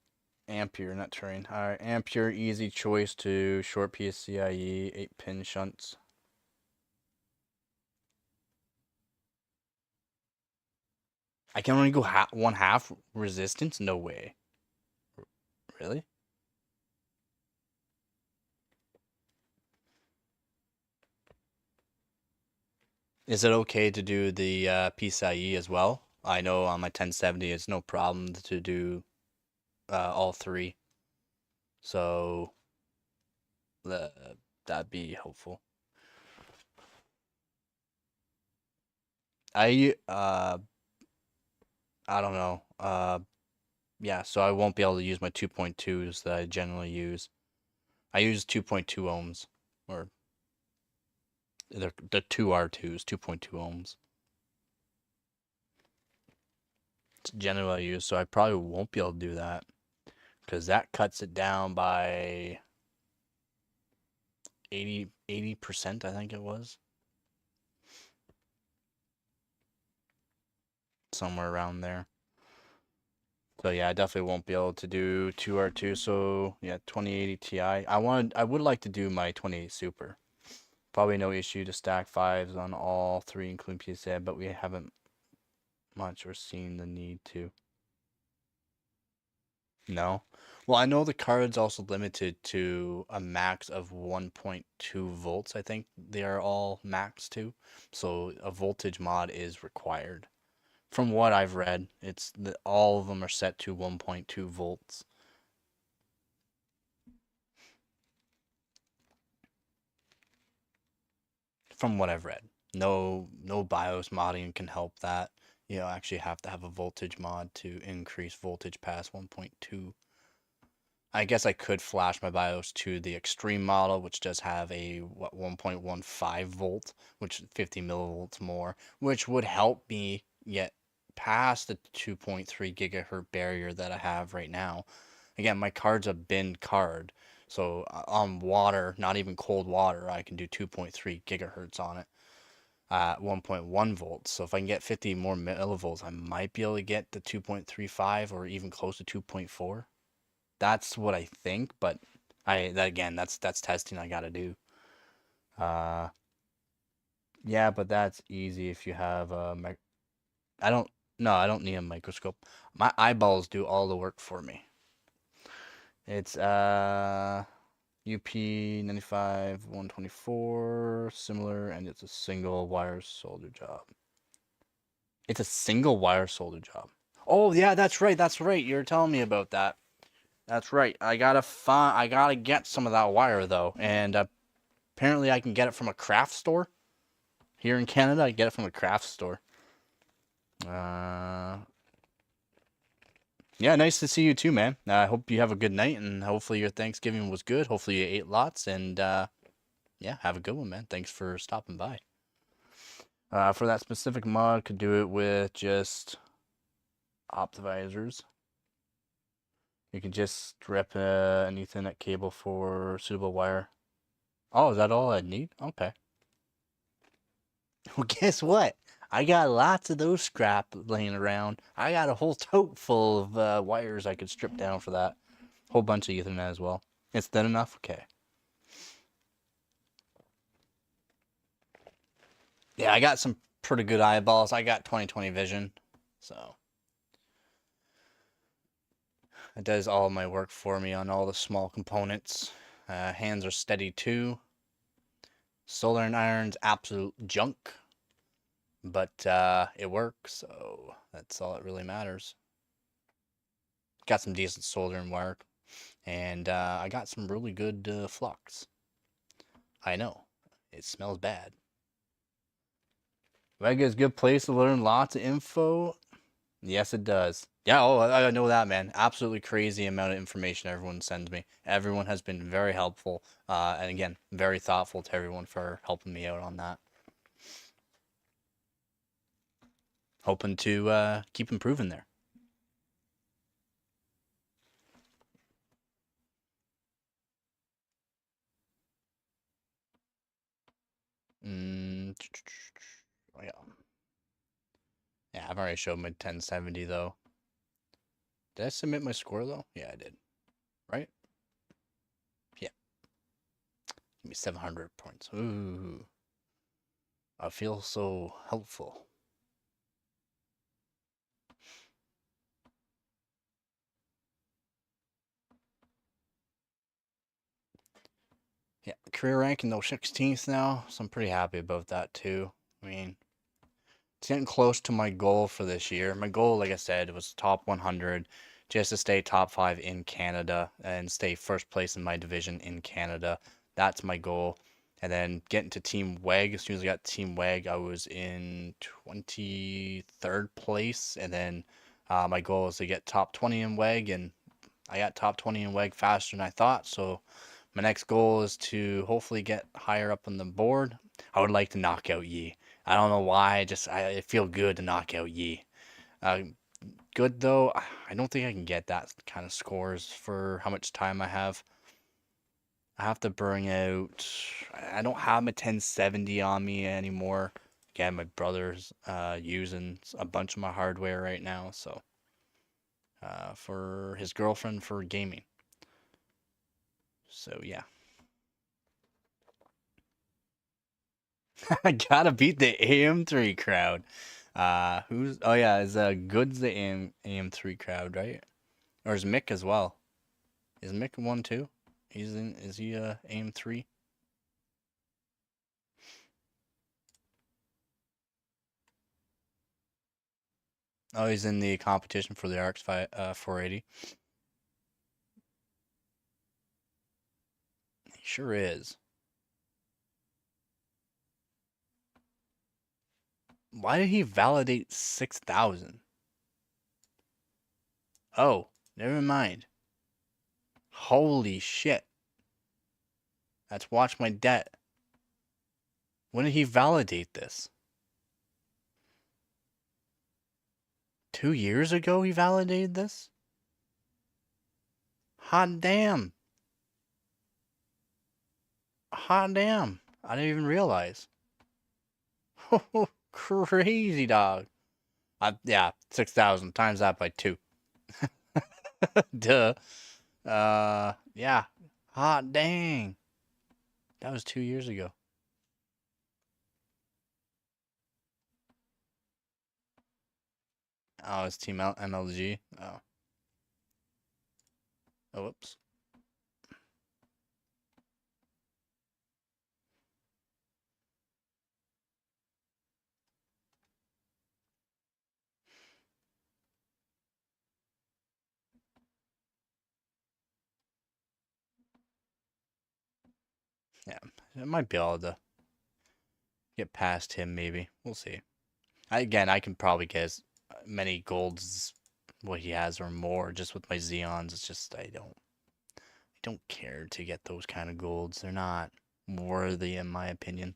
not Turing. All right, Ampere, easy choice to short PCIe 8-pin shunts. I can only go one half resistance. No way. Really? Is it okay to do the PCIe as well? I know on my 1070 it's no problem to do all three, so the that'd be helpful. I don't know. Yeah, so I won't be able to use my 2.2s that I generally use. I use 2.2 ohms, or the two R2s, 2.2 ohms. It's generally what I use, so I probably won't be able to do that because that cuts it down by 80%, I think it was. Somewhere around there. So yeah, I definitely won't be able to do 2R2. So yeah, 2080 Ti. I would like to do my 2080 Super. Probably no issue to stack fives on all three, including PCI, but we haven't much or seen the need to. No. Well, I know the card's also limited to a max of 1.2 volts. I think they are all max to. So a voltage mod is required. From what I've read, it's all of them are set to 1.2 volts. From what I've read. No BIOS modding can help that. You know, actually have to have a voltage mod to increase voltage past 1.2. I guess I could flash my BIOS to the extreme model, which does have a 1.15 volt, which is 50 millivolts more, which would help me get past the 2.3 gigahertz barrier that I have right now. Again, my card's a bin card, so on water, not even cold water, I can do 2.3 gigahertz on it at 1.1 volts. So if I can get 50 more millivolts, I might be able to get the 2.35 or even close to 2.4. That's what I think, but that's testing I gotta do. Uh, yeah, but that's easy if you have a I don't no, I don't need a microscope. My eyeballs do all the work for me. It's UP95 124 similar, and it's a single wire solder job. It's a single wire solder job. Oh yeah, that's right. That's right. You're telling me about that. That's right. I gotta get some of that wire though, and apparently I can get it from a craft store here in Canada. I get it from a craft store. Uh, yeah, nice to see you too, man. I hope you have a good night, and hopefully your Thanksgiving was good. Hopefully you ate lots, and yeah, have a good one, man. Thanks for stopping by. For that specific mod, could do it with just optimizers. You can just strip an Ethernet cable for suitable wire. Oh, is that all I need? Okay. Well, guess what? I got lots of those scrap laying around. I got a whole tote full of wires I could strip down for that. Whole bunch of Ethernet as well. Is that enough? Okay. Yeah, I got some pretty good eyeballs. I got 20/20 vision, so it does all my work for me on all the small components. Hands are steady too. Soldering iron's absolute junk, but it works, so that's all that really matters. Got some decent soldering work, and I got some really good flux. I know, it smells bad. EVGA is a good place to learn lots of info. Yes, it does. Yeah, oh, I know that, man. Absolutely crazy amount of information everyone sends me. Everyone has been very helpful, and again, very thoughtful to everyone for helping me out on that. Hoping to keep improving there. Oh, yeah. Yeah, I've already showed my 1070 though. Did I submit my score though? Yeah, I did. Right? Yeah. Give me 700 points. Ooh. I feel so helpful. Yeah, career ranking though 16th now, so I'm pretty happy about that too. I mean, it's getting close to my goal for this year. My goal, like I said, was top 100, just to stay top 5 in Canada and stay first place in my division in Canada. That's my goal. And then getting to Team WEG. As soon as I got Team WEG, I was in 23rd place. And then my goal is to get top 20 in WEG, and I got top 20 in WEG faster than I thought. So my next goal is to hopefully get higher up on the board. I would like to knock out Yi. I don't know why. I feel good to knock out Yi. Uh, Good though. I don't think I can get that kind of scores for how much time I have. I have to bring out. I don't have my 1070 on me anymore. Again, my brother's using a bunch of my hardware right now, so for his girlfriend for gaming. So yeah. I gotta beat the AM3 crowd. Who's? Oh yeah, is Good's the AM3 crowd, right? Or is Mick as well? Is Mick one too? He's in. Is he AM3? Oh, he's in the competition for the RX 480. He sure is. Why did he validate 6,000? Oh, never mind. Holy shit. That's watch my debt. When did he validate this? 2 years ago he validated this? Hot damn. Hot damn. I didn't even realize. Crazy dog. Yeah, 6,000 times that by 2. Duh. Yeah. Hot dang. That was 2 years ago. Oh, it's Team MLG. Oh. Oh, whoops. Yeah, I might be able to get past him, maybe. We'll see. Again, I can probably get as many golds as what he has or more just with my Xeons. It's just I don't care to get those kind of golds. They're not worthy in my opinion.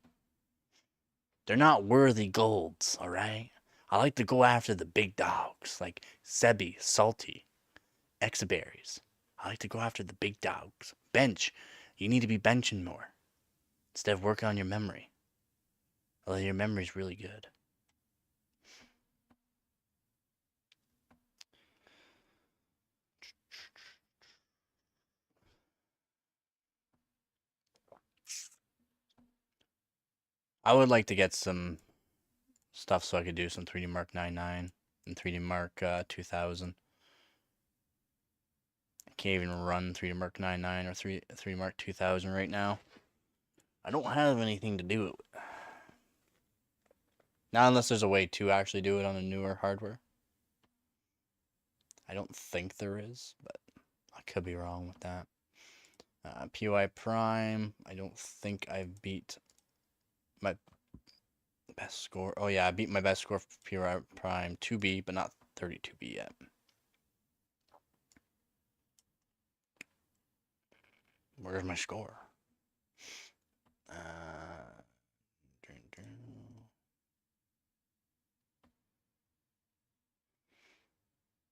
They're not worthy golds, all right? I like to go after the big dogs like Sebi, Salty, Exaberries. I like to go after the big dogs. Bench. You need to be benching more instead of working on your memory. Although your memory's really good. I would like to get some stuff so I could do some 3D Mark 99 and 3D Mark 2000. I can't even run 3D Mark 99 or 3D Mark 2000 right now. I don't have anything to do it with. Not unless there's a way to actually do it on a newer hardware. I don't think there is, but I could be wrong with that. POI Prime, I don't think I've beat my best score. Oh yeah, I beat my best score for POI Prime 2B, but not 32B yet. Where's my score?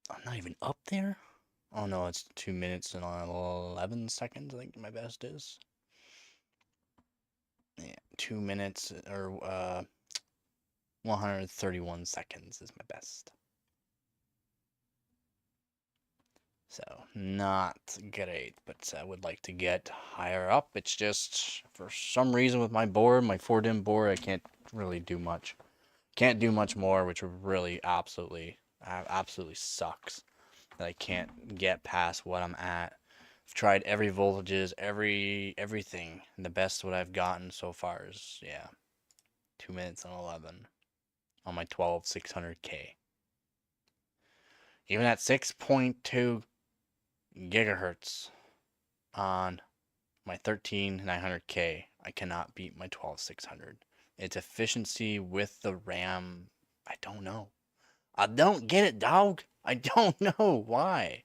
I'm not even up there? Oh no, it's 2 minutes and 11 seconds, I think my best is. Yeah, 2 minutes or 131 seconds is my best. So, not great, but I would like to get higher up. It's just, for some reason with my board, my 4-dim board, I can't really do much. Can't do much more, which really absolutely sucks. That I can't get past what I'm at. I've tried every voltages, everything, and the best what I've gotten so far is, yeah, 2 minutes and 11 on my 12600K. Even at 6.2 gigahertz on my 13900K, I cannot beat my 12600. Its efficiency with the RAM, I don't know. I don't get it, dog. I don't know why.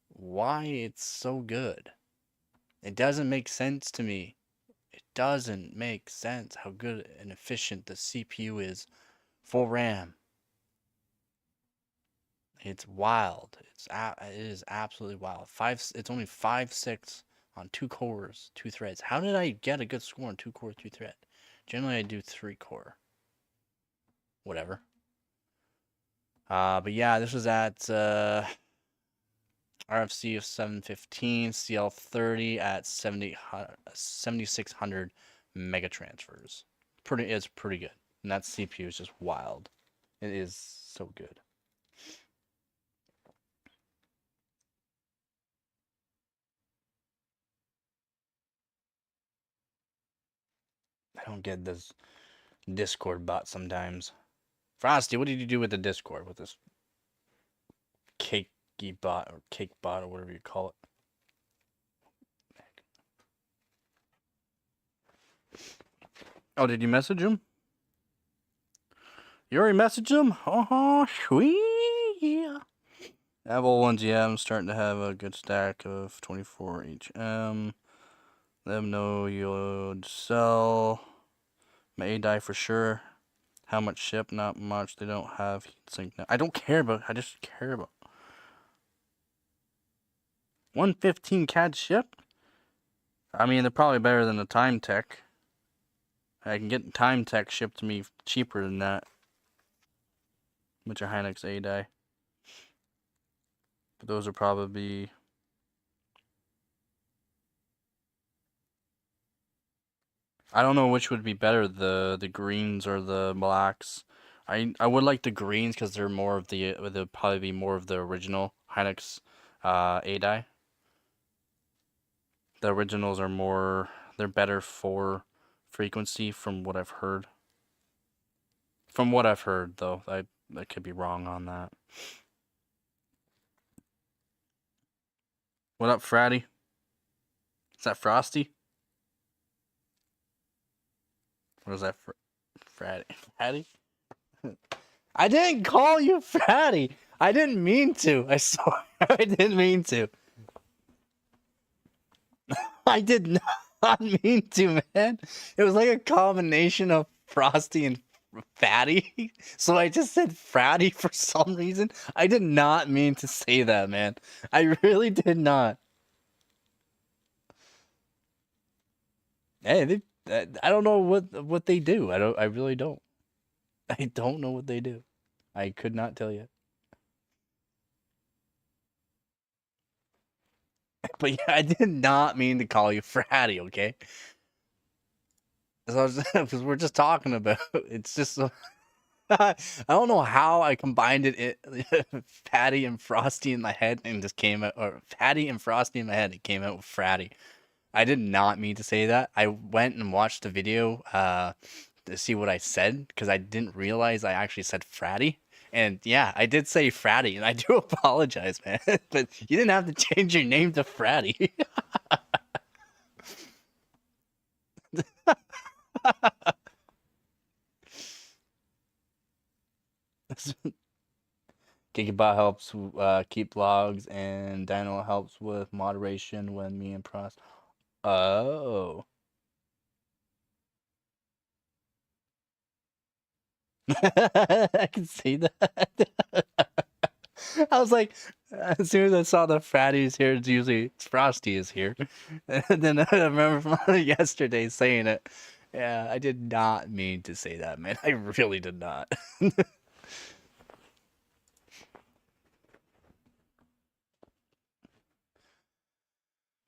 Why it's so good. It doesn't make sense to me. It doesn't make sense how good and efficient the CPU is for RAM. It's wild. It is absolutely wild. It's only 5.6 on 2 cores, 2 threads. How did I get a good score on 2 core, 2 thread? Generally I do 3 core. Whatever. But yeah, this was at RFC of 715, CL30 at 7600 mega transfers. It's pretty good. And that CPU is just wild. It is so good. I don't get this Discord bot sometimes. Frosty, what did you do with the Discord with this cakey bot or cake bot or whatever you call it? Oh, did you message him? You already messaged him? Oh, sweet. Yeah. Apple ones, yeah, I'm starting to have a good stack of 24 HM. Let them know you'll sell my A-die for sure. How much ship? Not much. They don't have heatsink now. I don't care about. I just care about 115 CAD ship. I mean, they're probably better than the Time Tech. I can get Time Tech shipped to me cheaper than that. Which are Hynix A-die. But those are probably. I don't know which would be better, the greens or the blacks. I would like the greens because they're more of they'll probably be more of the original Hynix A-die. The originals are more, they're better for frequency from what I've heard. From what I've heard, though, I could be wrong on that. What up, Fratty? Is that Frosty? What is that, Fratty? Fratty? I didn't call you Fratty. I didn't mean to. I swear I didn't mean to. I did not mean to, man. It was like a combination of Frosty and Fatty. So I just said Fratty for some reason. I did not mean to say that, man. I really did not. Hey, I don't know what they do. I really don't. I don't know what they do. I could not tell you. But yeah, I did not mean to call you Fratty, okay? Because we're just talking about it's just I don't know how I combined it Fatty and Frosty in my head and just came out, or Fatty and Frosty in my head, it came out with Fratty. I did not mean to say that. I went and watched the video to see what I said because I didn't realize I actually said Fratty. And yeah, I did say Fratty, and I do apologize, man. But you didn't have to change your name to Fratty. Gigabot helps keep logs, and Dino helps with moderation when me and Prost. Oh. I can see that. I was like, as soon as I saw the Fratty's here, it's Frosty is here. And then I remember from yesterday saying it. Yeah, I did not mean to say that, man. I really did not.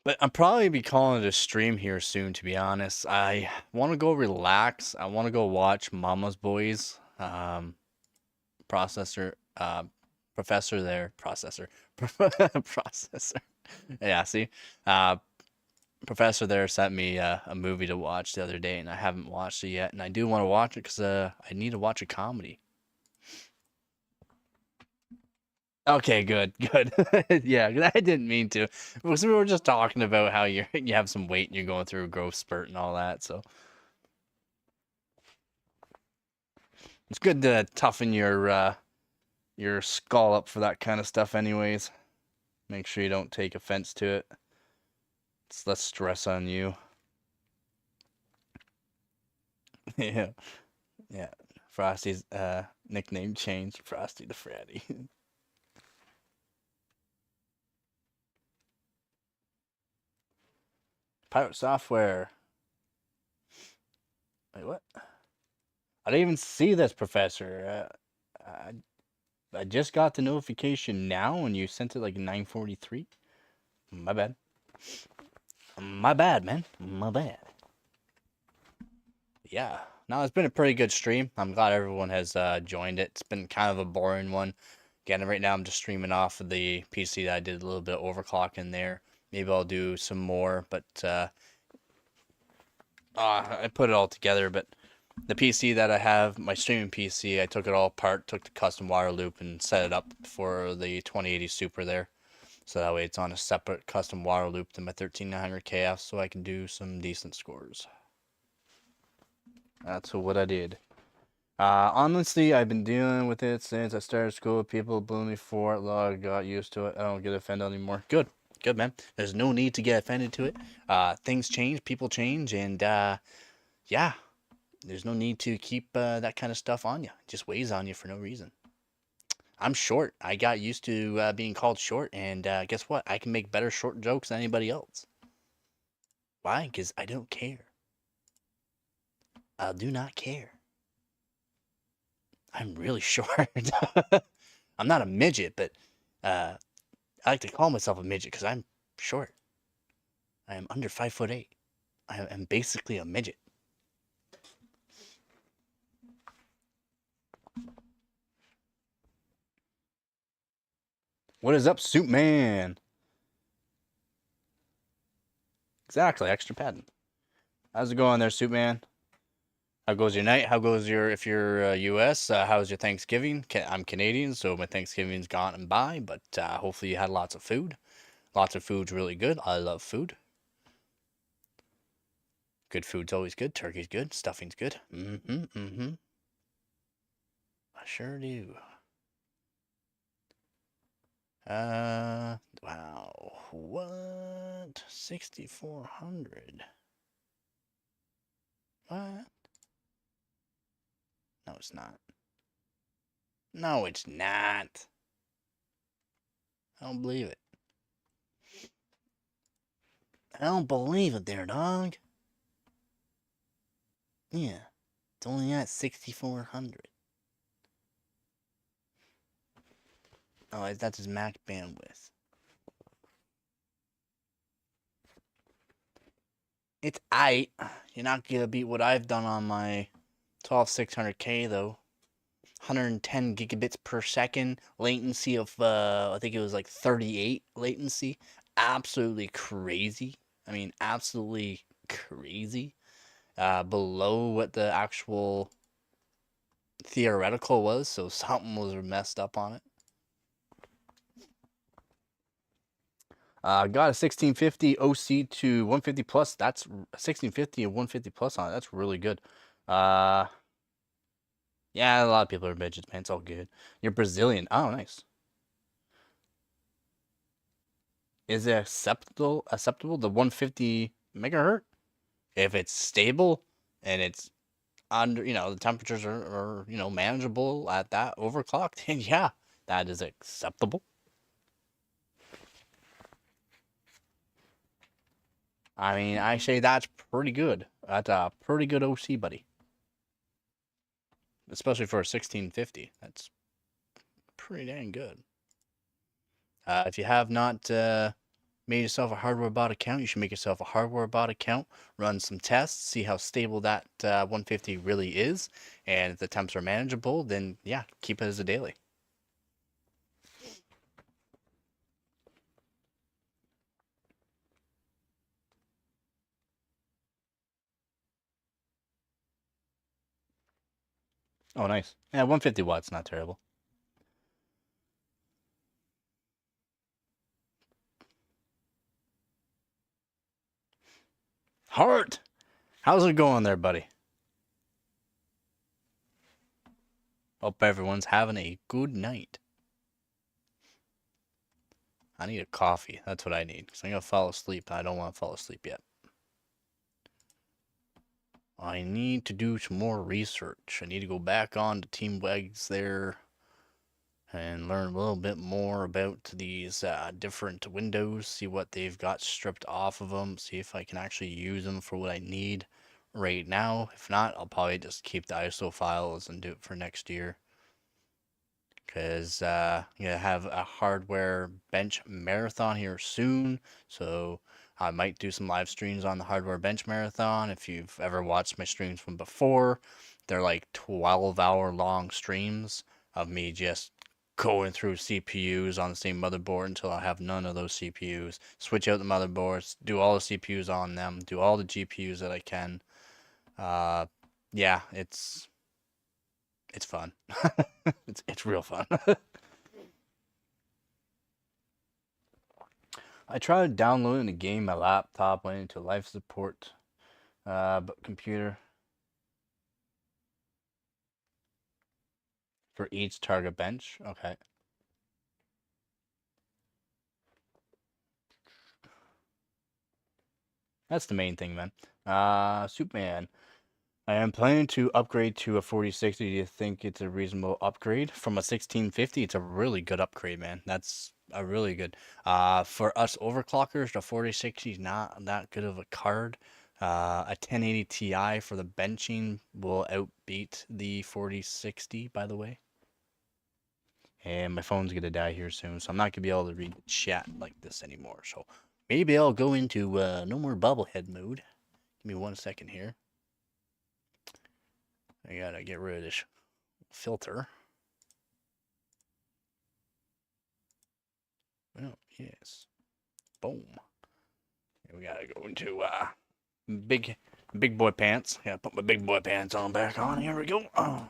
But I'm probably be calling it a stream here soon, to be honest. I want to go relax. I want to go watch Mama's Boys. Processor, processor, processor. Yeah, see? Professor there sent me a movie to watch the other day, and I haven't watched it yet, and I do want to watch it because I need to watch a comedy. Okay, good, good. Yeah, 'cause I didn't mean to. Because we were just talking about how you have some weight and you're going through a growth spurt and all that, so it's good to toughen your skull up for that kind of stuff anyways. Make sure you don't take offense to it. It's less stress on you. Yeah. Yeah. Frosty's nickname changed. Frosty the Fratty. Pirate software. Wait, what? I didn't even see this, Professor. I just got the notification now and you sent it like 9:43. My bad. My bad, man. My bad. Yeah. No, it's been a pretty good stream. I'm glad everyone has joined it. It's been kind of a boring one. Again, right now I'm just streaming off of the PC that I did a little bit of overclock in there. Maybe I'll do some more, but I put it all together. But the PC that I have, my streaming PC, I took it all apart, took the custom wire loop and set it up for the 2080 Super there. So that way it's on a separate custom wire loop than my 13900 KF so I can do some decent scores. That's what I did. Honestly, I've been dealing with it since I started school. People bullied me for it. I got used to it. I don't get offended anymore. Good. Good, man. There's no need to get offended to it. Things change, people change, and yeah, there's no need to keep that kind of stuff on you. It just weighs on you for no reason. I'm short. I got used to being called short, and guess what? I can make better short jokes than anybody else. Why? Because I don't care. I do not care. I'm really short. I'm not a midget, but I like to call myself a midget because I'm short. I am under 5'8". I am basically a midget. What is up, Soup Man? Exactly, extra padding. How's it going there, Soup Man? How goes your night? How goes your, if you're US, how's your Thanksgiving? I'm Canadian, so my Thanksgiving's gone and by, but hopefully you had lots of food. Lots of food's really good. I love food. Good food's always good. Turkey's good. Stuffing's good. I sure do. Wow. What? 6,400. What? No, it's not. No, it's not. I don't believe it. I don't believe it there, dog. Yeah. It's only at 6,400. Oh, that's his max bandwidth. It's aight. You're not gonna beat what I've done on my 12600K though. 110 gigabits per second, latency of I think it was like 38 latency. Absolutely crazy. I mean, absolutely crazy. Below what the actual theoretical was, so something was messed up on it. Got a 1650 OC to 150 plus. That's 1650 and 150 plus on it. That's really good. Yeah, a lot of people are midgets, man. It's all good. You're Brazilian. Oh, nice. Is it acceptable the 150 megahertz? If it's stable and it's under, the temperatures are manageable at that overclock, then yeah, that is acceptable. I mean, I say that's pretty good. That's a pretty good OC, buddy. Especially for a 1650. That's pretty dang good. If you have not made yourself a hardware bot account, you should make yourself a hardware bot account, run some tests, see how stable that 150 really is, and if the temps are manageable, then yeah, keep it as a daily. Oh, nice. Yeah, 150 watts, not terrible. Heart, how's it going there, buddy? Hope everyone's having a good night. I need a coffee. That's what I need, because I'm going to fall asleep. I don't want to fall asleep yet. I need to do some more research. I need to go back on to Team Wags there and learn a little bit more about these different windows, see what they've got stripped off of them, see if I can actually use them for what I need right now. If not, I'll probably just keep the ISO files and do it for next year. Because I'm going to have a hardware bench marathon here soon, so I might do some live streams on the hardware bench marathon. If you've ever watched my streams from before, they're like 12-hour long streams of me just going through CPUs on the same motherboard until I have none of those CPUs. Switch out the motherboards, do all the CPUs on them, do all the GPUs that I can. Yeah, it's fun. it's real fun. I tried downloading the game. My laptop went into life support, but computer for each target bench. Okay. That's the main thing, man. Superman. I am planning to upgrade to a 4060. Do you think it's a reasonable upgrade? From a 1650, it's a really good upgrade, man. That's a really good. For us overclockers, the 4060 is not that good of a card. A 1080 Ti for the benching will outbeat the 4060, by the way. And my phone's gonna die here soon, so I'm not gonna be able to read chat like this anymore. So maybe I'll go into no more bobblehead mode. Give me 1 second here. I gotta get rid of this filter. Oh, yes. Boom. And we gotta go into big boy pants. Yeah, put my big boy pants on back on. Here we go. Oh.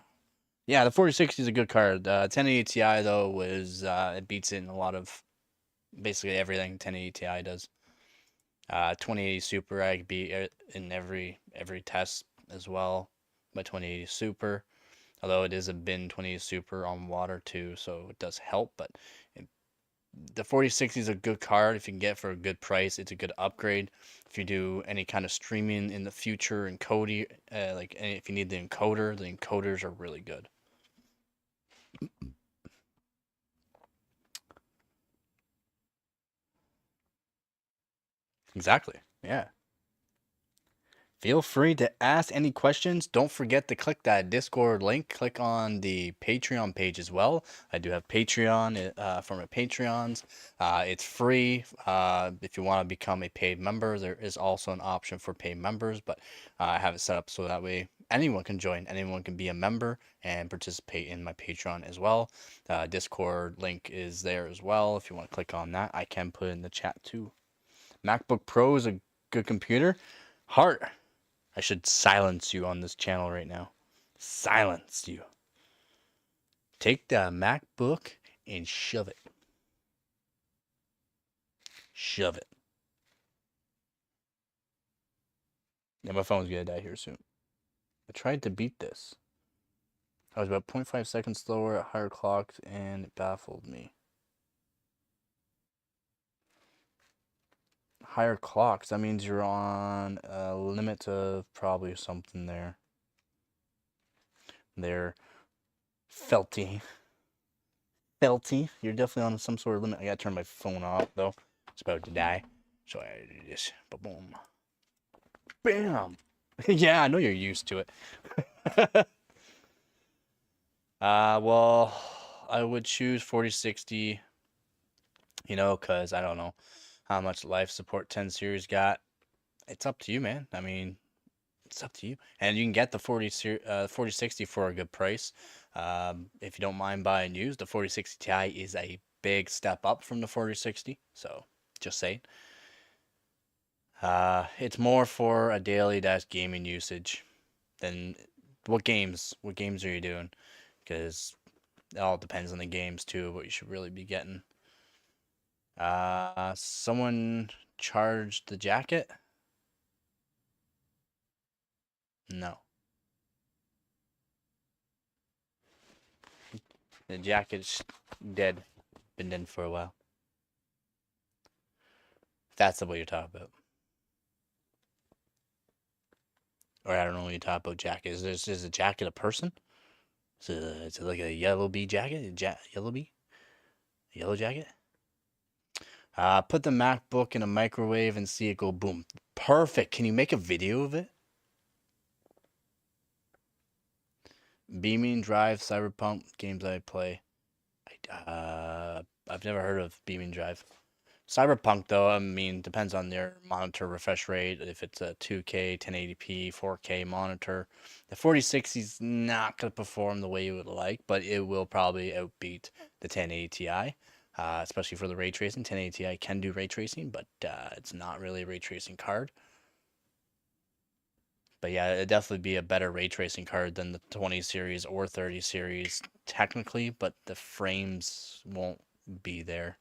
Yeah, the 4060 is a good card. 1080 Ti though was it beats it in a lot of basically everything 1080 Ti does. 2080 Super I beat it in every test as well. My 2080 Super, although it is a bin 2080 Super on water too, so it does help. But the 4060 is a good card if you can get it for a good price. It's a good upgrade if you do any kind of streaming in the future. Encoding, like if you need the encoders are really good. Exactly. Yeah. Feel free to ask any questions. Don't forget to click that Discord link. Click on the Patreon page as well. I do have Patreon for my Patreons. It's free. If you want to become a paid member, there is also an option for paid members, but I have it set up so that way anyone can join. Anyone can be a member and participate in my Patreon as well. Discord link is there as well. If you want to click on that, I can put it in the chat too. MacBook Pro is a good computer. Heart. I should silence you on this channel right now. Silence you. Take the MacBook and shove it. Shove it. Yeah, my phone's gonna die here soon. I tried to beat this. I was about 0.5 seconds slower at higher clocks and it baffled me. Higher clocks, that means you're on a limit of probably something there. There. Felty. You're definitely on some sort of limit. I gotta turn my phone off though. It's about to die. So I gotta do this. Boom. Bam. Yeah, I know you're used to it. Well, I would choose 4060, because I don't know how much life support 10 series got. It's up to you, man. I mean, it's up to you. And you can get the 4060 for a good price. If you don't mind buying used, the 4060 Ti is a big step up from the 4060. So, just saying. It's more for a daily gaming usage than What games? What games are you doing? Because it all depends on the games too. What you should really be getting. Someone charged the jacket? No. The jacket's dead. Been dead for a while. That's the way you're talking about. Or I don't know what you're talking about. Jacket. Is a jacket a person? Is it like a yellow bee jacket? Yellow bee? Yellow jacket? Put the MacBook in a microwave and see it go boom. Perfect. Can you make a video of it? Beaming Drive, Cyberpunk games I play. I've never heard of Beaming Drive. Cyberpunk though, I mean, depends on their monitor refresh rate. If it's a 2K, 1080p, 4K monitor, the 4060 is not gonna perform the way you would like, but it will probably outbeat the 1080 Ti. Especially for the ray tracing. 1080 Ti can do ray tracing, but it's not really a ray tracing card. But yeah, it'd definitely be a better ray tracing card than the 20 series or 30 series technically, but the frames won't be there.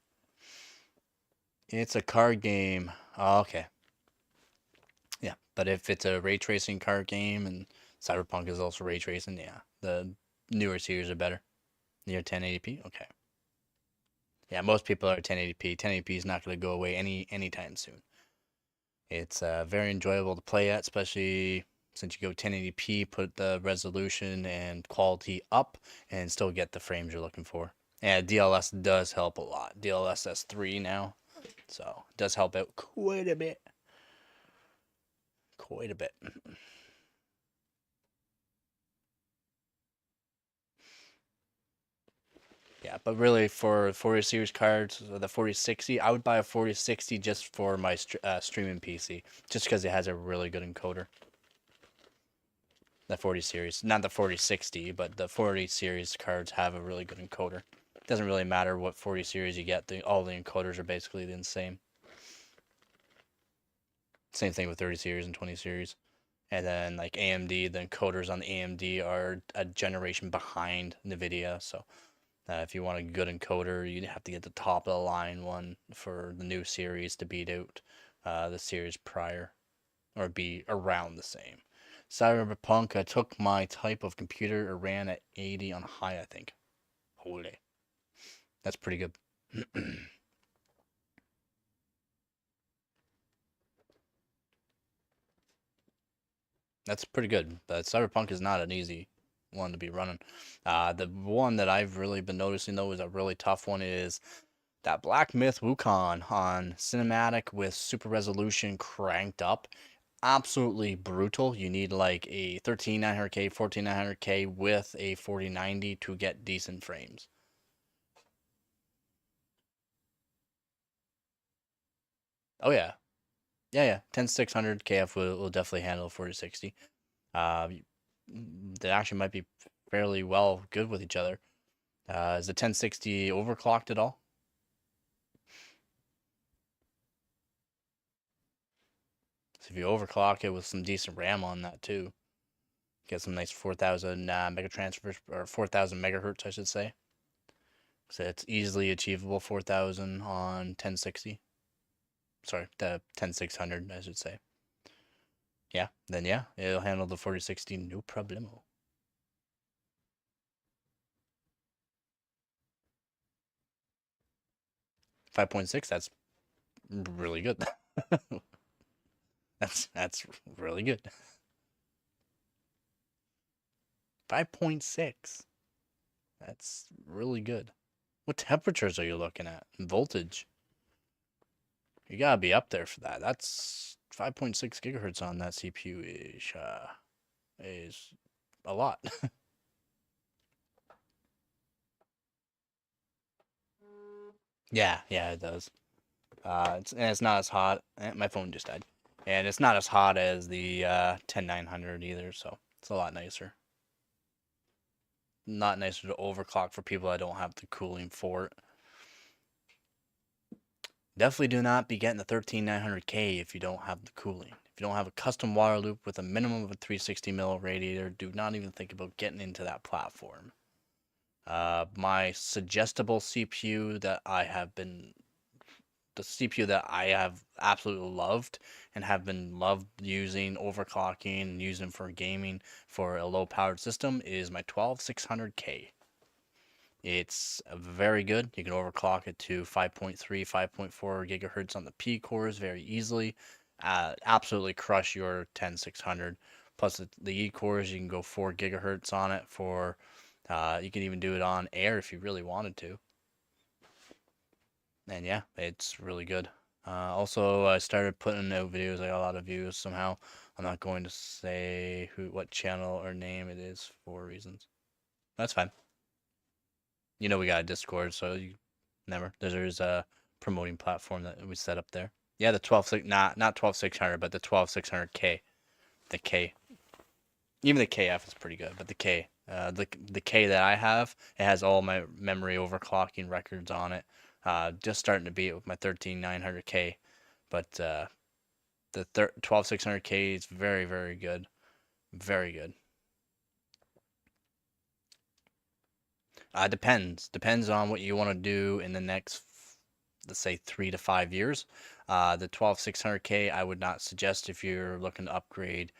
It's a card game. Oh, okay. Yeah, but if it's a ray tracing card game and Cyberpunk is also ray tracing, yeah, the newer series are better. Near 1080p? Okay. Yeah, most people are 1080p. 1080p is not going to go away anytime soon. It's very enjoyable to play at, especially since you go 1080p, put the resolution and quality up, and still get the frames you're looking for. And DLS does help a lot. DLS S3 now, so it does help out quite a bit. Quite a bit. Yeah, but really for 40 series cards, the 4060, I would buy a 4060 just for my streaming PC, just because it has a really good encoder. The 40 series, not the 4060, but the 40 series cards have a really good encoder. It doesn't really matter what 40 series you get, all the encoders are basically the same. Same thing with 30 series and 20 series. And then like AMD, the encoders on the AMD are a generation behind NVIDIA, so if you want a good encoder, you'd have to get the top of the line one for the new series to beat out the series prior, or be around the same. Cyberpunk, I took my type of computer, it ran at 80 on high, I think. Holy. That's pretty good. That's pretty good, but Cyberpunk is not an easy one to be running. The one that I've really been noticing, though, is a really tough one is that Black Myth Wukong on cinematic with super resolution cranked up. Absolutely brutal. You need like a 13900K, 14900K with a 4090 to get decent frames. Oh yeah. Yeah, yeah. 10600 KF will definitely handle 4060. They actually might be fairly well good with each other. Is the 1060 overclocked at all? So if you overclock it with some decent RAM on that too, get some nice 4000 megatransfers, or 4000 megahertz, I should say. So it's easily achievable 4000 on 1060. Sorry, the 10600, I should say. Yeah, then yeah, it'll handle the 4060 no problemo. 5.6, that's really good. That's really good. 5.6. That's really good. What temperatures are you looking at? Voltage. You gotta be up there for that. That's 5.6 gigahertz on that CPU is a lot. Yeah, yeah, it does. It's not as hot. My phone just died, and it's not as hot as the 10900 either. So it's a lot nicer. Not nicer to overclock for people that don't have the cooling for it. Definitely do not be getting the 13900K if you don't have the cooling. If you don't have a custom water loop with a minimum of a 360 mil radiator, do not even think about getting into that platform. My suggestible CPU that I have been, the CPU that I have absolutely loved and have been loved using overclocking and using for gaming for a low powered system is my 12600K. It's very good. You can overclock it to 5.3, 5.4 gigahertz on the P cores very easily. Absolutely crush your 10600. Plus the E cores, you can go 4 gigahertz on it for. You can even do it on air if you really wanted to. And yeah, it's really good. Also, I started putting out videos. I got a lot of views somehow. I'm not going to say what channel or name it is for reasons. That's fine. You know we got a Discord, so you never. There's a promoting platform that we set up there. Yeah, the 12 not 12600, but the 12600K. The K. Even the KF is pretty good, but the K. The K that I have, it has all my memory overclocking records on it. Just starting to beat it with my 13900K, but the 12600K is very, very good. Very good. Depends on what you want to do in the next, let's say, 3 to 5 years. The 12600K I would not suggest if you're looking to upgrade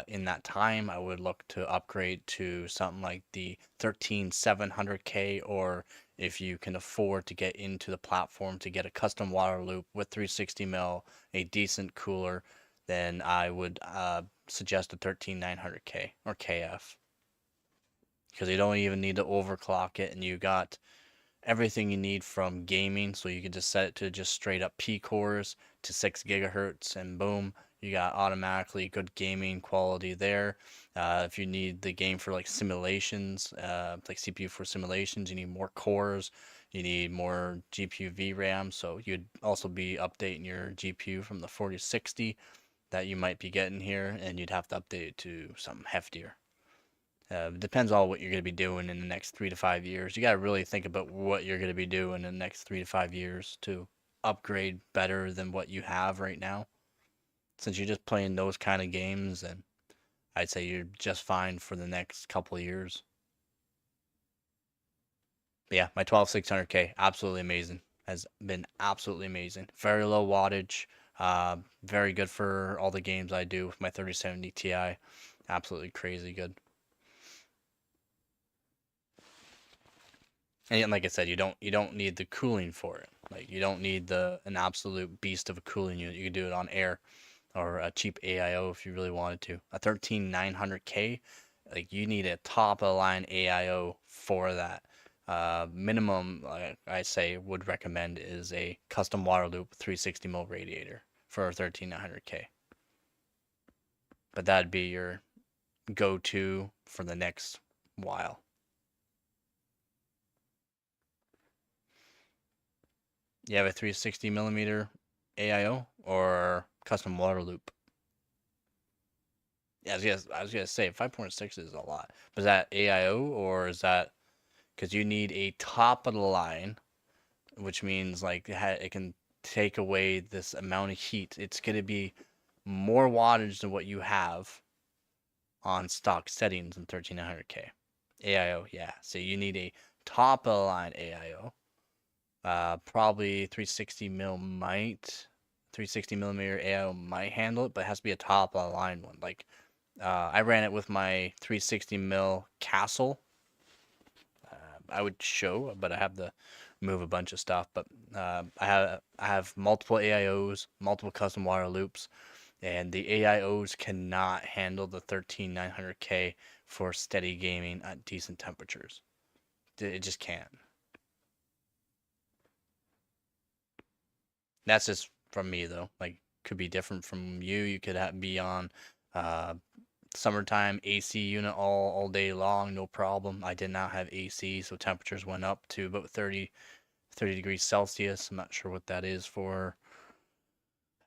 in that time. I would look to upgrade to something like the 13700K, or if you can afford to get into the platform to get a custom water loop with 360 mil, a decent cooler, then I would suggest a 13900K or KF, because you don't even need to overclock it, and you got everything you need from gaming. So you can just set it to just straight up P cores to 6 gigahertz, and boom, you got automatically good gaming quality there. If you need the game for like simulations, like CPU for simulations, you need more cores, you need more GPU VRAM. So you'd also be updating your GPU from the 4060 that you might be getting here, and you'd have to update it to something heftier. Depends on what you're going to be doing in the next 3 to 5 years. You got to really think about what you're going to be doing in the next 3 to 5 years to upgrade better than what you have right now. Since you're just playing those kind of games, then I'd say you're just fine for the next couple of years. But yeah, my 12600K, absolutely amazing. Has been absolutely amazing. Very low wattage. Very good for all the games I do with my 3070 Ti. Absolutely crazy good. And like I said, you don't need the cooling for it. Like you don't need an absolute beast of a cooling unit. You can do it on air or a cheap AIO if you really wanted to. A 13900K, like you need a top of the line AIO for that. Minimum, I say, would recommend is a custom water loop 360 mil radiator for a 13900K. But that'd be your go-to for the next while. You have a 360 millimeter AIO or custom water loop? Yeah, I was gonna say 5.6 is a lot. But is that AIO, or is that because you need a top of the line, which means like it can take away this amount of heat. It's gonna be more wattage than what you have on stock settings in 13900K. AIO, yeah. So you need a top of the line AIO. Probably 360 millimeter AIO might handle it, but it has to be a top of the line one. Like, I ran it with my 360 mil Castle. I would show, but I have to move a bunch of stuff. But I have multiple AIOs, multiple custom water loops, and the AIOs cannot handle the 13900K for steady gaming at decent temperatures. It just can't. That's just from me though. Like, could be different from you. You could be on uh, summertime AC unit all day long, no problem. I did not have AC, so temperatures went up to about 30 degrees Celsius. I'm not sure what that is for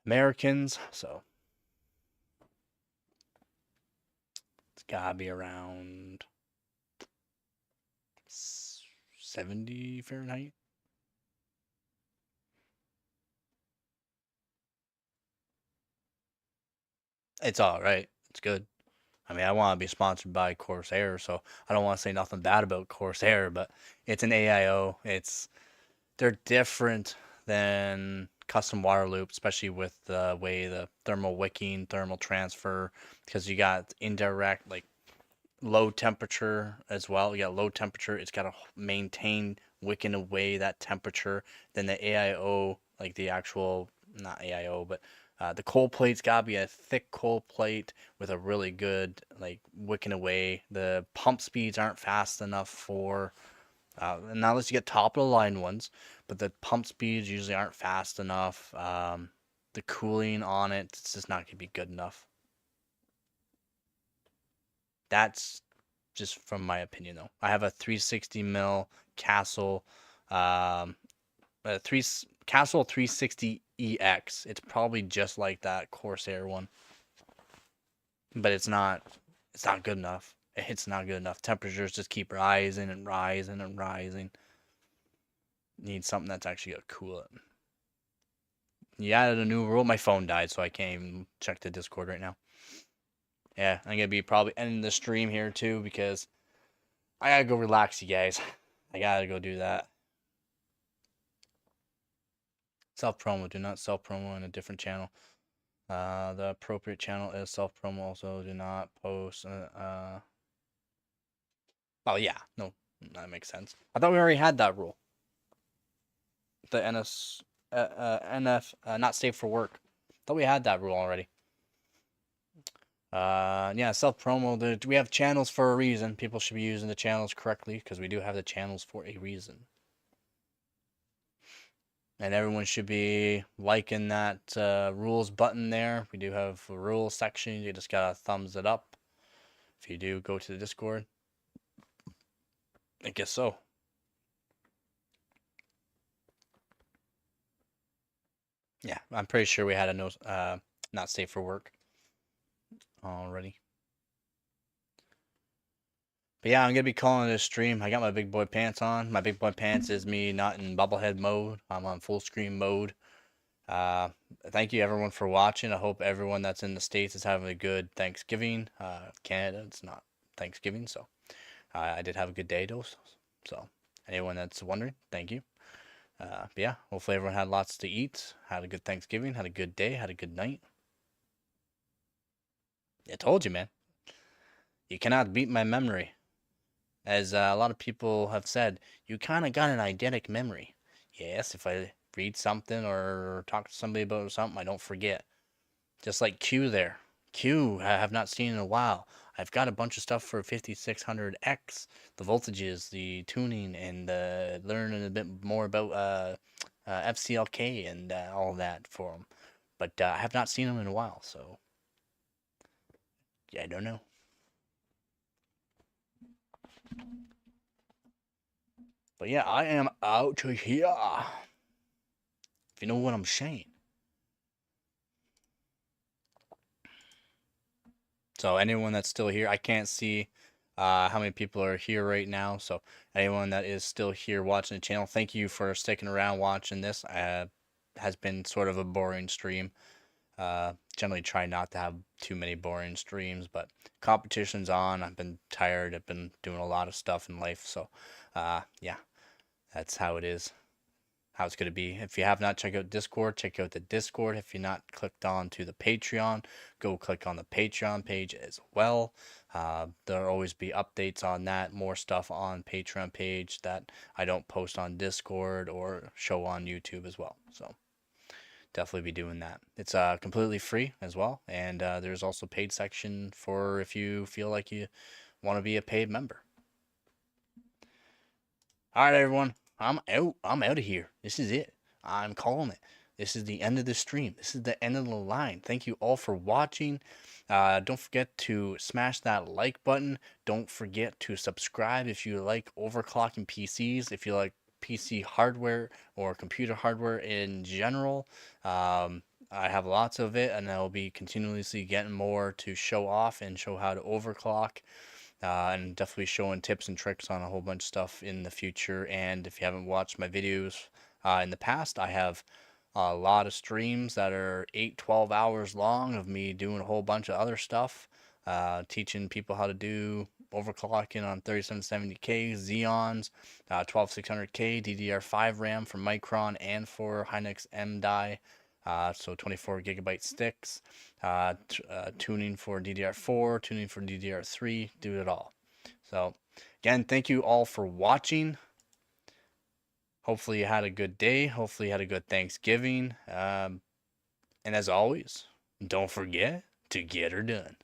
Americans, so it's gotta be around 70 Fahrenheit. It's all right. It's good. I mean, I want to be sponsored by Corsair, so I don't want to say nothing bad about Corsair, but it's an AIO. They're different than custom water loop, especially with the way the thermal wicking, thermal transfer, because you got indirect like low temperature as well. You got low temperature. It's got to maintain wicking away that temperature. Then the AIO, like the actual, not AIO, but the cold plate's got to be a thick cold plate with a really good like wicking away. The pump speeds aren't fast enough for, not unless you get top of the line ones, but the pump speeds usually aren't fast enough. The cooling on it, it's just not going to be good enough. That's just from my opinion, though. I have a 360 mil Castle, um, a three Castle 360 EX. It's probably just like that Corsair one, but it's not. It's not good enough. It's not good enough. Temperatures just keep rising and rising and rising. Need something that's actually gonna cool it. You added a new rule. My phone died, so I can't even check the Discord right now. Yeah, I'm gonna be probably ending the stream here too because I gotta go relax, you guys. I gotta go do that. Self promo. Do not self promo in a different channel. The appropriate channel is self promo. Also, do not post. Oh yeah, no, that makes sense. I thought we already had that rule. The NF, not safe for work. Thought we had that rule already. Yeah, self promo. We have channels for a reason. People should be using the channels correctly because we do have the channels for a reason. And everyone should be liking that rules button there. We do have a rules section. You just gotta thumbs it up. If you do go to the Discord, I guess so. Yeah, I'm pretty sure we had a no, not safe for work already. But yeah, I'm gonna be calling it a stream. I got my big boy pants on. My big boy pants is me not in bubblehead mode. I'm on full screen mode. Uh, Thank you everyone for watching. I hope everyone that's in the States is having a good Thanksgiving. Canada, it's not Thanksgiving, so I did have a good day, though. So anyone that's wondering, thank you. But yeah, hopefully everyone had lots to eat, had a good Thanksgiving, had a good day, had a good night. I told you, man. You cannot beat my memory. As a lot of people have said, you kind of got an eidetic memory. Yes, if I read something or talk to somebody about something, I don't forget. Just like Q there. Q, I have not seen in a while. I've got a bunch of stuff for 5600X, the voltages, the tuning, and learning a bit more about FCLK and all that for them. But I have not seen them in a while, so yeah, I don't know. But yeah, I am out of here. If you know what I'm saying. So anyone that's still here, I can't see how many people are here right now. So anyone that is still here watching the channel, thank you for sticking around watching this. Has been sort of a boring stream. Generally try not to have too many boring streams, but competition's on. I've been tired. I've been doing a lot of stuff in life. So yeah, that's how it is. How it's going to be. If you have not checked out Discord, check out the Discord. If you're not clicked on to the Patreon, go click on the Patreon page as well. There'll always be updates on that, more stuff on Patreon page that I don't post on Discord or show on YouTube as well. So definitely be doing that. It's completely free as well, and there's also paid section for if you feel like you want to be a paid member. All right, everyone. I'm out. I'm out of here. This is it. I'm calling it. This is the end of the stream. This is the end of the line. Thank you all for watching. Don't forget to smash that like button. Don't forget to subscribe if you like overclocking PCs, if you like PC hardware or computer hardware in general. I have lots of it, and I'll be continuously getting more to show off and show how to overclock. And definitely showing tips and tricks on a whole bunch of stuff in the future. And if you haven't watched my videos in the past, I have A lot of streams that are 8, 12 hours long of me doing a whole bunch of other stuff, teaching people how to do overclocking on 3770K, Xeons, 12600K, DDR5 RAM for Micron and for Hynix M die, so 24 gigabyte sticks, tuning for DDR4, tuning for DDR3, do it all. So again, thank you all for watching. Hopefully you had a good day. Hopefully you had a good Thanksgiving. And as always, don't forget to get her done.